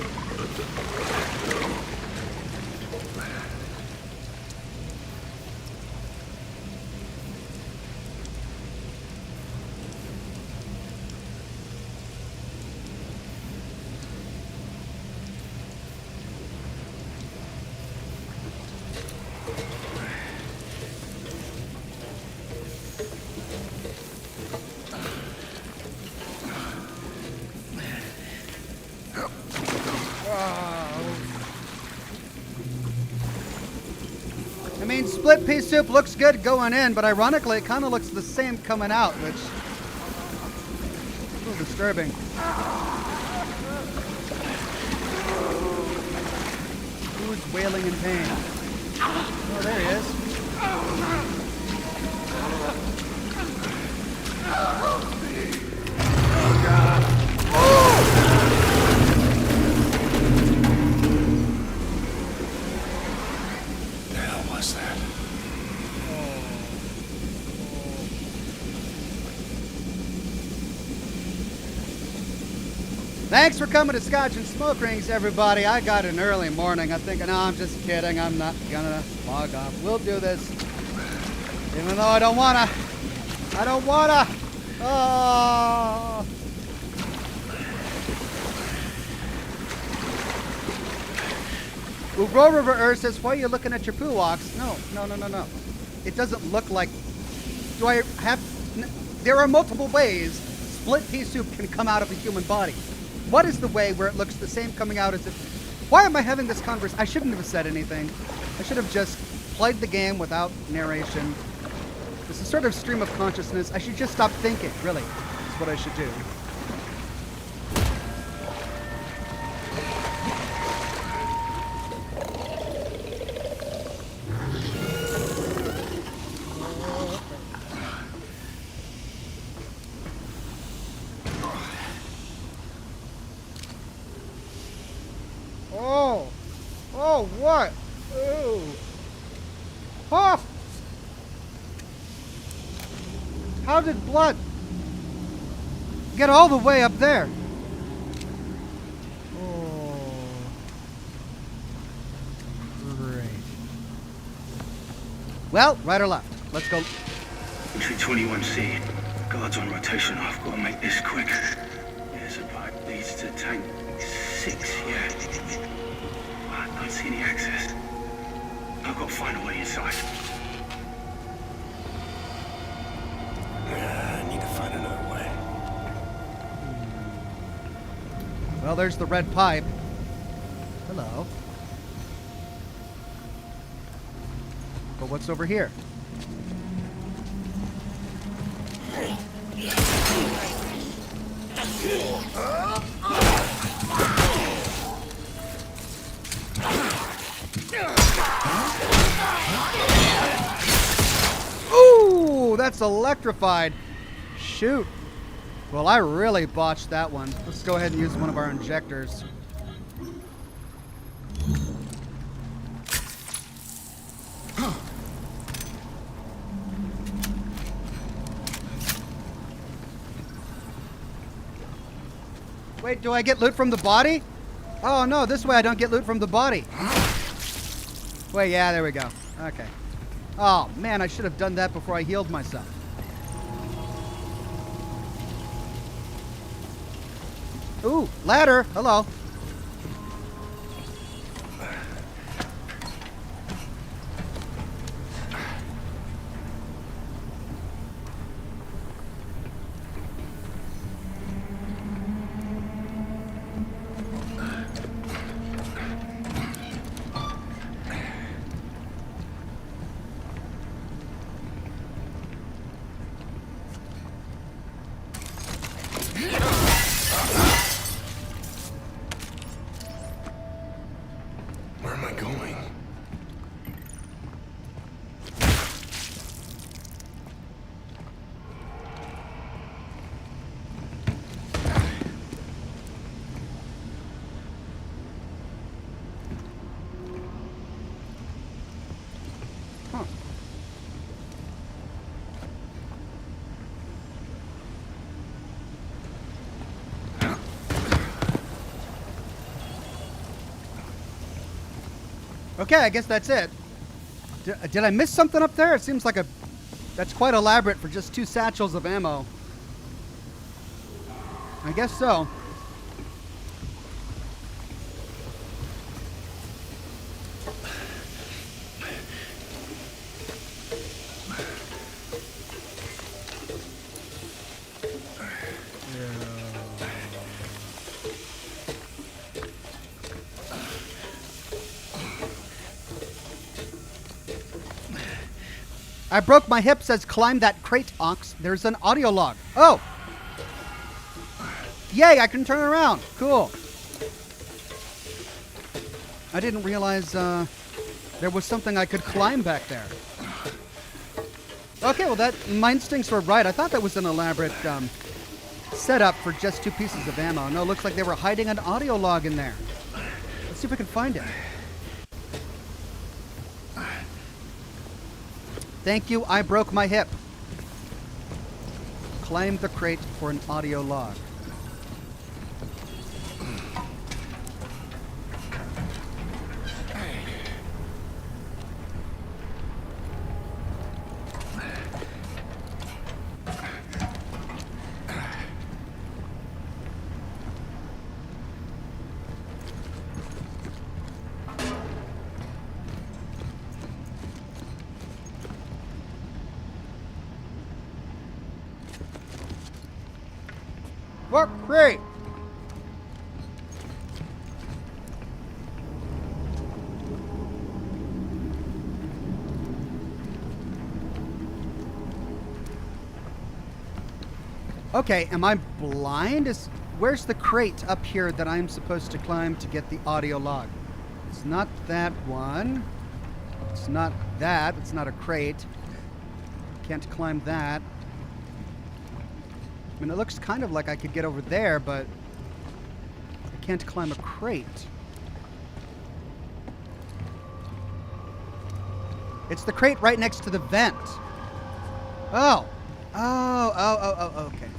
I mean, split pea soup looks good going in, but ironically, it kind of looks the same coming out, which is a little disturbing. who's wailing in pain? Oh, there he is. Oh, God. The hell was that? Thanks for coming to Scotch and Smoke Rings, everybody. I got an early morning. I'm thinking, no, I'm just kidding. I'm not gonna log off. We'll do this. Even though I don't wanna. I don't wanna. Oh. Well, River Earth says, why are you looking at your poo walks? No. It doesn't look like... Do I have... There are multiple ways split pea soup can come out of a human body. What is the way where it looks the same coming out as if... Why am I having this conversation? I shouldn't have said anything. I should have just played the game without narration. This is sort of stream of consciousness. I should just stop thinking, really. That's what I should do. Oh, what? Ooh. Huh? How did blood get all the way up there? Oh. Great. Well, right or left? Let's go. Entry 21C. Guards on rotation. I've got to make this quick. There's a pipe leads to tank 6, yeah. I don't see any access. I've got to find a way inside. I need to find another way. Well, there's the red pipe. Hello. But what's over here? Ooh, that's electrified. Shoot. Well, I really botched that one. Let's go ahead and use one of our injectors. Wait, do I get loot from the body? Oh, no, this way I don't get loot from the body. Wait, yeah, there we go. Okay. Oh, man, I should have done that before I healed myself. Ooh, ladder. Hello. Where am I going? Huh. Okay, I guess that's it. Did I miss something up there? It seems like that's quite elaborate for just 2 satchels of ammo. I guess so. I broke my hip, says climb that crate, Ox. There's an audio log. Oh! Yay, I can turn around. Cool. I didn't realize there was something I could climb back there. Okay, well, my instincts were right. I thought that was an elaborate setup for just 2 pieces of ammo. No, it looks like they were hiding an audio log in there. Let's see if we can find it. Thank you, I broke my hip. Climb the crate for an audio log. What crate? Okay, am I blind? Where's the crate up here that I'm supposed to climb to get the audio log? It's not that one. It's not that. It's not a crate. Can't climb that. I mean, it looks kind of like I could get over there, but I can't climb a crate. It's the crate right next to the vent. Oh. Oh, okay.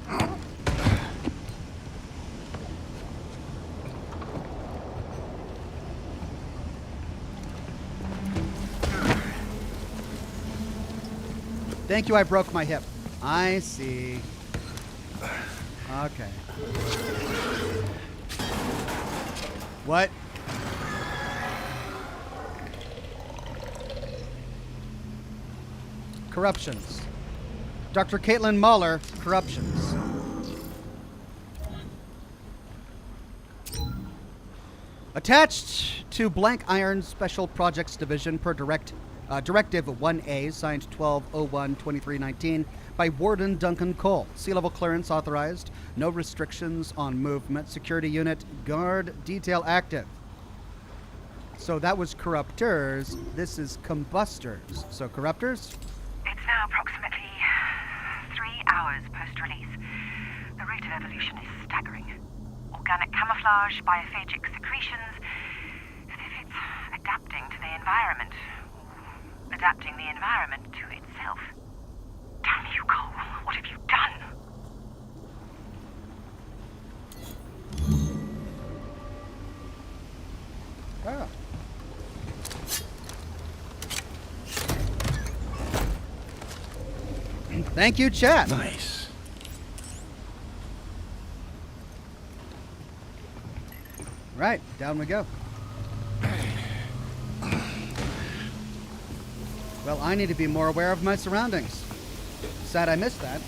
Thank you, I broke my hip. I see. Okay. What? Corruptions. Dr. Caitlin Mahler, corruptions. Attached to Blank Iron Special Projects Division per Directive 1A, signed 12/01/2319, by Warden Duncan Cole. Sea-level clearance authorized. No restrictions on movement. Security unit, guard, detail active. So that was corruptors. This is combustors. So corruptors? It's now approximately 3 hours post-release. The rate of evolution is staggering. Organic camouflage, biophagic secretions, as if it's adapting to the environment. Adapting the environment to itself. Damn you, Cole. What have you done? Ah. Thank you, chat. Nice. Right, down we go. Well, I need to be more aware of my surroundings. Sad I missed that.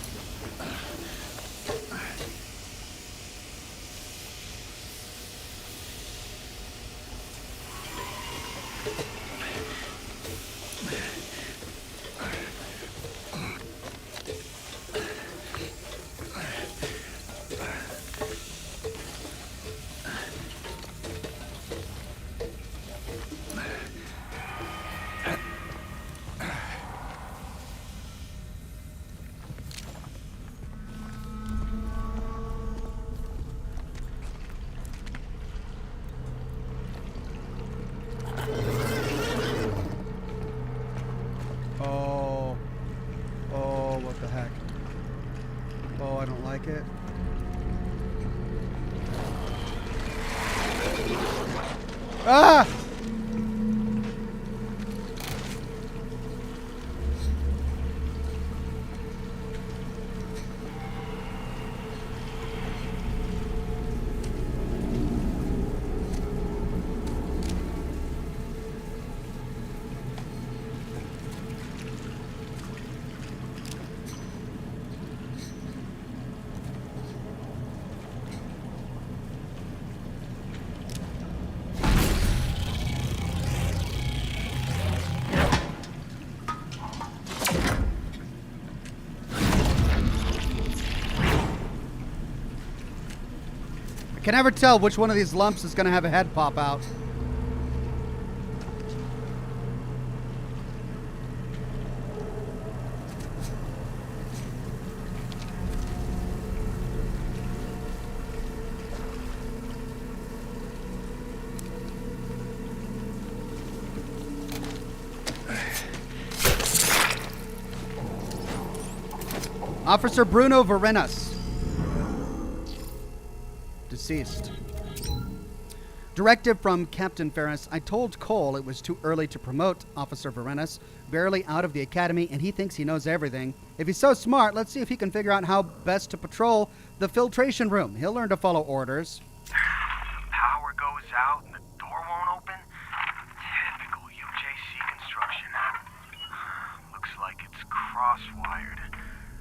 What the heck? Oh, I don't like it. Ah! Can never tell which one of these lumps is going to have a head pop out. Officer Bruno Varenas. Deceased. Directive from Captain Ferris. I told Cole it was too early to promote Officer Varenas. Barely out of the academy, and he thinks he knows everything. If he's so smart, let's see if he can figure out how best to patrol the filtration room. He'll learn to follow orders. Power goes out and the door won't open? Typical UJC construction. Looks like it's cross-wired.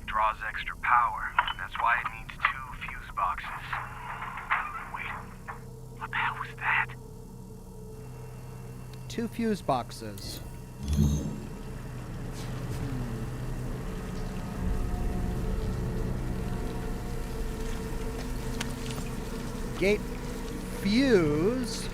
Draws extra power. That's why it needs 2 fuse boxes. Wait, what the hell was that? 2 fuse boxes. Gate fuse.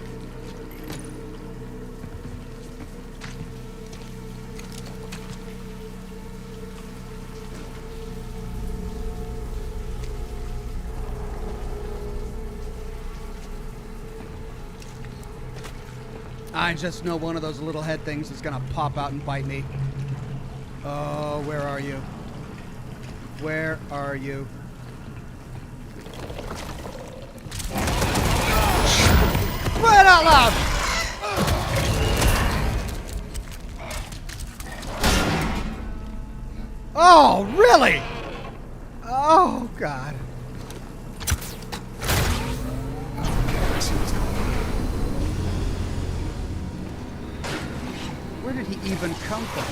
I just know one of those little head things is gonna pop out and bite me. Oh, where are you? Where are you? Right out loud! Oh, really? Oh, God. I see what's going on. Where did he even come from?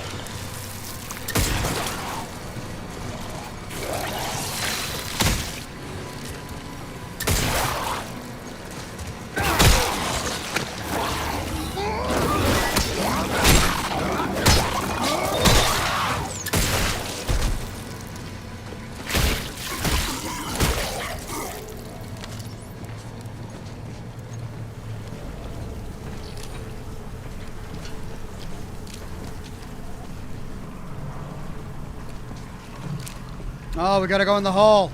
Oh, we gotta go in the hole.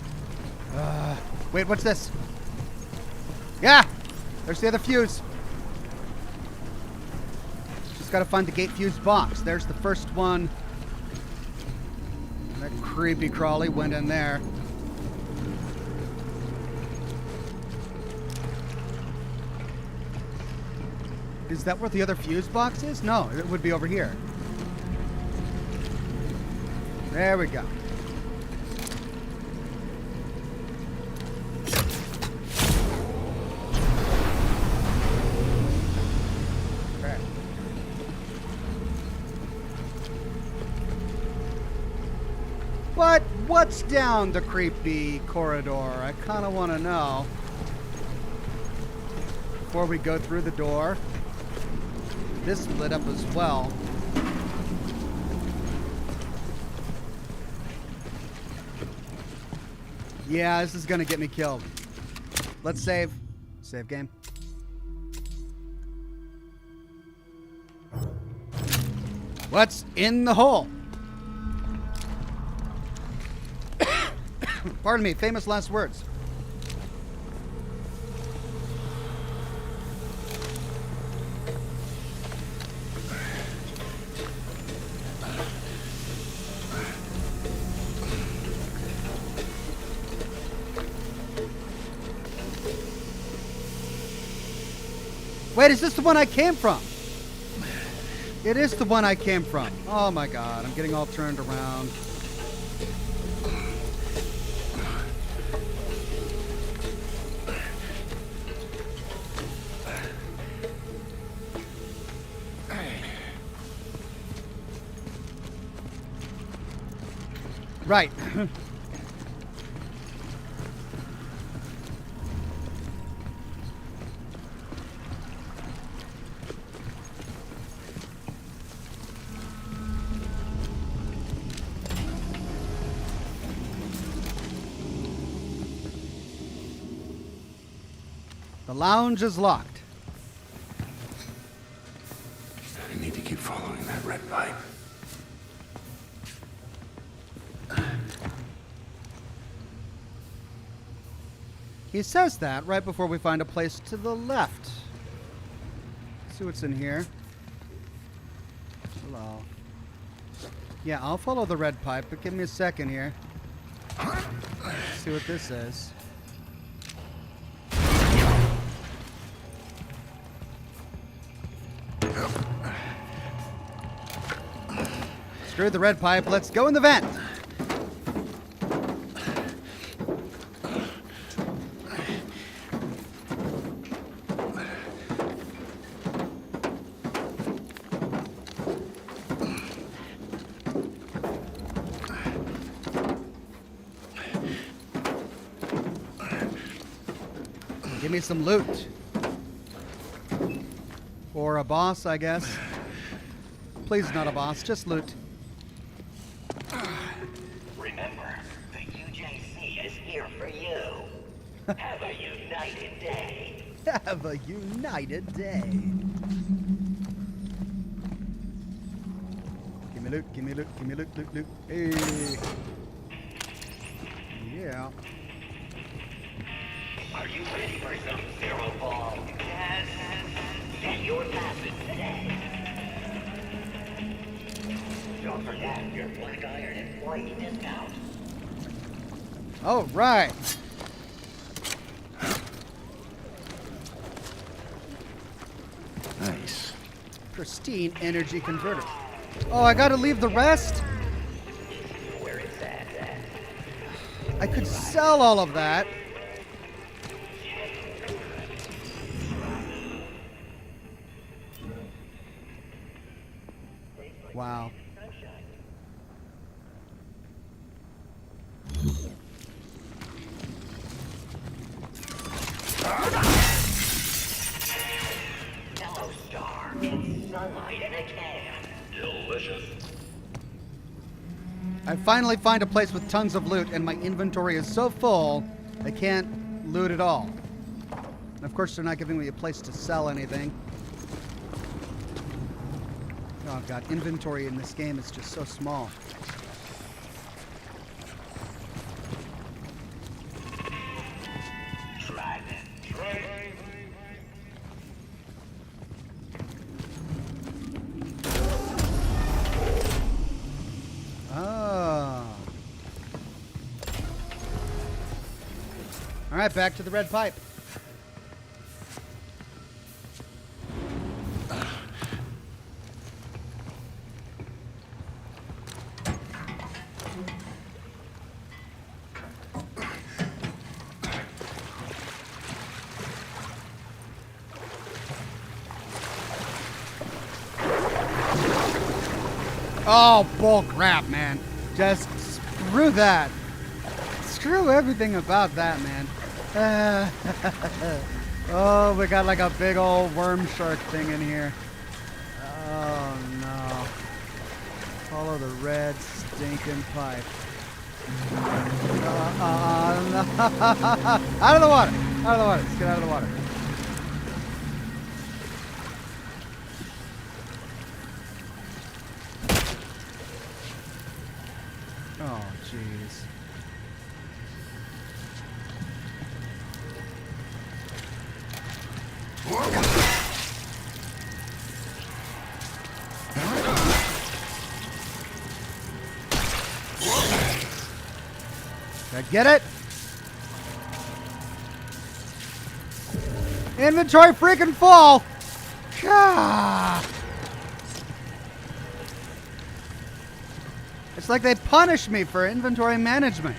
Wait, what's this? Yeah! There's the other fuse. Just gotta find the gate fuse box. There's the first one. That creepy crawly went in there. Is that where the other fuse box is? No, it would be over here. There we go. What's down the creepy corridor? I kind of want to know. Before we go through the door. This lit up as well. Yeah, this is going to get me killed. Let's save. Save game. What's in the hole? Pardon me, famous last words. Wait, is this the one I came from? It is the one I came from. Oh my God, I'm getting all turned around. Right. The lounge is locked. I need to keep following that red pipe. He says that right before we find a place to the left. Let's see what's in here. Hello. Yeah, I'll follow the red pipe, but give me a second here. see what this is. Screw the red pipe. Let's go in the vent. Give me some loot. Or a boss, I guess. Please, not a boss, just loot. Remember, the UJC is here for you. Have a united day. Have a united day. Give me loot, give me loot, give me loot, loot, loot. Hey. Yeah. Are you ready for some zero ball? Yes. Get your passes today. Don't forget your black iron employee discount. All right. Nice. Pristine energy converter. Oh, I gotta leave the rest? Where it's at. I could sell all of that. Wow. Yellow Star. It's sunlight in a can. Delicious. I finally find a place with tons of loot, and my inventory is so full, I can't loot it all. And of course, they're not giving me a place to sell anything. Oh god, inventory in this game is just so small. Oh. All right, back to the red pipe. Oh, bull crap, man. Just screw that. Screw everything about that, man. Oh, we got like a big old worm shark thing in here. Oh, no. Follow the red stinking pipe. No. Out of the water. Out of the water. Let's get out of the water. Oh, jeez. Did I get it? Inventory freaking full! Gah! It's like they punish me for inventory management.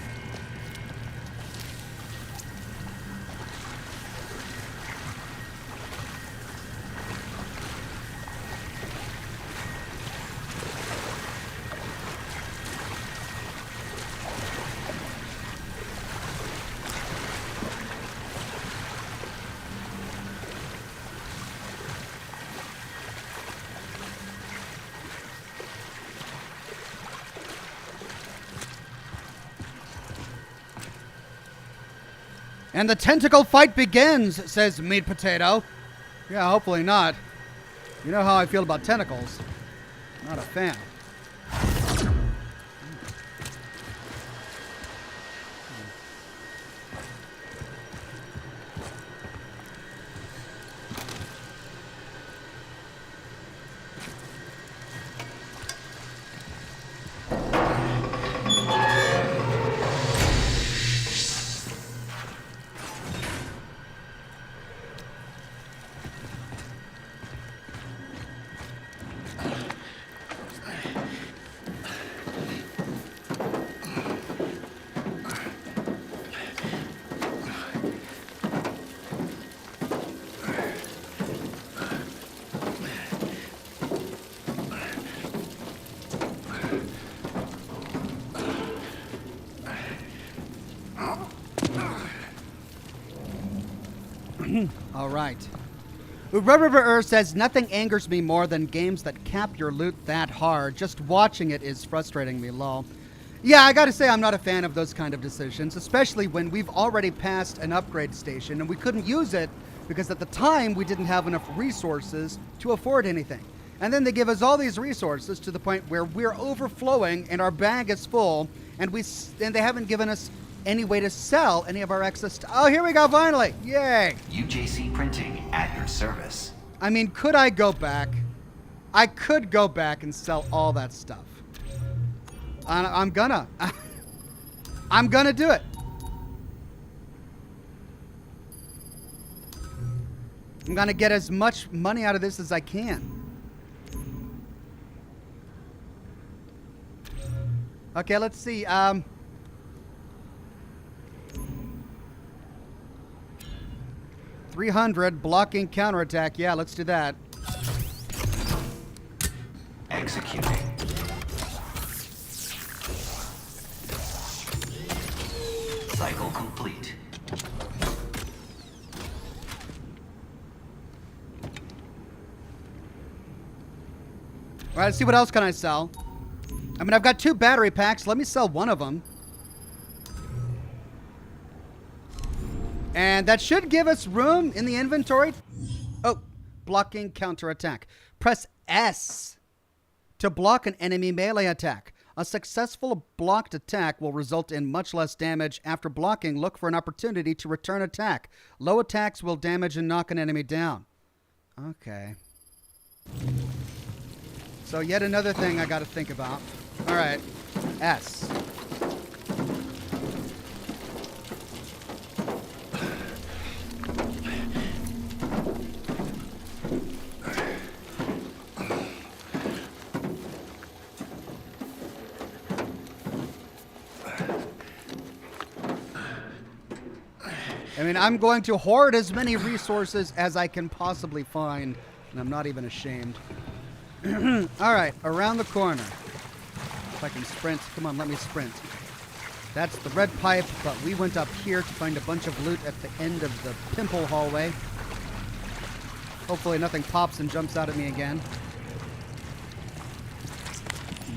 And the tentacle fight begins, says Meat Potato. Yeah, hopefully not. You know how I feel about tentacles. Not a fan. All right. Red River Earth says, nothing angers me more than games that cap your loot that hard. Just watching it is frustrating me, lol. Yeah, I gotta say I'm not a fan of those kind of decisions, especially when we've already passed an upgrade station and we couldn't use it because at the time we didn't have enough resources to afford anything. And then they give us all these resources to the point where we're overflowing and our bag is full, and they haven't given us any way to sell any of our excess. Oh, here we go, finally! Yay! UJC Printing at your service. I mean, could I go back? I could go back and sell all that stuff. I'm gonna. I'm gonna do it. I'm gonna get as much money out of this as I can. Okay, let's see. 300 blocking counterattack. Yeah, let's do that. Executing. Cycle complete. All right, let's see what else can I sell. I mean, I've got 2 battery packs. Let me sell one of them. And that should give us room in the inventory. Oh, blocking counterattack. Press S to block an enemy melee attack. A successful blocked attack will result in much less damage. After blocking, look for an opportunity to return attack. Low attacks will damage and knock an enemy down. Okay. So yet another thing I got to think about. All right. S. I mean, I'm going to hoard as many resources as I can possibly find, and I'm not even ashamed. All right, around the corner. If I can sprint. Come on, let me sprint. That's the red pipe, but we went up here to find a bunch of loot at the end of the pimple hallway. Hopefully nothing pops and jumps out at me again.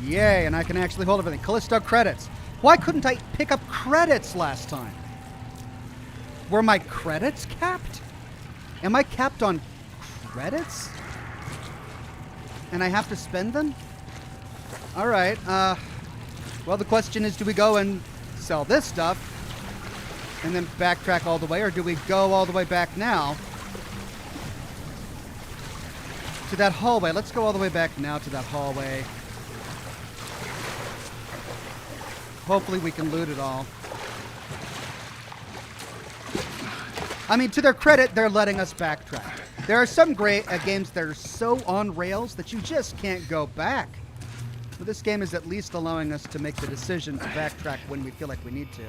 Yay, and I can actually hold everything. Callisto credits. Why couldn't I pick up credits last time? Were my credits capped? Am I capped on credits? And I have to spend them? All right. Well, the question is, do we go and sell this stuff and then backtrack all the way, or do we go all the way back now to that hallway? Let's go all the way back now to that hallway. Hopefully we can loot it all. I mean, to their credit, they're letting us backtrack. There are some great games that are so on rails that you just can't go back. But this game is at least allowing us to make the decision to backtrack when we feel like we need to.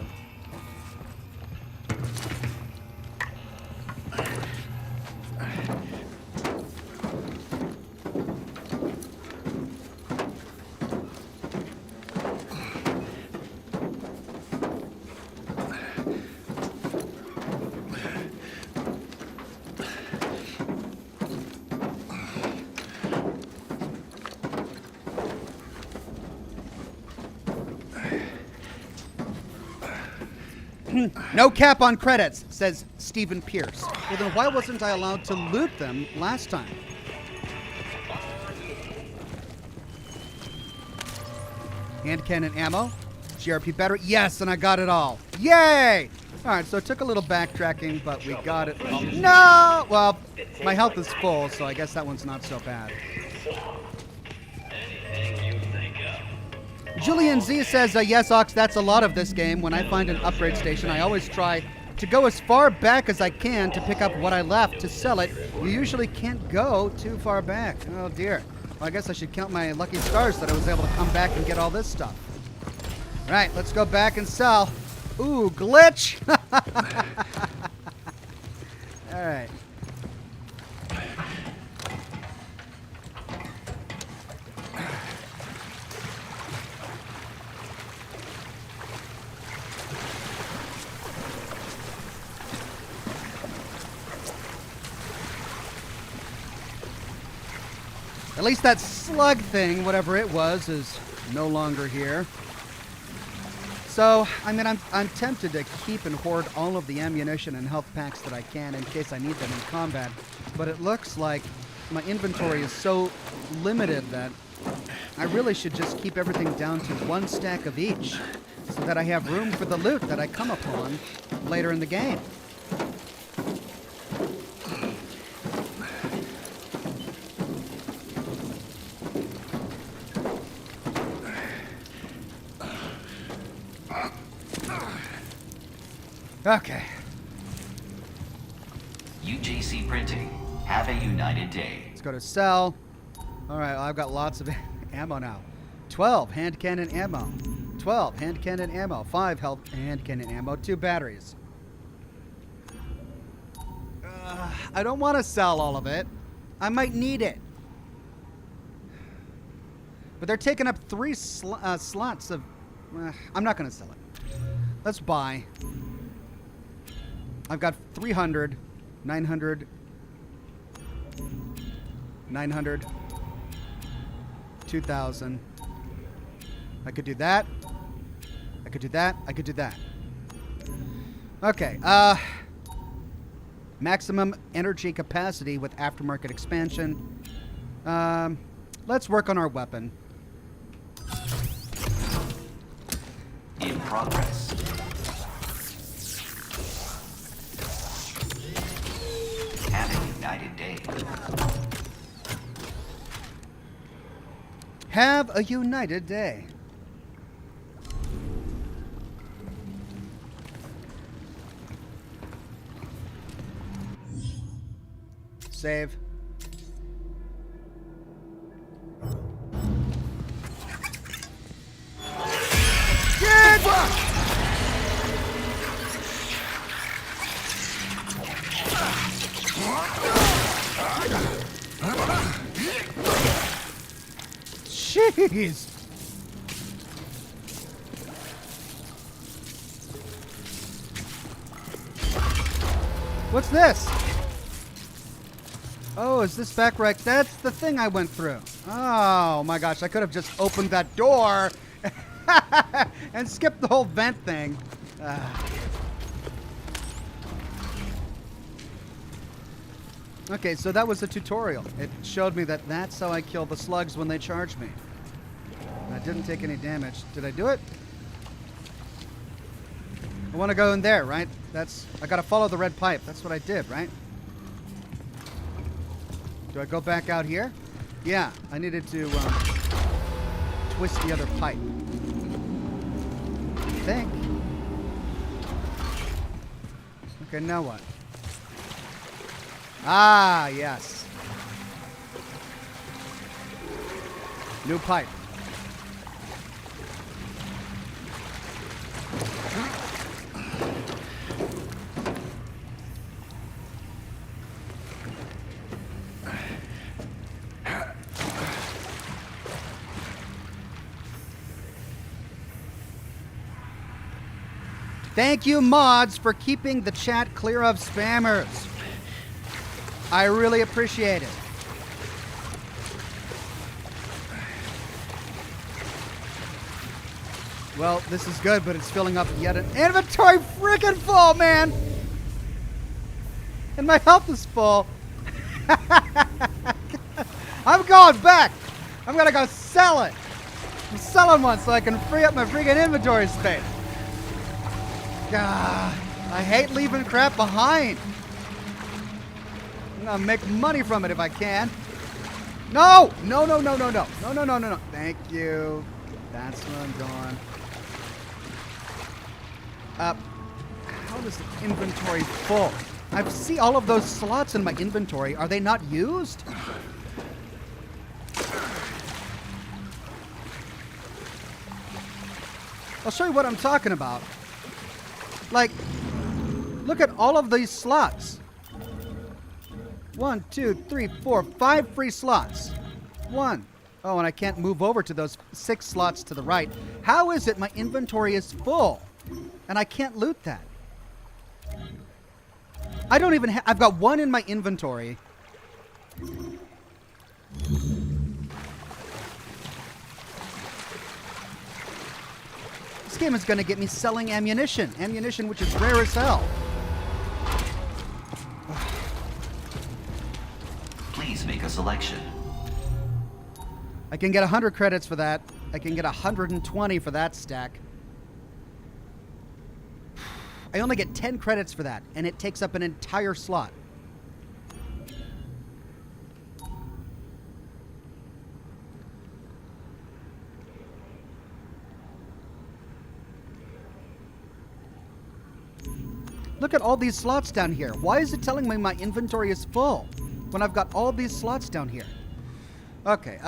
No cap on credits, says Stephen Pierce. Well, then why wasn't I allowed to loot them last time? Hand cannon ammo. GRP battery. Yes, and I got it all. Yay! All right, so it took a little backtracking, but we got it all. No! Well, my health is full, so I guess that one's not so bad. Julian Z says, yes, Ox, that's a lot of this game. When I find an upgrade station, I always try to go as far back as I can to pick up what I left to sell it. You usually can't go too far back. Oh, dear. Well, I guess I should count my lucky stars that I was able to come back and get all this stuff. All right, let's go back and sell. Ooh, glitch. All right. At least that slug thing, whatever it was, is no longer here. So, I mean, I'm tempted to keep and hoard all of the ammunition and health packs that I can in case I need them in combat. But it looks like my inventory is so limited that I really should just keep everything down to 1 stack of each so that I have room for the loot that I come upon later in the game. Okay. UJC Printing. Have a united day. Let's go to sell. All right, well, I've got lots of ammo now. 12 hand cannon ammo. 12 hand cannon ammo. 5 hand cannon ammo. 2 batteries. I don't want to sell all of it. I might need it. But they're taking up 3 slots of... I'm not going to sell it. Let's buy. I've got 300, 900, 900, 2,000. I could do that. I could do that. I could do that. Okay. Maximum energy capacity with aftermarket expansion. Let's work on our weapon. In progress. Have a united day. Have a united day. Save. Get back! Jeez. What's this? Oh, is this back right? That's the thing I went through. Oh my gosh, I could have just opened that door and skipped the whole vent thing. Okay, so that was a tutorial. It showed me that that's how I kill the slugs when they charge me. I didn't take any damage. Did I do it? I want to go in there, right? I gotta follow the red pipe. That's what I did, right? Do I go back out here? Yeah, I needed to twist the other pipe. I think. Okay, now what? Ah, yes. New pipe. Thank you, mods, for keeping the chat clear of spammers. I really appreciate it. Well, this is good, but it's filling up yet an inventory freaking full, man! And my health is full. I'm going back! I'm gonna go sell it! I'm selling one so I can free up my freaking inventory space. God, I hate leaving crap behind. I'm gonna make money from it if I can. No! No, no, no, no, no. No, no, no, no, no. Thank you. That's where I'm going. How does the inventory full? I see all of those slots in my inventory. Are they not used? I'll show you what I'm talking about. Like, look at all of these slots. 1, 2, 3, 4, 5 free slots. 1. Oh, and I can't move over to those 6 slots to the right. How is it my inventory is full and I can't loot that? I don't even I've got 1 in my inventory. This game is going to get me selling ammunition. Ammunition which is rare as hell. Please make a selection. I can get 100 credits for that. I can get 120 for that stack. I only get 10 credits for that, and it takes up an entire slot. Look at all these slots down here. Why is it telling me my inventory is full when I've got all these slots down here? Okay,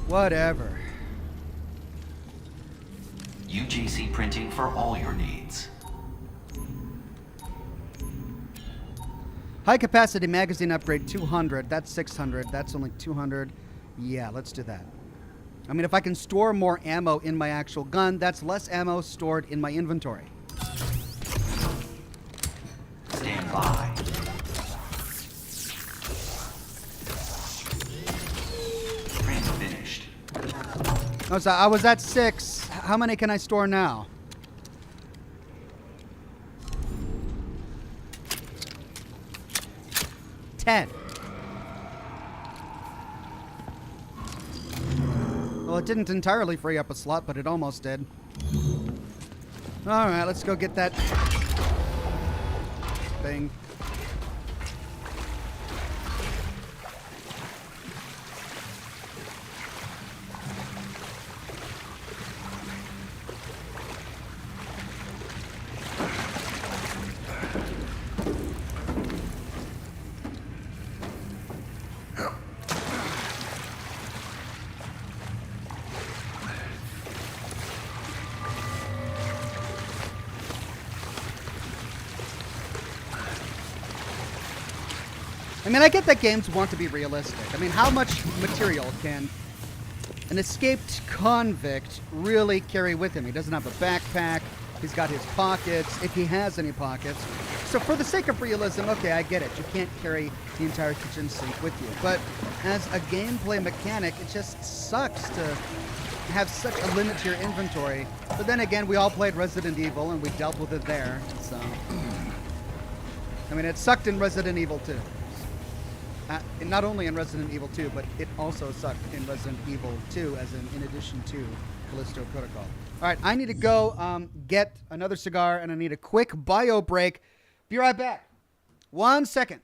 whatever. UJC printing for all your needs. High capacity magazine upgrade 200. That's 600. That's only 200. Yeah, let's do that. I mean, if I can store more ammo in my actual gun, that's less ammo stored in my inventory. Stand by. Print finished. Oh, so I was at 6. How many can I store now? $10. Well, it didn't entirely free up a slot, but it almost did. All right, let's go get that thing. I mean, I get that games want to be realistic. I mean, how much material can an escaped convict really carry with him? He doesn't have a backpack. He's got his pockets, if he has any pockets. So for the sake of realism, okay, I get it. You can't carry the entire kitchen sink with you. But as a gameplay mechanic, it just sucks to have such a limit to your inventory. But then again, we all played Resident Evil, and we dealt with it there. So, I mean, it sucked in Resident Evil 2. And not only in Resident Evil 2, but it also sucked in Resident Evil 2, as in addition to Callisto Protocol. All right, I need to go get another cigar, and I need a quick bio break. Be right back. 1 second.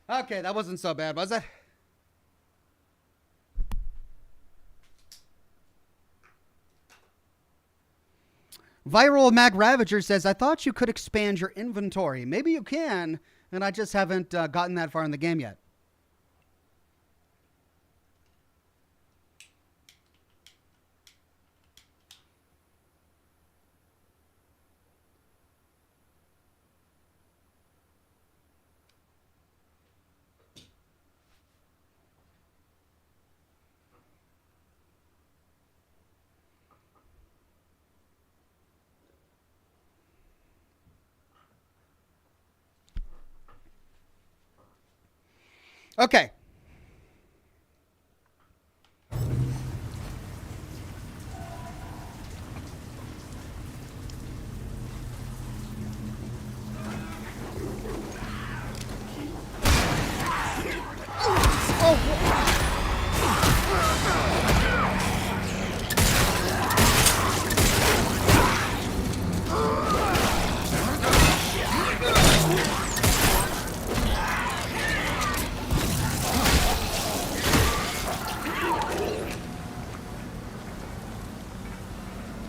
Okay, that wasn't so bad, was it? Viral Mag Ravager says, I thought you could expand your inventory. Maybe you can, and I just haven't gotten that far in the game yet. Okay.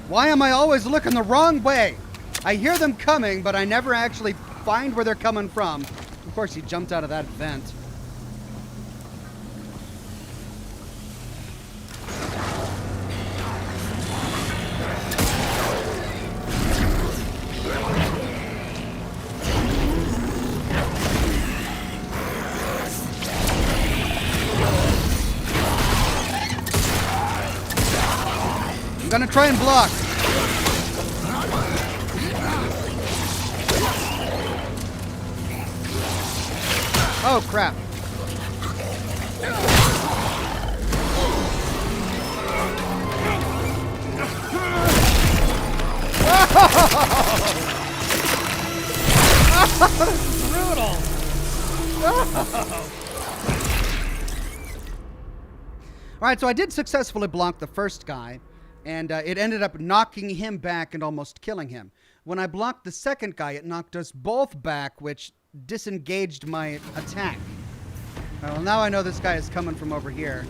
Why am I always looking the wrong way? I hear them coming, but I never actually find where they're coming from. Of course, he jumped out of that vent. I'm gonna try and block. Oh, crap. Brutal. All right, so I did successfully block the first guy, and it ended up knocking him back and almost killing him. When I blocked the second guy, it knocked us both back, which disengaged my attack. Well, now I know this guy is coming from over here.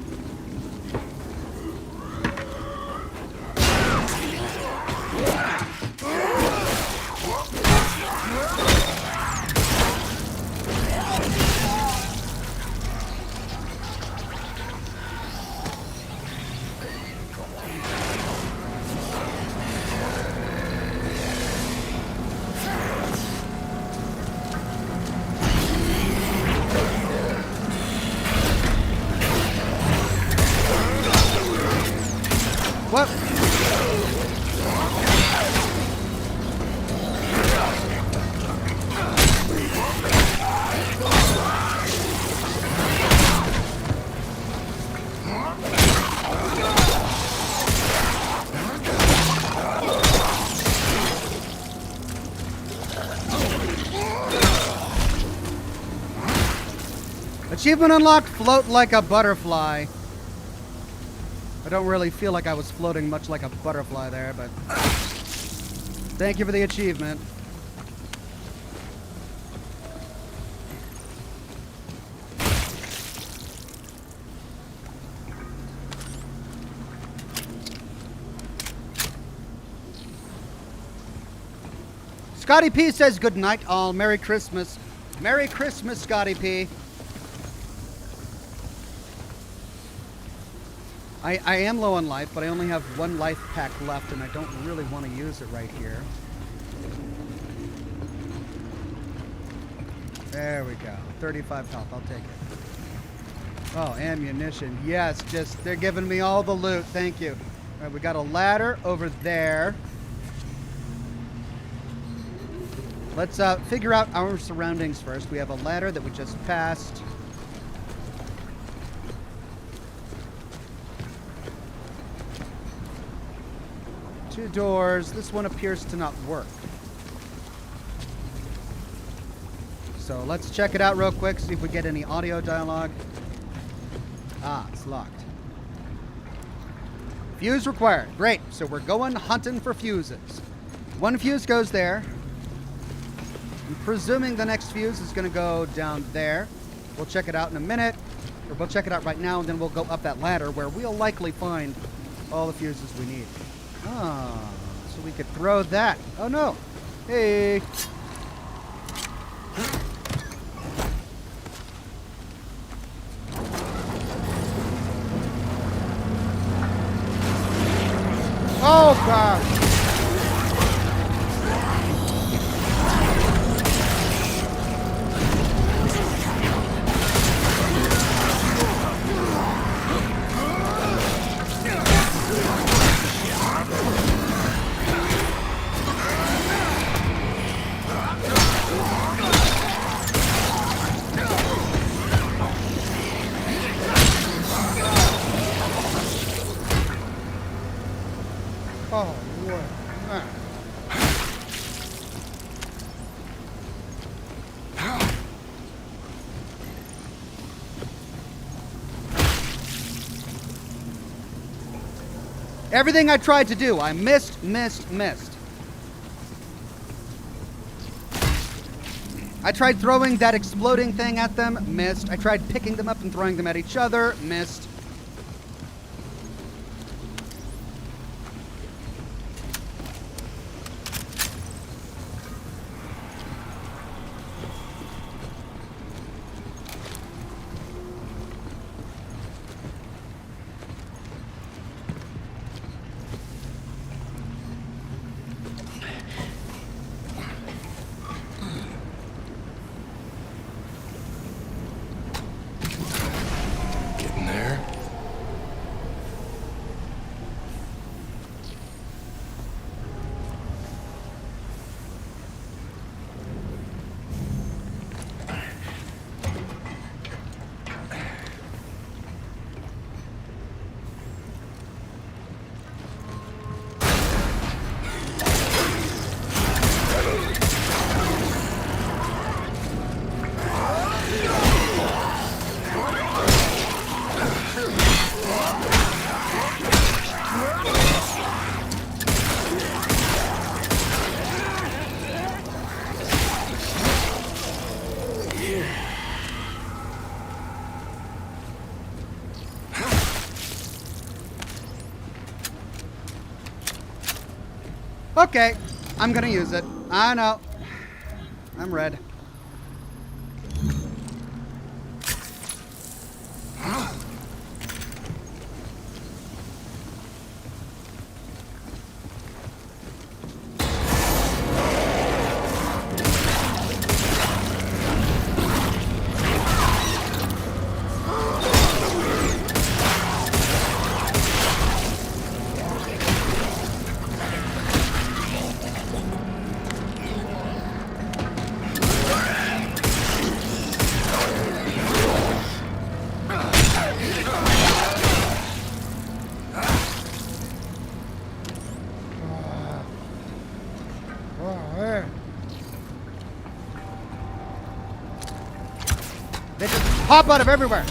What? Achievement unlocked, float like a butterfly. I don't really feel like I was floating much like a butterfly there, but thank you for the achievement. Scotty P says good night all. Merry Christmas. Merry Christmas, Scotty P. I am low on life, but I only have one life pack left, and I don't really want to use it right here. There we go. 35 health. I'll take it. Oh, ammunition. Yes, just they're giving me all the loot. Thank you. All right, we got a ladder over there. Let's figure out our surroundings first. We have a ladder that we just passed. Two doors. This one appears to not work. So let's check it out real quick, see if we get any audio dialogue. Ah, it's locked. Fuse required. Great. So we're going hunting for fuses. One fuse goes there. I'm presuming the next fuse is going to go down there. We'll check it out in a minute. Or we'll check it out right now, and then we'll go up that ladder where we'll likely find all the fuses we need. Ah, so we could throw that. Oh, no. Hey. Oh, God. Oh, Lord. Ah. Everything I tried to do, I missed. I tried throwing that exploding thing at them, missed. I tried picking them up and throwing them at each other, missed. Getting there. Okay, I'm gonna use it. I know. I'm red. They just pop out of everywhere.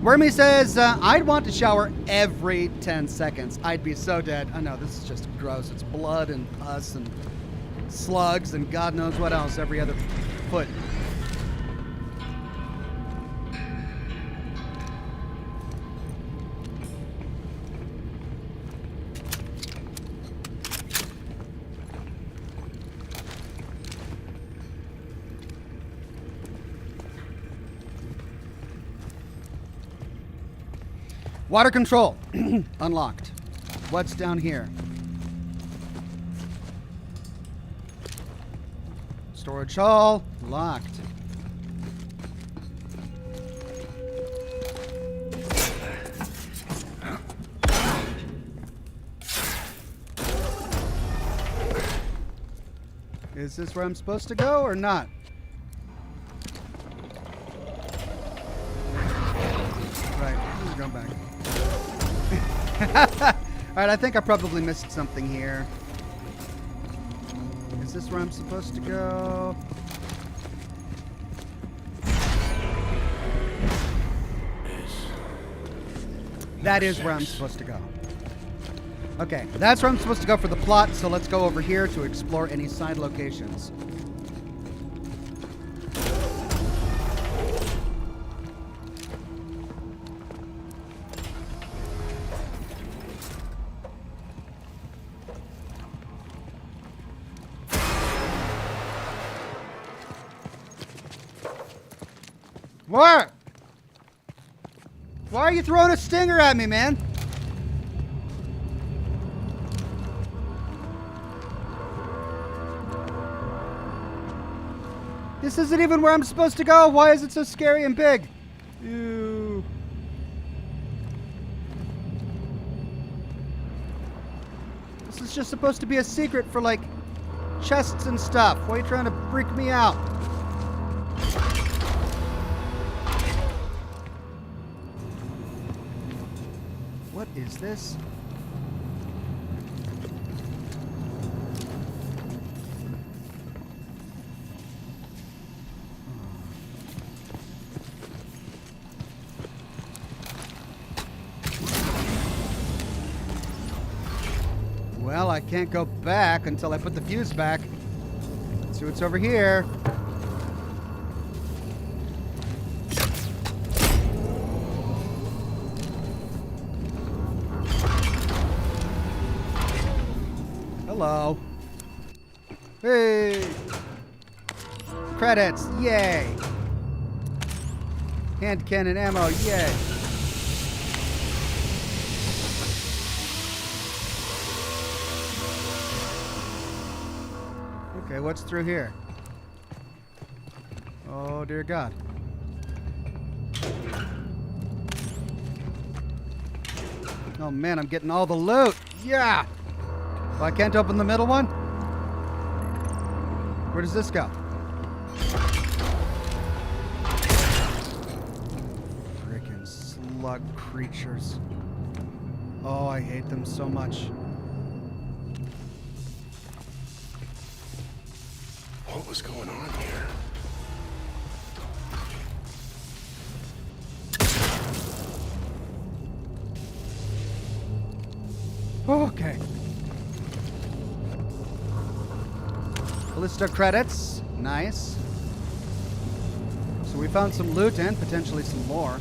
Wormy says, I'd want to shower every 10 seconds. I'd be so dead. I know, this is just gross. It's blood and pus and slugs and God knows what else every other foot. Water control. Unlocked. What's down here? Storage hall. Locked. Is this where I'm supposed to go or not? Right. This is going back. Alright, I think I probably missed something here. Is this where I'm supposed to go? That is where I'm supposed to go. Okay, that's where I'm supposed to go for the plot, so let's go over here to explore any side locations. What? Why are you throwing a stinger at me, man? This isn't even where I'm supposed to go. Why is it so scary and big? Ew. This is just supposed to be a secret for, like, chests and stuff. Why are you trying to freak me out? What is this? Well, I can't go back until I put the fuse back. Let's see what's over here. Hello. Hey! Credits, yay! Hand cannon ammo, yay! Okay, what's through here? Oh, dear God. Oh, man, I'm getting all the loot. Yeah! Well, I can't open the middle one? Where does this go? Freaking slug creatures. Oh, I hate them so much. What was going on here? Okay. Callisto credits. Nice. So we found some loot and potentially some more.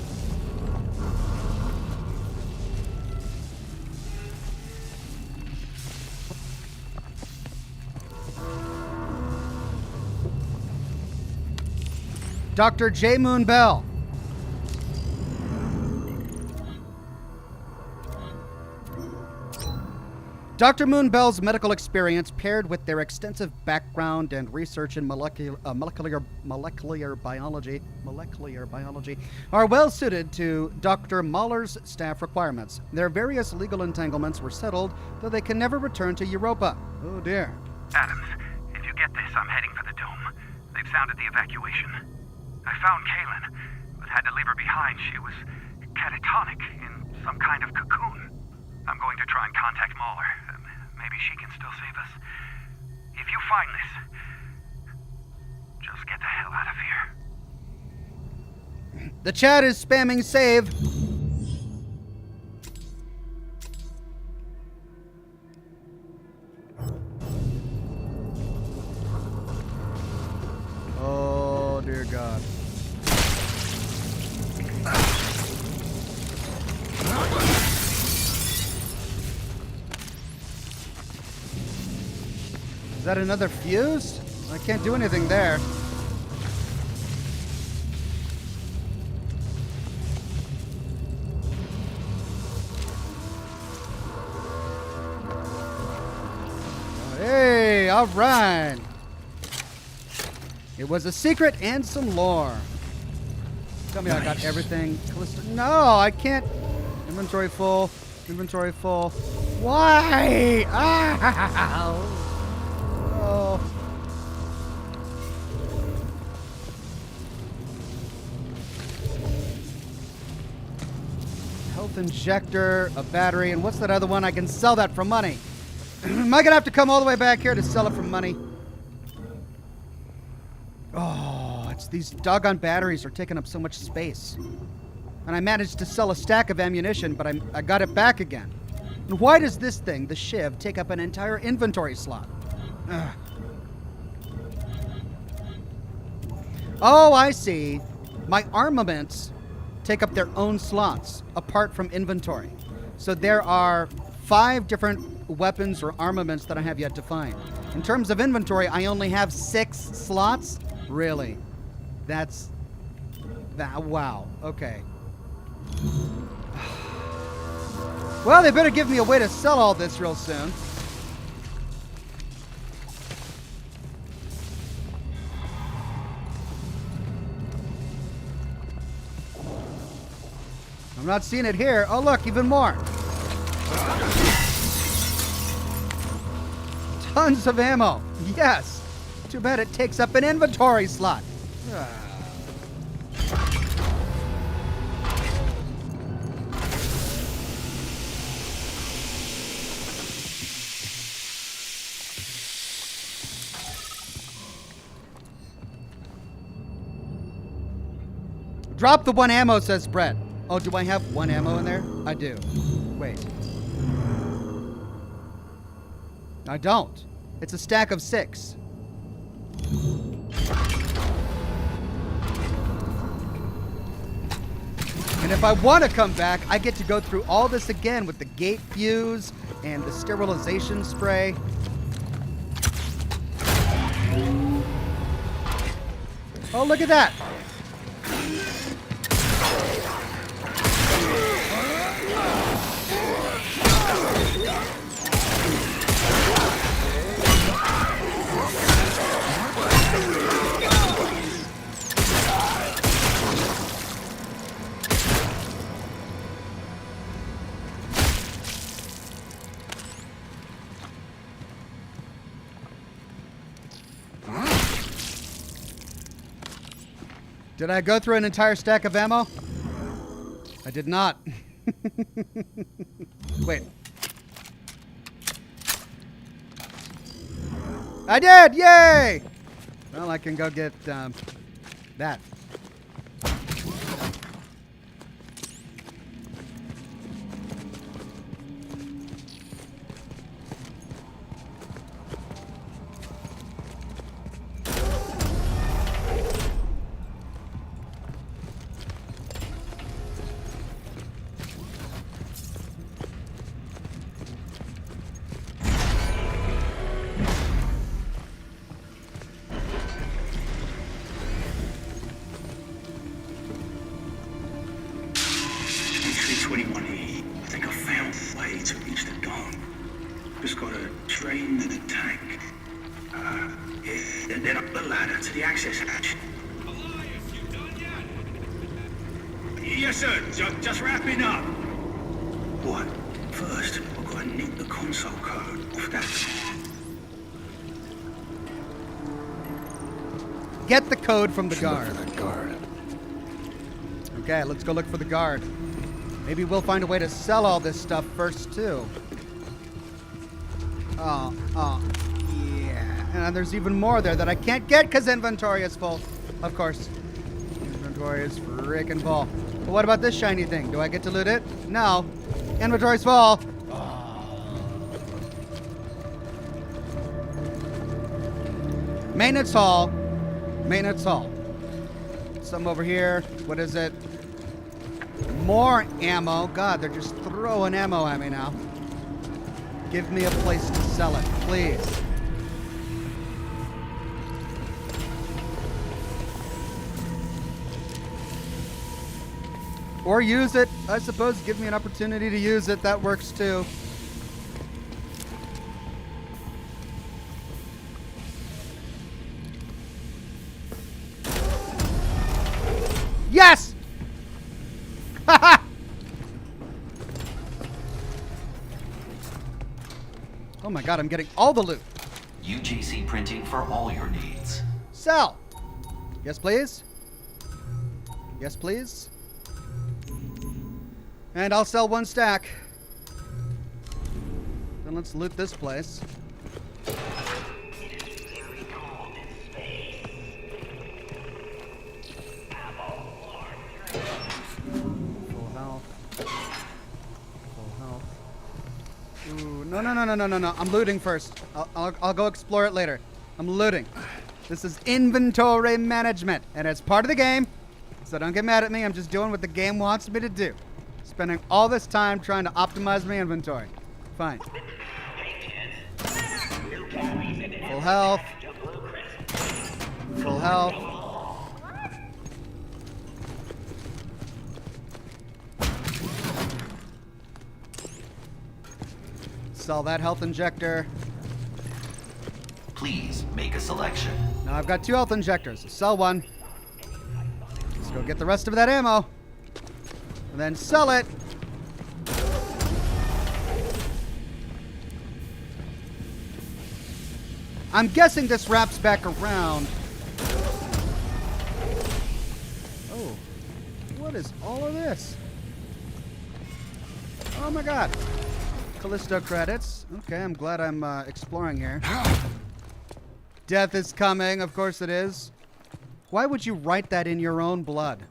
Dr. J. Moon Bell. Dr. Moon Bell's medical experience, paired with their extensive background and research in molecular biology, are well suited to Dr. Mahler's staff requirements. Their various legal entanglements were settled, though they can never return to Europa. Oh dear. Adams, if you get this, I'm heading for the dome. They've sounded the evacuation. I found Kaylin, but had to leave her behind. She was catatonic in some kind of cocoon. I'm going to try and contact Mahler. Maybe she can still save us. If you find this, just get the hell out of here. The chat is spamming save. Oh, dear God. Is that another fuse? I can't do anything there. Hey, all right. It was a secret and some lore. Tell me I got everything. Callisto. No, I can't. Inventory full. Inventory full. Why? Ow. Oh. Health injector, a battery, and what's that other one? I can sell that for money. Am I gonna have to come all the way back here to sell it for money? Oh, it's these doggone batteries are taking up so much space. And I managed to sell a stack of ammunition, but I got it back again. And why does this thing, the Shiv, take up an entire inventory slot? Ugh. Oh, I see. My armaments take up their own slots, apart from inventory. So there are 5 different weapons or armaments that I have yet to find. In terms of inventory, I only have 6 slots? Really? That's... that. Wow. Okay. Well, they better give me a way to sell all this real soon. I'm not seeing it here. Oh, look, even more. Tons of ammo. Yes. Too bad it takes up an inventory slot. Drop the 1 ammo, says Brett. Oh, do I have 1 ammo in there? I do. Wait. I don't. It's a stack of 6. And if I want to come back, I get to go through all this again with the gate fuse and the sterilization spray. Oh, look at that. Did I go through an entire stack of ammo? I did not. Wait. I did! Yay! Well, I can go get that. Then up the ladder to the access hatch. Yes, sir. Just wrapping up. What? First, I've got to nick the console code off that. Get the code from the guard. Look for that guard. Okay, let's go look for the guard. Maybe we'll find a way to sell all this stuff first, too. Oh, yeah. And there's even more there that I can't get because inventory is full. Of course. Inventory is freaking full. But what about this shiny thing? Do I get to loot it? No. Inventory's full. Maintenance hall. Maintenance hall. Some over here. What is it? More ammo. God, they're just throwing ammo at me now. Give me a place to sell it, please. Or use it. I suppose give me an opportunity to use it. That works too. Yes! Haha! Oh my god, I'm getting all the loot. UGC printing for all your needs. Sell! Yes, please. Yes, please. And I'll sell 1 stack. Then let's loot this place. Full health. Full health. Ooh, no. I'm looting first. I'll go explore it later. I'm looting. This is inventory management, and it's part of the game. So don't get mad at me. I'm just doing what the game wants me to do. Spending all this time trying to optimize my inventory. Fine. Full health. Full health. Sell that health injector. Please make a selection. Now I've got 2 health injectors. So sell 1. Let's go get the rest of that ammo. And then sell it. I'm guessing this wraps back around. Oh. What is all of this? Oh my god. Callisto credits. Okay, I'm glad I'm exploring here. Death is coming. Of course it is. Why would you write that in your own blood?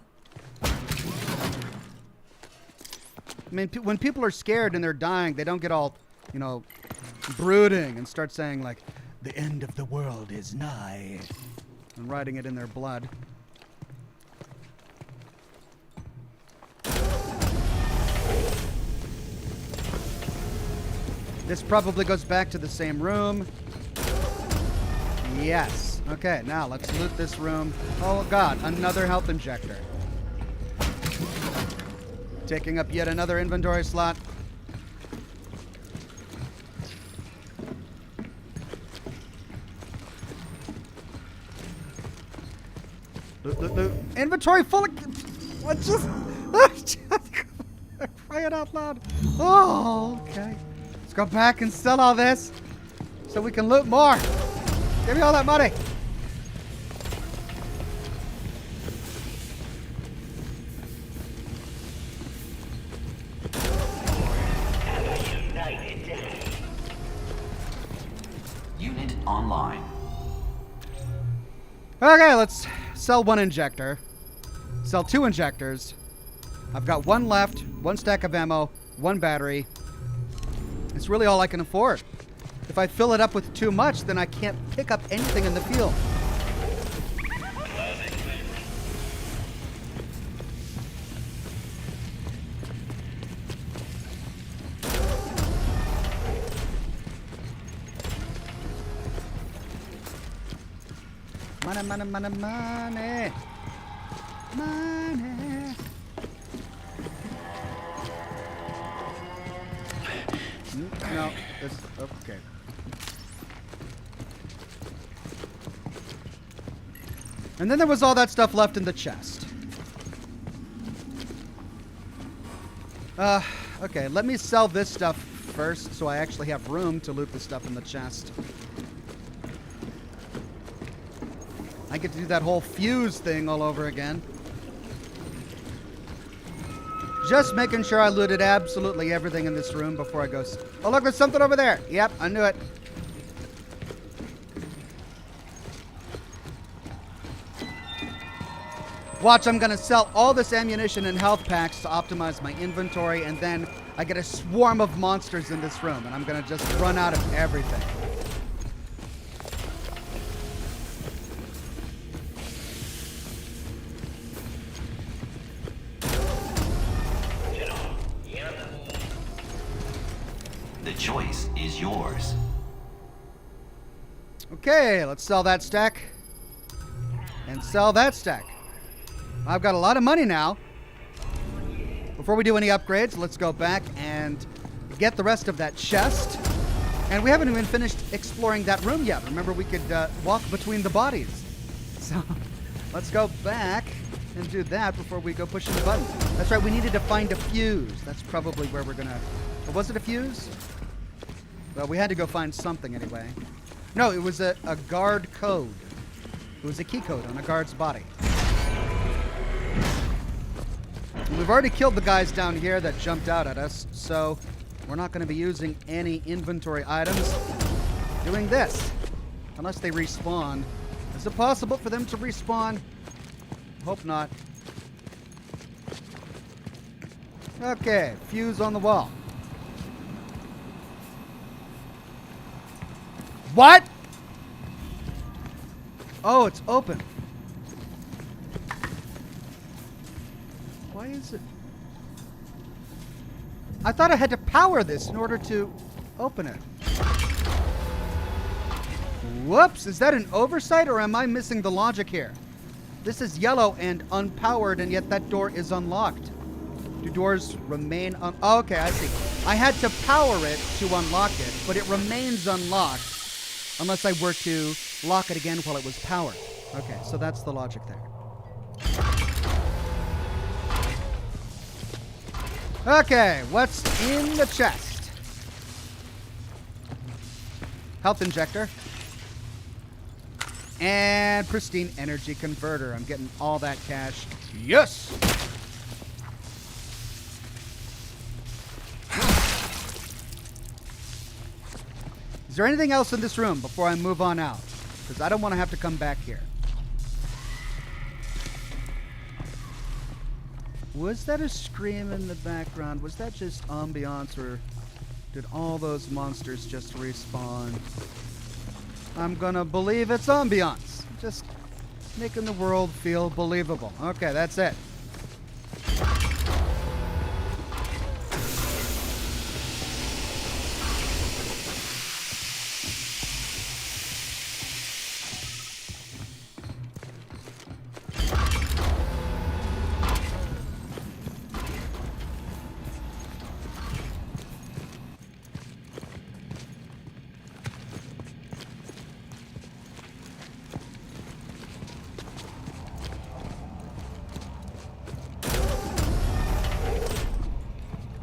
I mean, when people are scared and they're dying, they don't get all, you know, brooding and start saying, like, the end of the world is nigh, and writing it in their blood. This probably goes back to the same room. Yes. Okay, now let's loot this room. Oh, God, another health injector. Taking up yet another inventory slot. Loot. Inventory full of... What just... Crying out loud. Oh, okay. Let's go back and sell all this so we can loot more. Give me all that money. Unit online. Okay, let's sell one injector. Sell 2 injectors. I've got 1 left, 1 stack of ammo, 1 battery. It's really all I can afford. If I fill it up with too much, then I can't pick up anything in the field. Money. Money. No, it's okay. And then there was all that stuff left in the chest. Okay, let me sell this stuff first so I actually have room to loot the stuff in the chest. I get to do that whole fuse thing all over again. Just making sure I looted absolutely everything in this room before I go. Oh, look, there's something over there. Yep, I knew it. Watch, I'm going to sell all this ammunition and health packs to optimize my inventory, and then I get a swarm of monsters in this room, and I'm going to just run out of everything. The choice is yours. Okay, let's sell that stack. And sell that stack. I've got a lot of money now. Before we do any upgrades, let's go back and get the rest of that chest. And we haven't even finished exploring that room yet. Remember, we could walk between the bodies. So let's go back and do that before we go pushing the button. That's right, we needed to find a fuse. That's probably where we're gonna... Or was it a fuse? Well, we had to go find something anyway. No, it was a guard code. It was a key code on a guard's body. And we've already killed the guys down here that jumped out at us, so we're not going to be using any inventory items doing this. Unless they respawn. Is it possible for them to respawn? Hope not. Okay, fuse on the wall. What? Oh, it's open. Why is it? I thought I had to power this in order to open it. Whoops, is that an oversight or am I missing the logic here? This is yellow and unpowered, and yet that door is unlocked. Do doors remain oh, okay, I see. I had to power it to unlock it, but it remains unlocked unless I were to lock it again while it was powered. Okay, so that's the logic there. Okay, what's in the chest? Health injector. And pristine energy converter. I'm getting all that cash. Yes! Is there anything else in this room before I move on out? Because I don't want to have to come back here. Was that a scream in the background? Was that just ambiance, or did all those monsters just respawn? I'm gonna believe it's ambiance. Just making the world feel believable. Okay, that's it.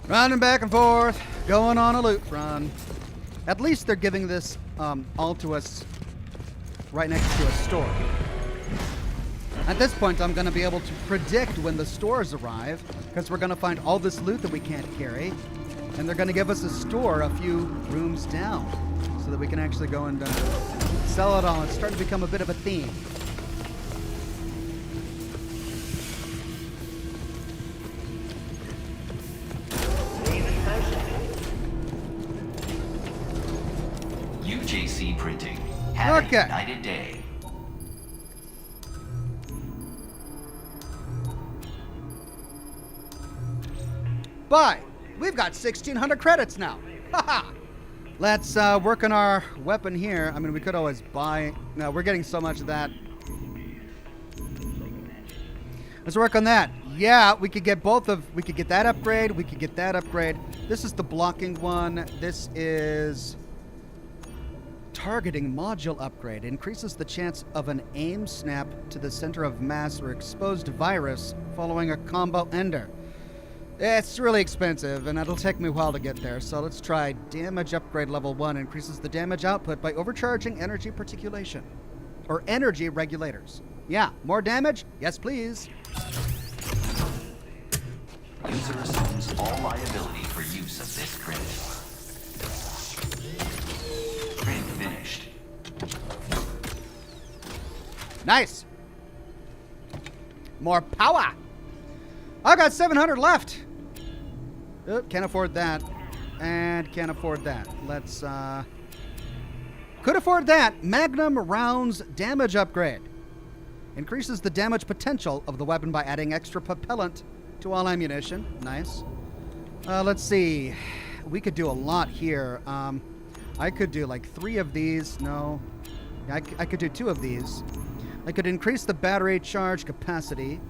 Running back and forth, going on a loot run. At least they're giving this all to us right next to a store. At this point, I'm going to be able to predict when the stores arrive, because we're going to find all this loot that we can't carry, and they're going to give us a store a few rooms down, so that we can actually go and sell it all. It's starting to become a bit of a theme. UJC Printing. Have Okay. a united day. Buy! We've got 1,600 credits now. Haha! Let's work on our weapon here. I mean, we could always buy. No, we're getting so much of that. Let's work on that. Yeah, we could get both of. We could get that upgrade. We could get that upgrade. This is the blocking one. This is targeting module upgrade. Increases the chance of an aim snap to the center of mass or exposed virus following a combo ender. It's really expensive, and it'll take me a while to get there, so let's try damage upgrade level 1. Increases the damage output by overcharging energy particulation. Or energy regulators. Yeah, more damage? Yes, please. User assumes all liability for use of this credit. Credit finished. Nice. More power. I got 700 left. Oop, can't afford that. And can't afford that. Let's, could afford that. Magnum rounds damage upgrade. Increases the damage potential of the weapon by adding extra propellant to all ammunition. Nice. Let's see. We could do a lot here. I could do like 3 of these. No. I could do 2 of these. I could increase the battery charge capacity.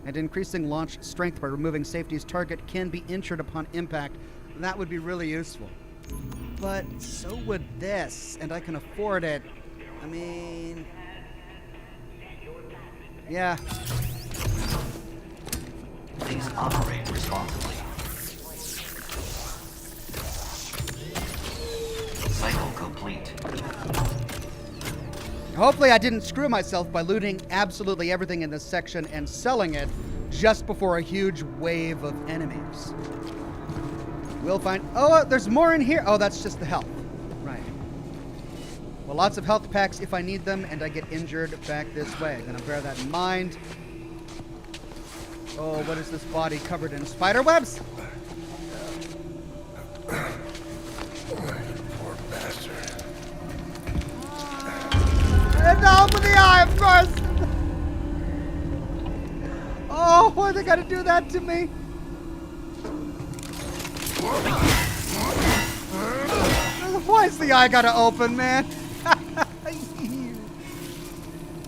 And increasing launch strength by removing safety's target can be injured upon impact. That would be really useful. But so would this, and I can afford it. I mean... yeah. Please operate responsibly. Cycle complete. Hopefully I didn't screw myself by looting absolutely everything in this section and selling it just before a huge wave of enemies. We'll find... oh, there's more in here. Oh, that's just the health. Right. Well, lots of health packs if I need them and I get injured back this way. I'm gonna bear that in mind. Oh, what is this body covered in? Spider webs? Poor bastard. And open the eye, of course! Oh, why they gotta do that to me? Why is the eye gotta open, man?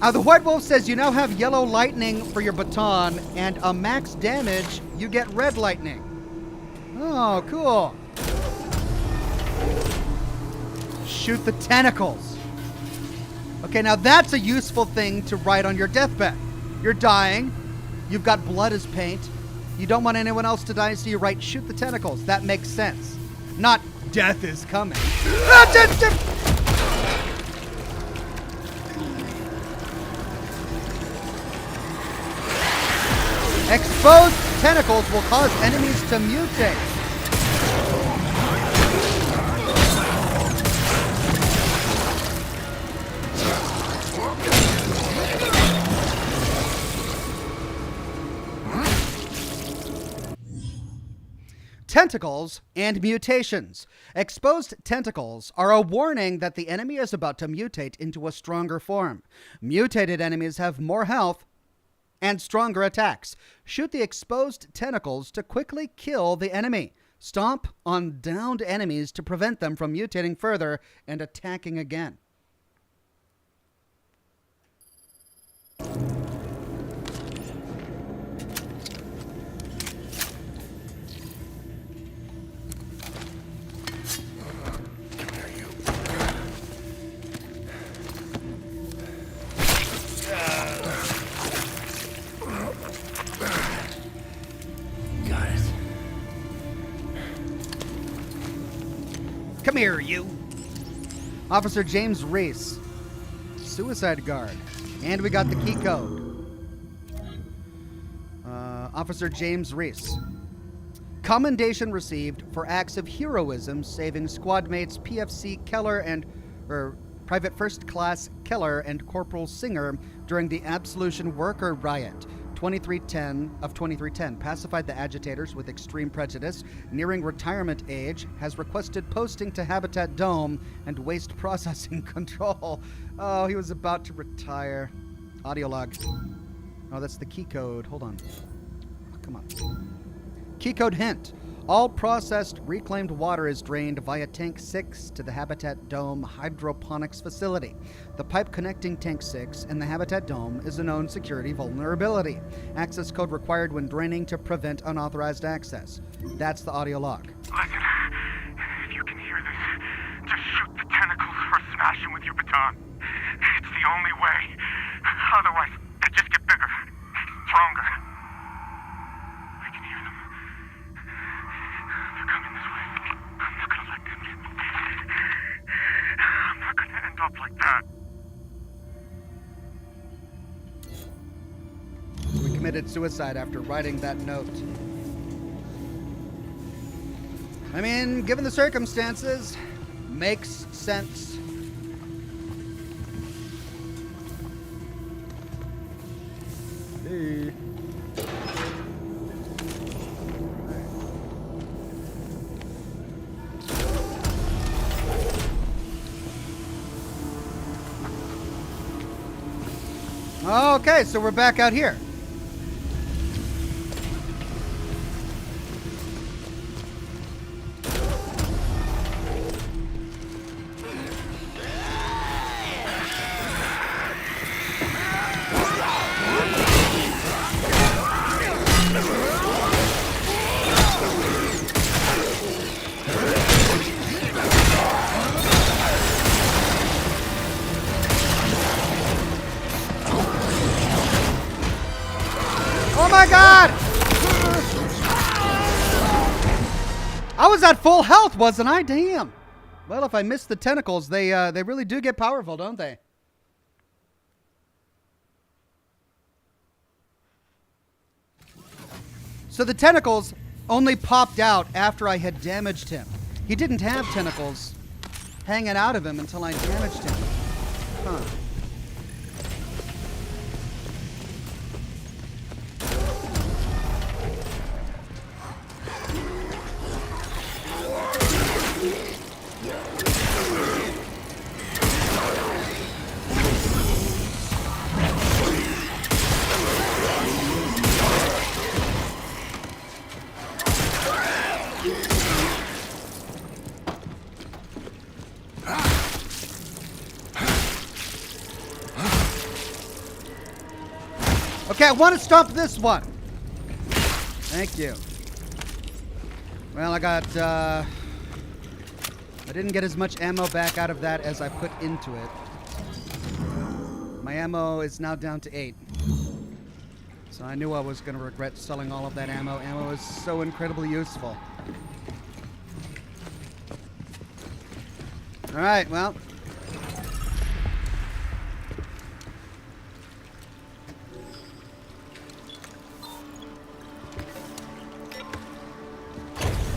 The White Wolf says you now have yellow lightning for your baton, and a max damage, you get red lightning. Oh, cool. Shoot the tentacles. Okay, now that's a useful thing to write on your deathbed. You're dying. You've got blood as paint. You don't want anyone else to die, so you write, shoot the tentacles. That makes sense. Not, death is coming. Exposed tentacles will cause enemies to mutate. Tentacles and mutations. Exposed tentacles are a warning that the enemy is about to mutate into a stronger form. Mutated enemies have more health and stronger attacks. Shoot the exposed tentacles to quickly kill the enemy. Stomp on downed enemies to prevent them from mutating further and attacking again. Come here, you. Officer James Reese. Suicide guard. And we got the key code. Officer James Reese. Commendation received for acts of heroism saving squad mates PFC Keller and... Private First Class Keller and Corporal Singer during the Absolution Worker Riot. 2310 pacified the agitators with extreme prejudice, nearing retirement age, has requested posting to Habitat Dome and waste processing control. Oh, he was about to retire. Audio log. Oh, that's the key code. Hold on. Oh, come on. Key code hint. All processed reclaimed water is drained via Tank 6 to the Habitat Dome hydroponics facility. The pipe connecting Tank 6 and the Habitat Dome is a known security vulnerability. Access code required when draining to prevent unauthorized access. That's the audio log. Listen, if you can hear this, just shoot the tentacles or smash them with your baton. It's the only way. Otherwise, they just get bigger, stronger. I can hear them. They're coming this way. I'm not gonna let them get me. I'm not gonna end up like that. We committed suicide after writing that note. I mean, given the circumstances, makes sense. Hey. Okay, so we're back out here. Oh my God! I was at full health, wasn't I? Damn. Well, if I miss the tentacles, they really do get powerful, don't they? So the tentacles only popped out after I had damaged him. He didn't have tentacles hanging out of him until I damaged him. Huh. Okay, I want to stomp this one. Thank you. Well, I didn't get as much ammo back out of that as I put into it. My ammo is now down to 8. So I knew I was going to regret selling all of that ammo. Ammo is so incredibly useful. All right, well.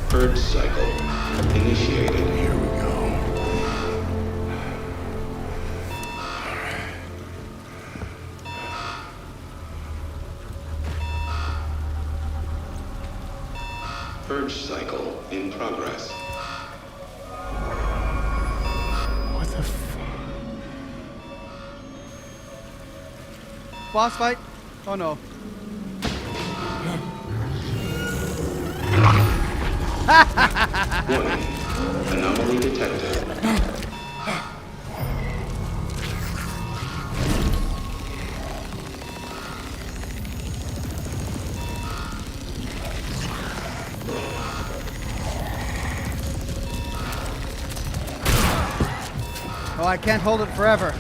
Third cycle initiated. Here we go. Purge cycle in progress. What the f... Boss fight? Oh no. Warning. Anomaly detected. Oh, I can't hold it forever.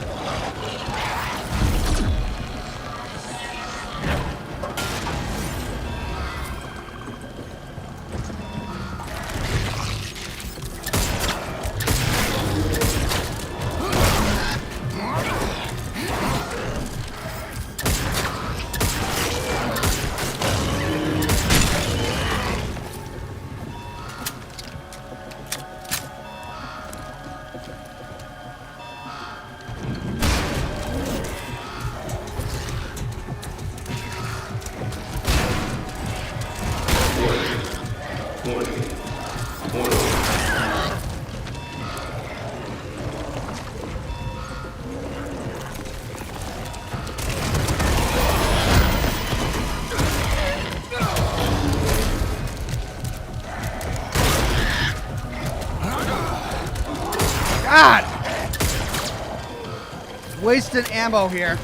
God! Wasted ammo here.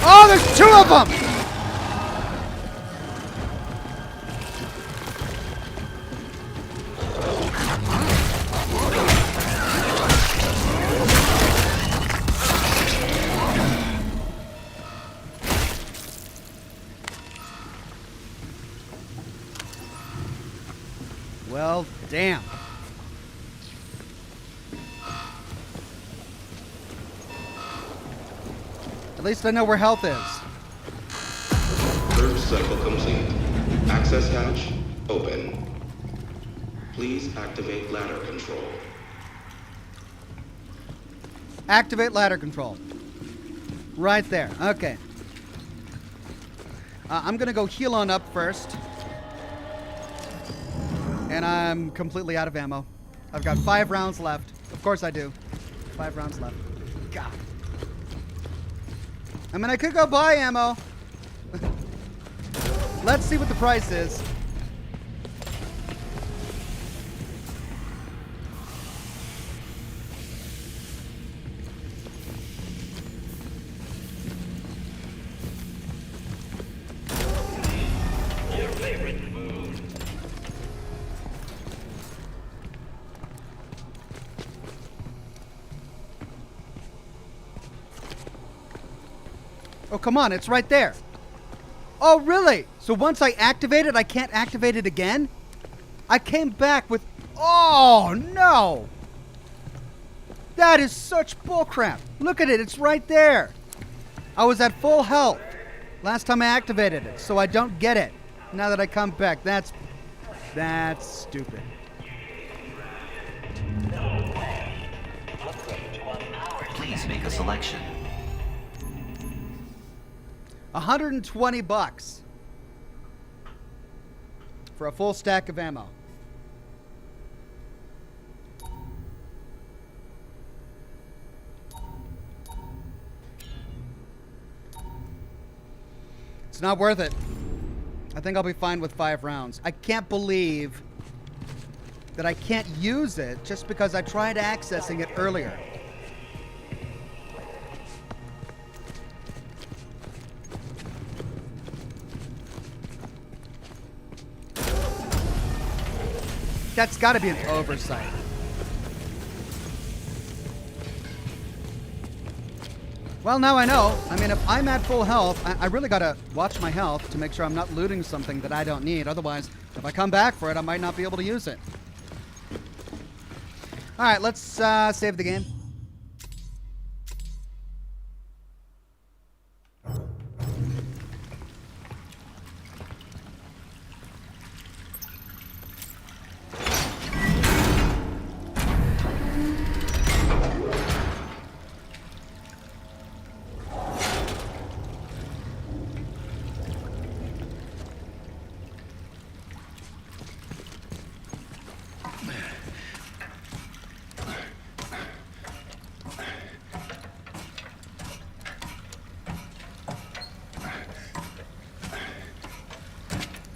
Oh, there's two of them! Well, damn. At least I know where health is. Purge cycle complete. Access hatch open. Please activate ladder control. Activate ladder control. Right there. Okay. I'm gonna go heal on up first. And I'm completely out of ammo. I've got 5 rounds left. Of course I do. 5 rounds left. God. I mean, I could go buy ammo. Let's see what the price is. Your favorite food. Oh, come on, it's right there. Oh, really? So once I activate it, I can't activate it again? I came back with... Oh, no! That is such bullcrap. Look at it, it's right there. I was at full health last time I activated it, so I don't get it now that I come back. That's stupid. Please make a selection. 120 bucks for a full stack of ammo. It's not worth it. I think I'll be fine with 5 rounds. I can't believe that I can't use it just because I tried accessing it earlier. That's got to be an oversight. Well, now I know. I mean, if I'm at full health, I really gotta watch my health to make sure I'm not looting something that I don't need. Otherwise, if I come back for it, I might not be able to use it. All right, let's save the game.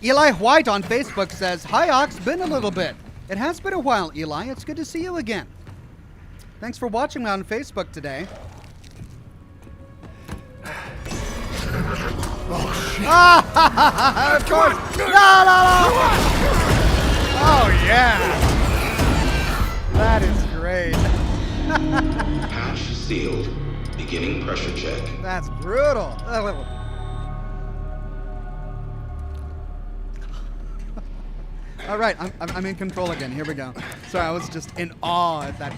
Eli White on Facebook says, "Hi, Ox, been a little bit. It has been a while, Eli. It's good to see you again. Thanks for watching me on Facebook today." Oh, shit. Ah, of course. No. Oh, yeah. That is great. Hatch sealed. Beginning pressure check. That's brutal. All right, I'm in control again. Here we go. Sorry, I was just in awe at that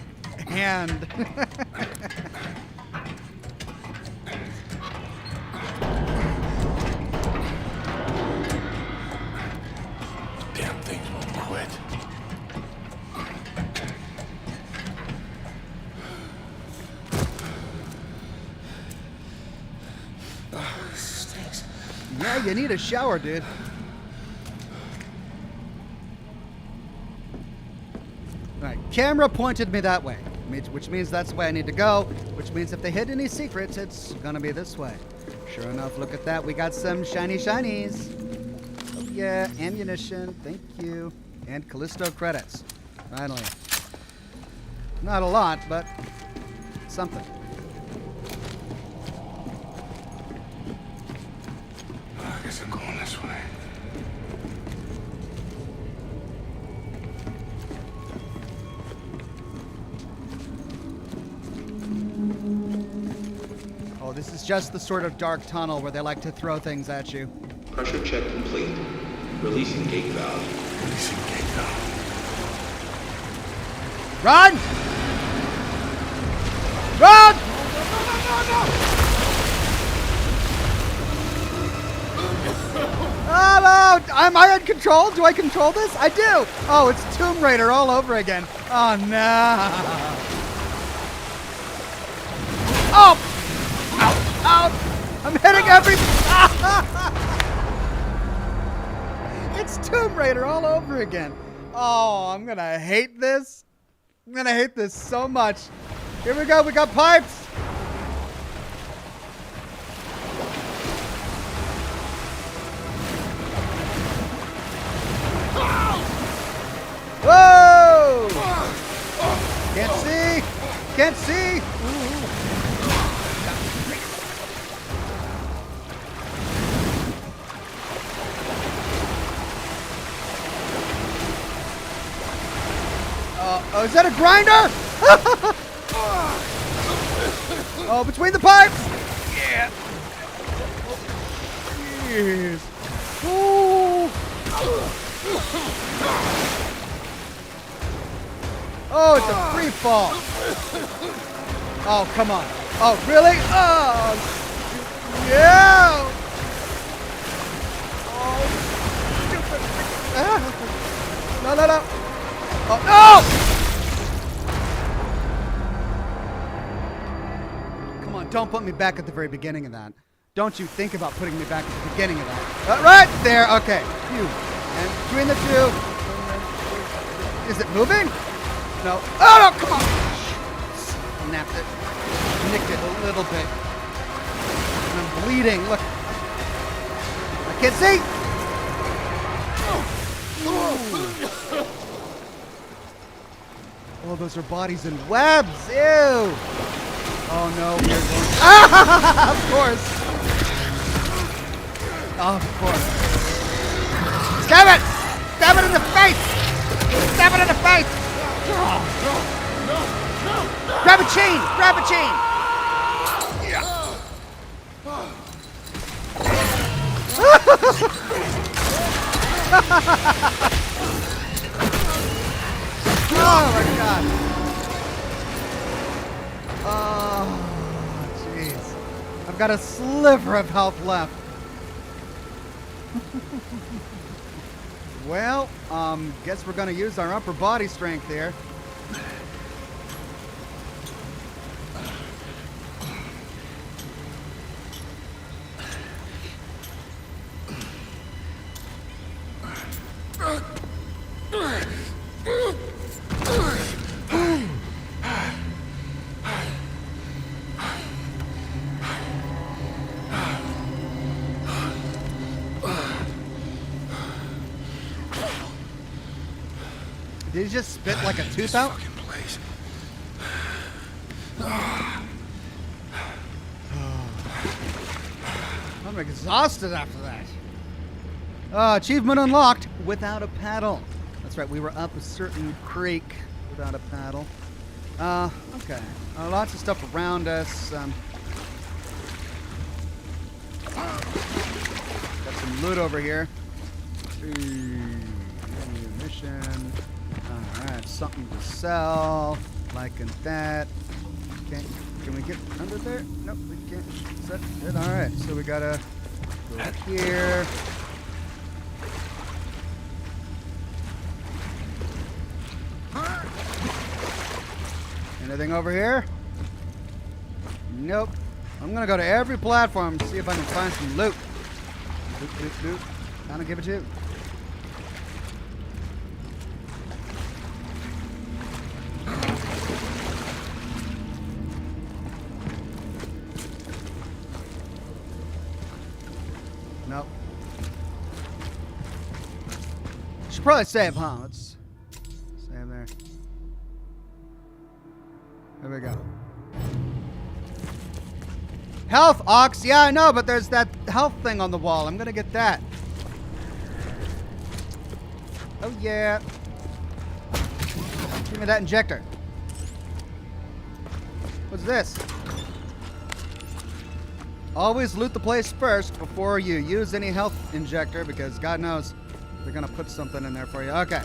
hand. Damn things won't quit. Stinks. Yeah, you need a shower, dude. All right, camera pointed me that way, which means that's the way I need to go, which means if they hid any secrets, it's gonna be this way. Sure enough, look at that. We got some shiny shinies. Oh yeah, ammunition, thank you. And Callisto credits, finally. Not a lot, but something. I guess I'm going this way. Oh, this is just the sort of dark tunnel where they like to throw things at you. Pressure check complete. Releasing gate valve. Releasing gate valve. Run! Run! Oh, no! Am I in control? Do I control this? I do! Oh, it's Tomb Raider all over again. Oh, no. Oh! Out! I'm hitting every... It's Tomb Raider all over again. Oh, I'm gonna hate this. I'm gonna hate this so much. Here we go, we got pipes. Whoa! Can't see! Can't see! Oh, is that a grinder? Oh, between the pipes! Yeah. Jeez. Ooh. Oh, it's a free fall. Oh, come on. Oh, really? Oh, yeah. Oh, stupid. Ah. No, no, no. Oh, no! Come on, don't put me back at the very beginning of that. Don't you think about putting me back at the beginning of that. Right there, okay. Phew. And between the two. Is it moving? No. Oh, no, come on! Snapped it. Nicked it a little bit. And I'm bleeding, look. I can't see! Ooh. Oh, those are bodies in webs. Ew. Oh, no. We're going... Ah! Of course. Of course. Stab it! Stab it in the face! Stab it in the face! Grab a chain! Grab a chain! Oh my god. Oh, jeez. I've got a sliver of health left. Well, guess we're gonna use our upper body strength here. Did he just spit like a tooth out? Place. I'm exhausted after that. Achievement unlocked without a paddle. That's right, we were up a certain creek without a paddle. Okay. Lots of stuff around us. Got some loot over here. Ammunition. Alright, something to sell. Liking that. Can we get under there? Nope, we can't. Is that it? Alright, so we gotta go here. Anything over here? Nope. I'm gonna go to every platform and see if I can find some loot. Loot, loot, loot. Gonna give it to you. Nope. Should probably save, huh? Let's save there. There we go. Health, Ox. Yeah, I know, but there's that health thing on the wall. I'm gonna get that. Oh, yeah. Give me that injector. What's this? Always loot the place first before you use any health injector, because God knows they're gonna put something in there for you. Okay.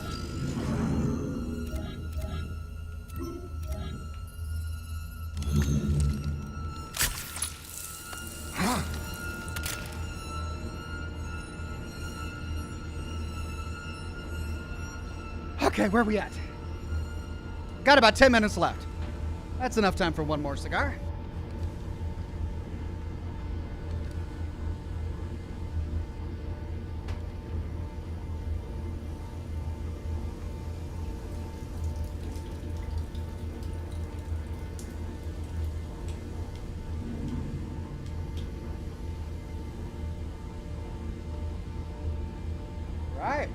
Okay, where are we at? Got about 10 minutes left. That's enough time for one more cigar. Right.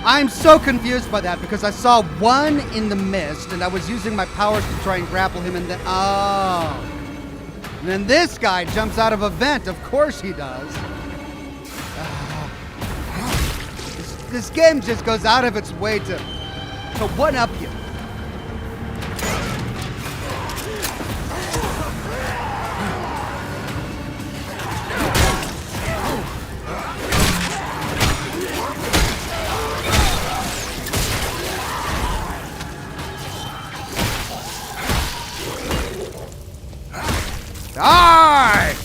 I'm so confused by that because I saw one in the mist and I was using my powers to try and grapple him and then, oh. And then this guy jumps out of a vent. Of course he does. This game just goes out of its way to one-up you. Die!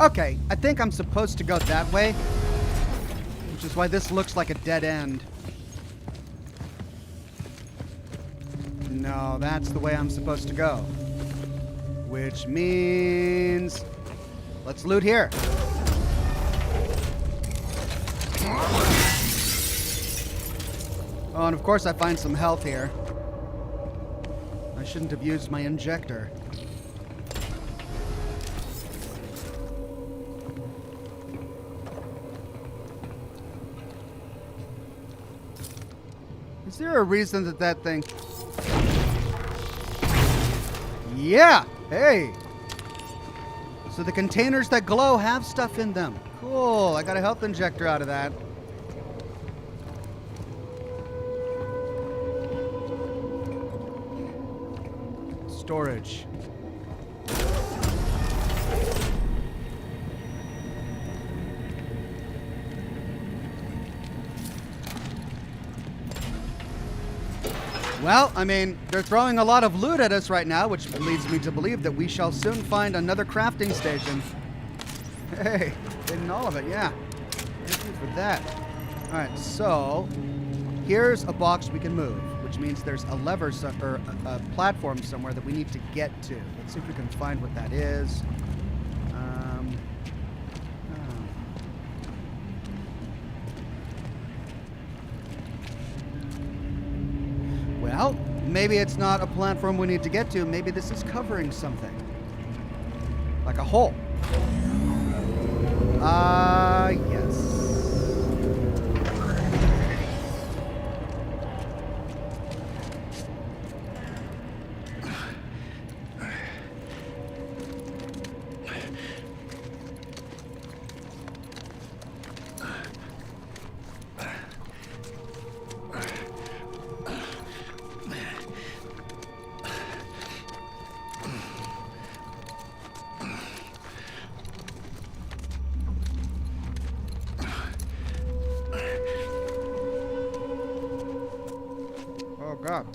Okay, I think I'm supposed to go that way, which is why this looks like a dead end. No, that's the way I'm supposed to go. Which means... let's loot here. Oh, and of course I find some health here. I shouldn't have used my injector. Is there a reason that that thing... Yeah! Hey! So the containers that glow have stuff in them. Cool. I got a health injector out of that. Storage. Well, I mean, they're throwing a lot of loot at us right now, which leads me to believe that we shall soon find another crafting station. Hey, getting all of it, yeah. Thank you for that. All right, so here's a box we can move, which means there's a lever or a platform somewhere that we need to get to. Let's see if we can find what that is. Well, maybe it's not a platform we need to get to. Maybe this is covering something. Like a hole. Yes. Oh, God.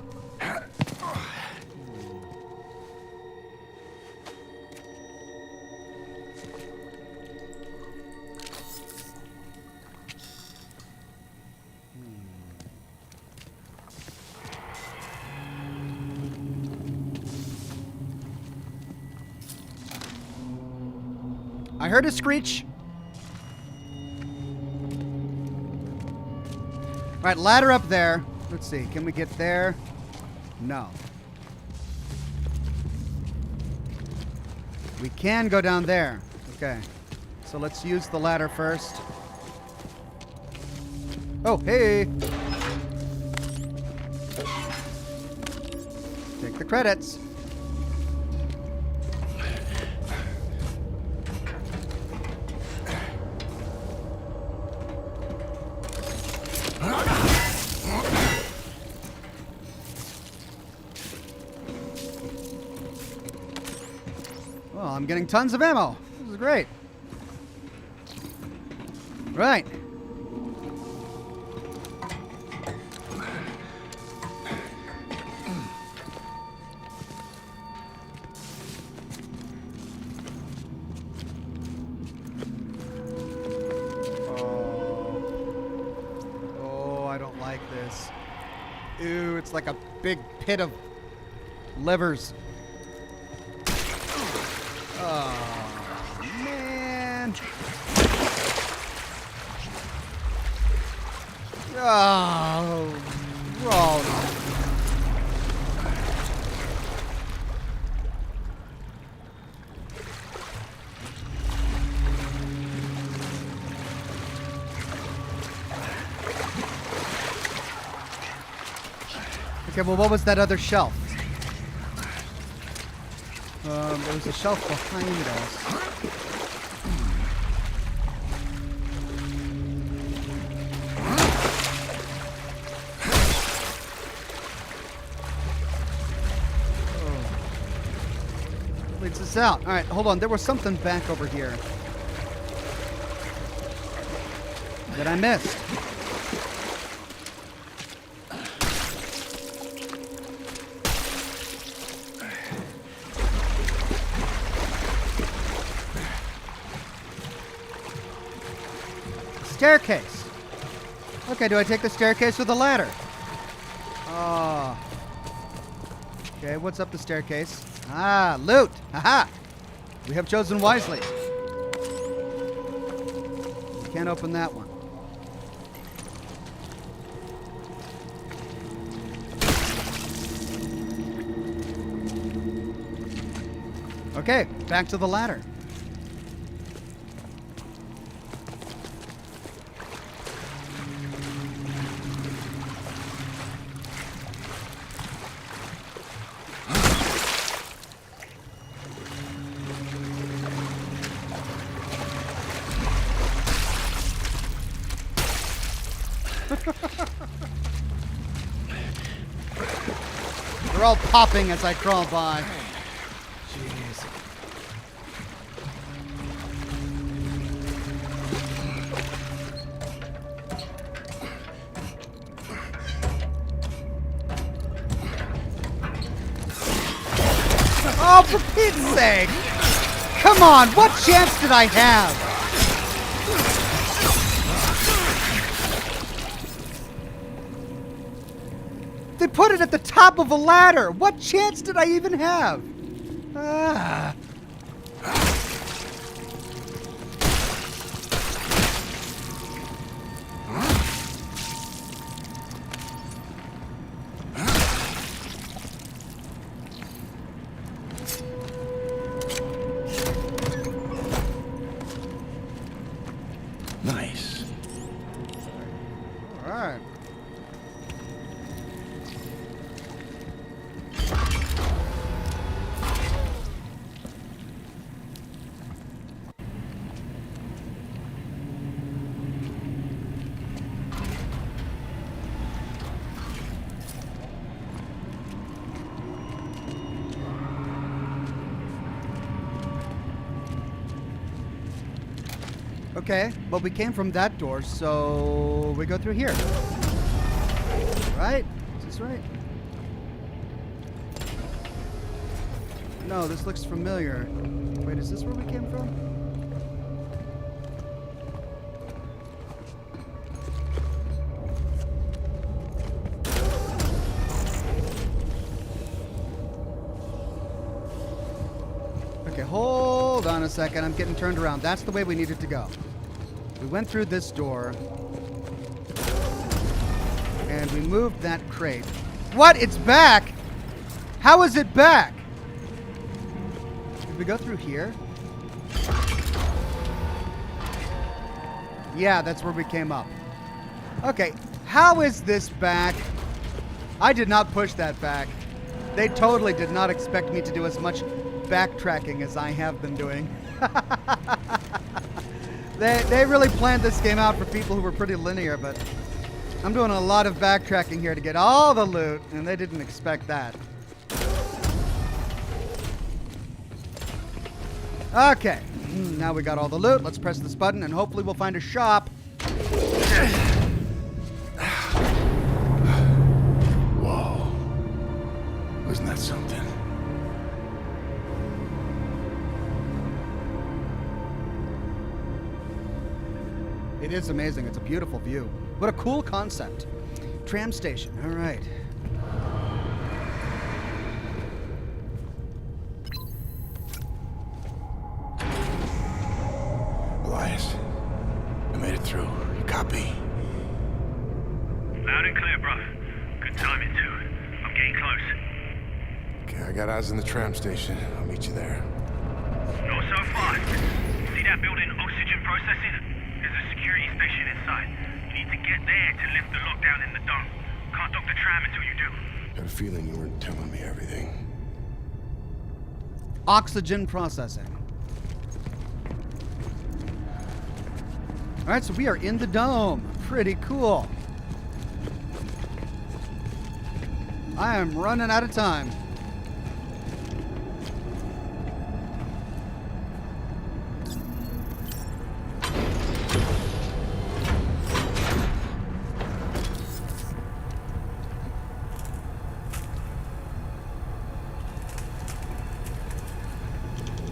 I heard a screech. All right, ladder up there. Let's see, can we get there? No. We can go down there. Okay. So let's use the ladder first. Oh, hey! Take the credits. Well, I'm getting tons of ammo. This is great. Right. Oh, I don't like this. Ew, it's like a big pit of livers. Oh, man. Oh, okay, well, what was that other shelf? There was a shelf behind us. Leads us out. All right, hold on. There was something back over here that I missed. Staircase. Okay, do I take the staircase or the ladder? Oh. Okay, what's up the staircase? Ah, loot! Haha! We have chosen wisely. Can't open that one. Okay, back to the ladder. They're all popping as I crawl by. Jeez. Oh, for Pete's sake! Come on, what chance did I have? They put it at the top of a ladder. What chance did I even have? Ah. Nice. All right. Okay, well, we came from that door, so we go through here. Right? Is this right? No, this looks familiar. Wait, is this where we came from? Okay, hold on a second. I'm getting turned around. That's the way we needed to go. We went through this door. And we moved that crate. What? It's back? How is it back? Did we go through here? Yeah, that's where we came up. Okay, how is this back? I did not push that back. They totally did not expect me to do as much backtracking as I have been doing. They really planned this game out for people who were pretty linear, but I'm doing a lot of backtracking here to get all the loot, and they didn't expect that. Okay, now we got all the loot. Let's press this button and hopefully we'll find a shop. Whoa. Wasn't that something? It is amazing. It's a beautiful view. What a cool concept. Tram station. All right. Elias, I made it through. You copy? Loud and clear, bro. Good timing, too. I'm getting close. Okay, I got eyes on the tram station. I'll meet you there. Not so fast. See that building, oxygen processing? There's a security station inside. You need to get there to lift the lockdown in the dome. Can't dock the tram until you do. Got a feeling you weren't telling me everything. Oxygen processing. All right, so we are in the dome. Pretty cool. I am running out of time.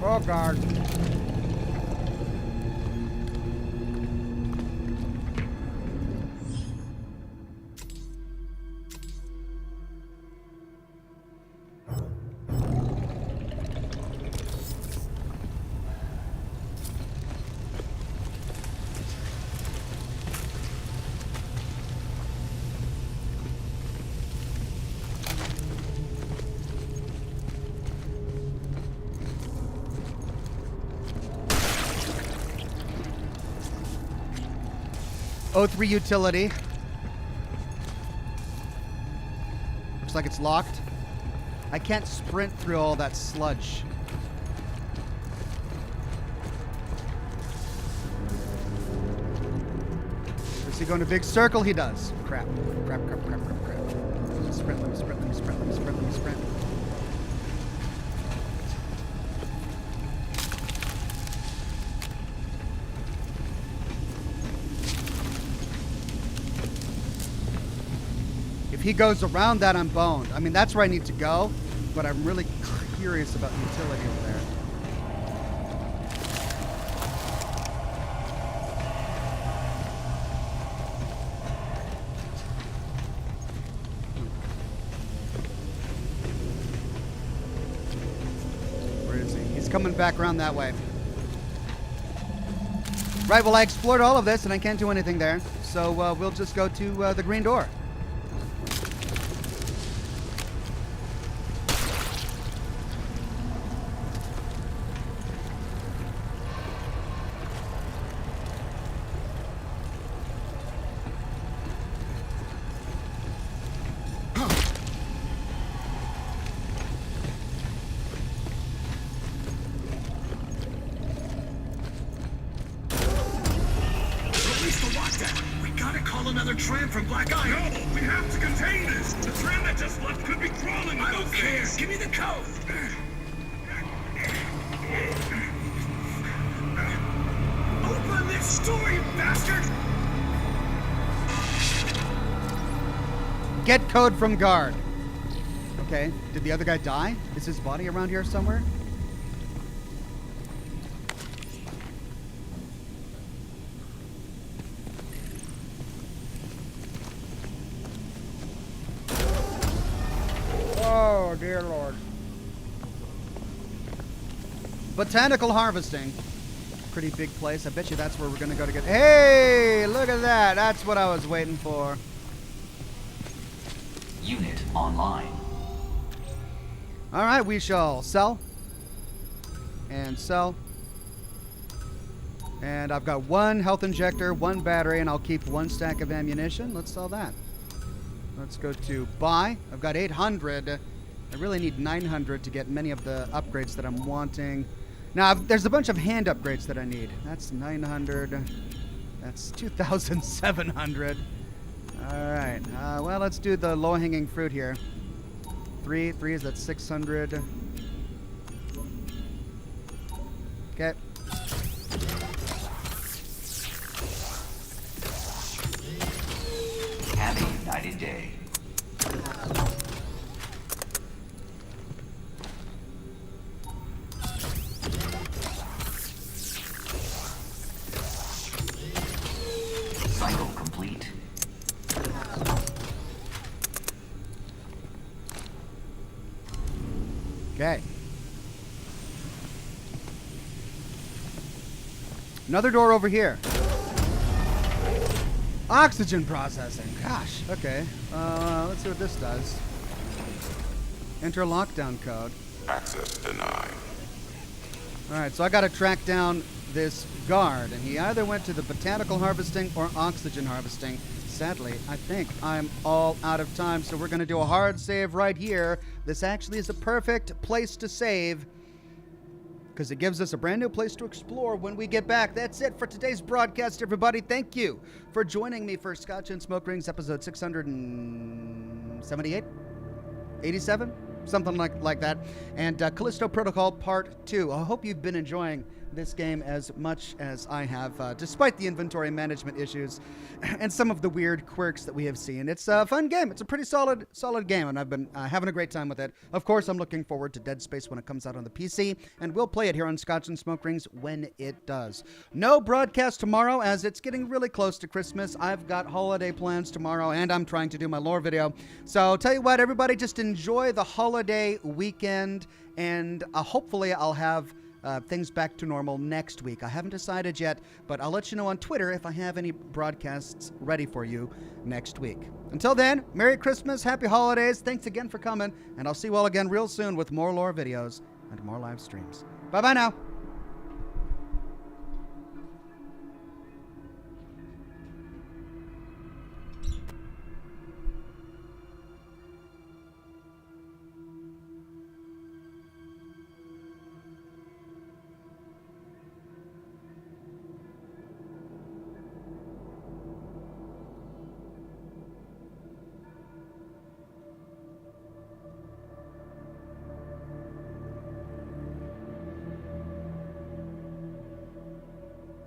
Oh, God. O3 utility. Looks like it's locked. I can't sprint through all that sludge. Does he go in a big circle? He does. Crap. Crap, crap, crap, crap, crap. Let me sprint, let me sprint, let me sprint, let me sprint, let me sprint. If he goes around that, I'm boned. I mean, that's where I need to go, but I'm really curious about the utility over there. Where is he? He's coming back around that way. Right, well, I explored all of this, and I can't do anything there, so we'll just go to the green door. Another tram from Black Eye. No, we have to contain this. The tram that just left could be crawling. I don't care. Give me the code. Open this door, you bastard! Get code from guard. Okay. Did the other guy die? Is his body around here somewhere? Oh, dear Lord. Botanical harvesting. Pretty big place. I bet you that's where we're going to go to get... Hey, look at that. That's what I was waiting for. Unit online. All right, we shall sell. And sell. And I've got one health injector, one battery, and I'll keep one stack of ammunition. Let's sell that. Let's go to buy. I've got 800. I really need 900 to get many of the upgrades that I'm wanting. Now, there's a bunch of hand upgrades that I need. That's 900. That's 2,700. All right. Well, let's do the low-hanging fruit here. Three is that 600. Okay. Have a united day. Cycle complete. Okay. Another door over here. Oxygen processing. Gosh. Okay. Let's see what this does. Enter lockdown code. Access denied. All right, so I got to track down this guard, and he either went to the botanical harvesting or oxygen harvesting. Sadly, I think I'm all out of time, so we're going to do a hard save right here. This actually is a perfect place to save because it gives us a brand new place to explore when we get back. That's it for today's broadcast, everybody. Thank you for joining me for Scotch and Smoke Rings episode 678? 87? Something like that. And Callisto Protocol Part 2. I hope you've been enjoying this game as much as I have, despite the inventory management issues and some of the weird quirks that we have seen. It's a fun game. It's a pretty solid game, and I've been having a great time with it. Of course, I'm looking forward to Dead Space when it comes out on the PC, and we'll play it here on Scotch and Smoke Rings when it does. No broadcast tomorrow, as it's getting really close to Christmas. I've got holiday plans tomorrow, and I'm trying to do my lore video. So, tell you what, everybody, just enjoy the holiday weekend, and hopefully I'll have things back to normal next week. I haven't decided yet, but I'll let you know on Twitter if I have any broadcasts ready for you next week. Until then, Merry Christmas, Happy Holidays, thanks again for coming, and I'll see you all again real soon with more lore videos and more live streams. Bye-bye now.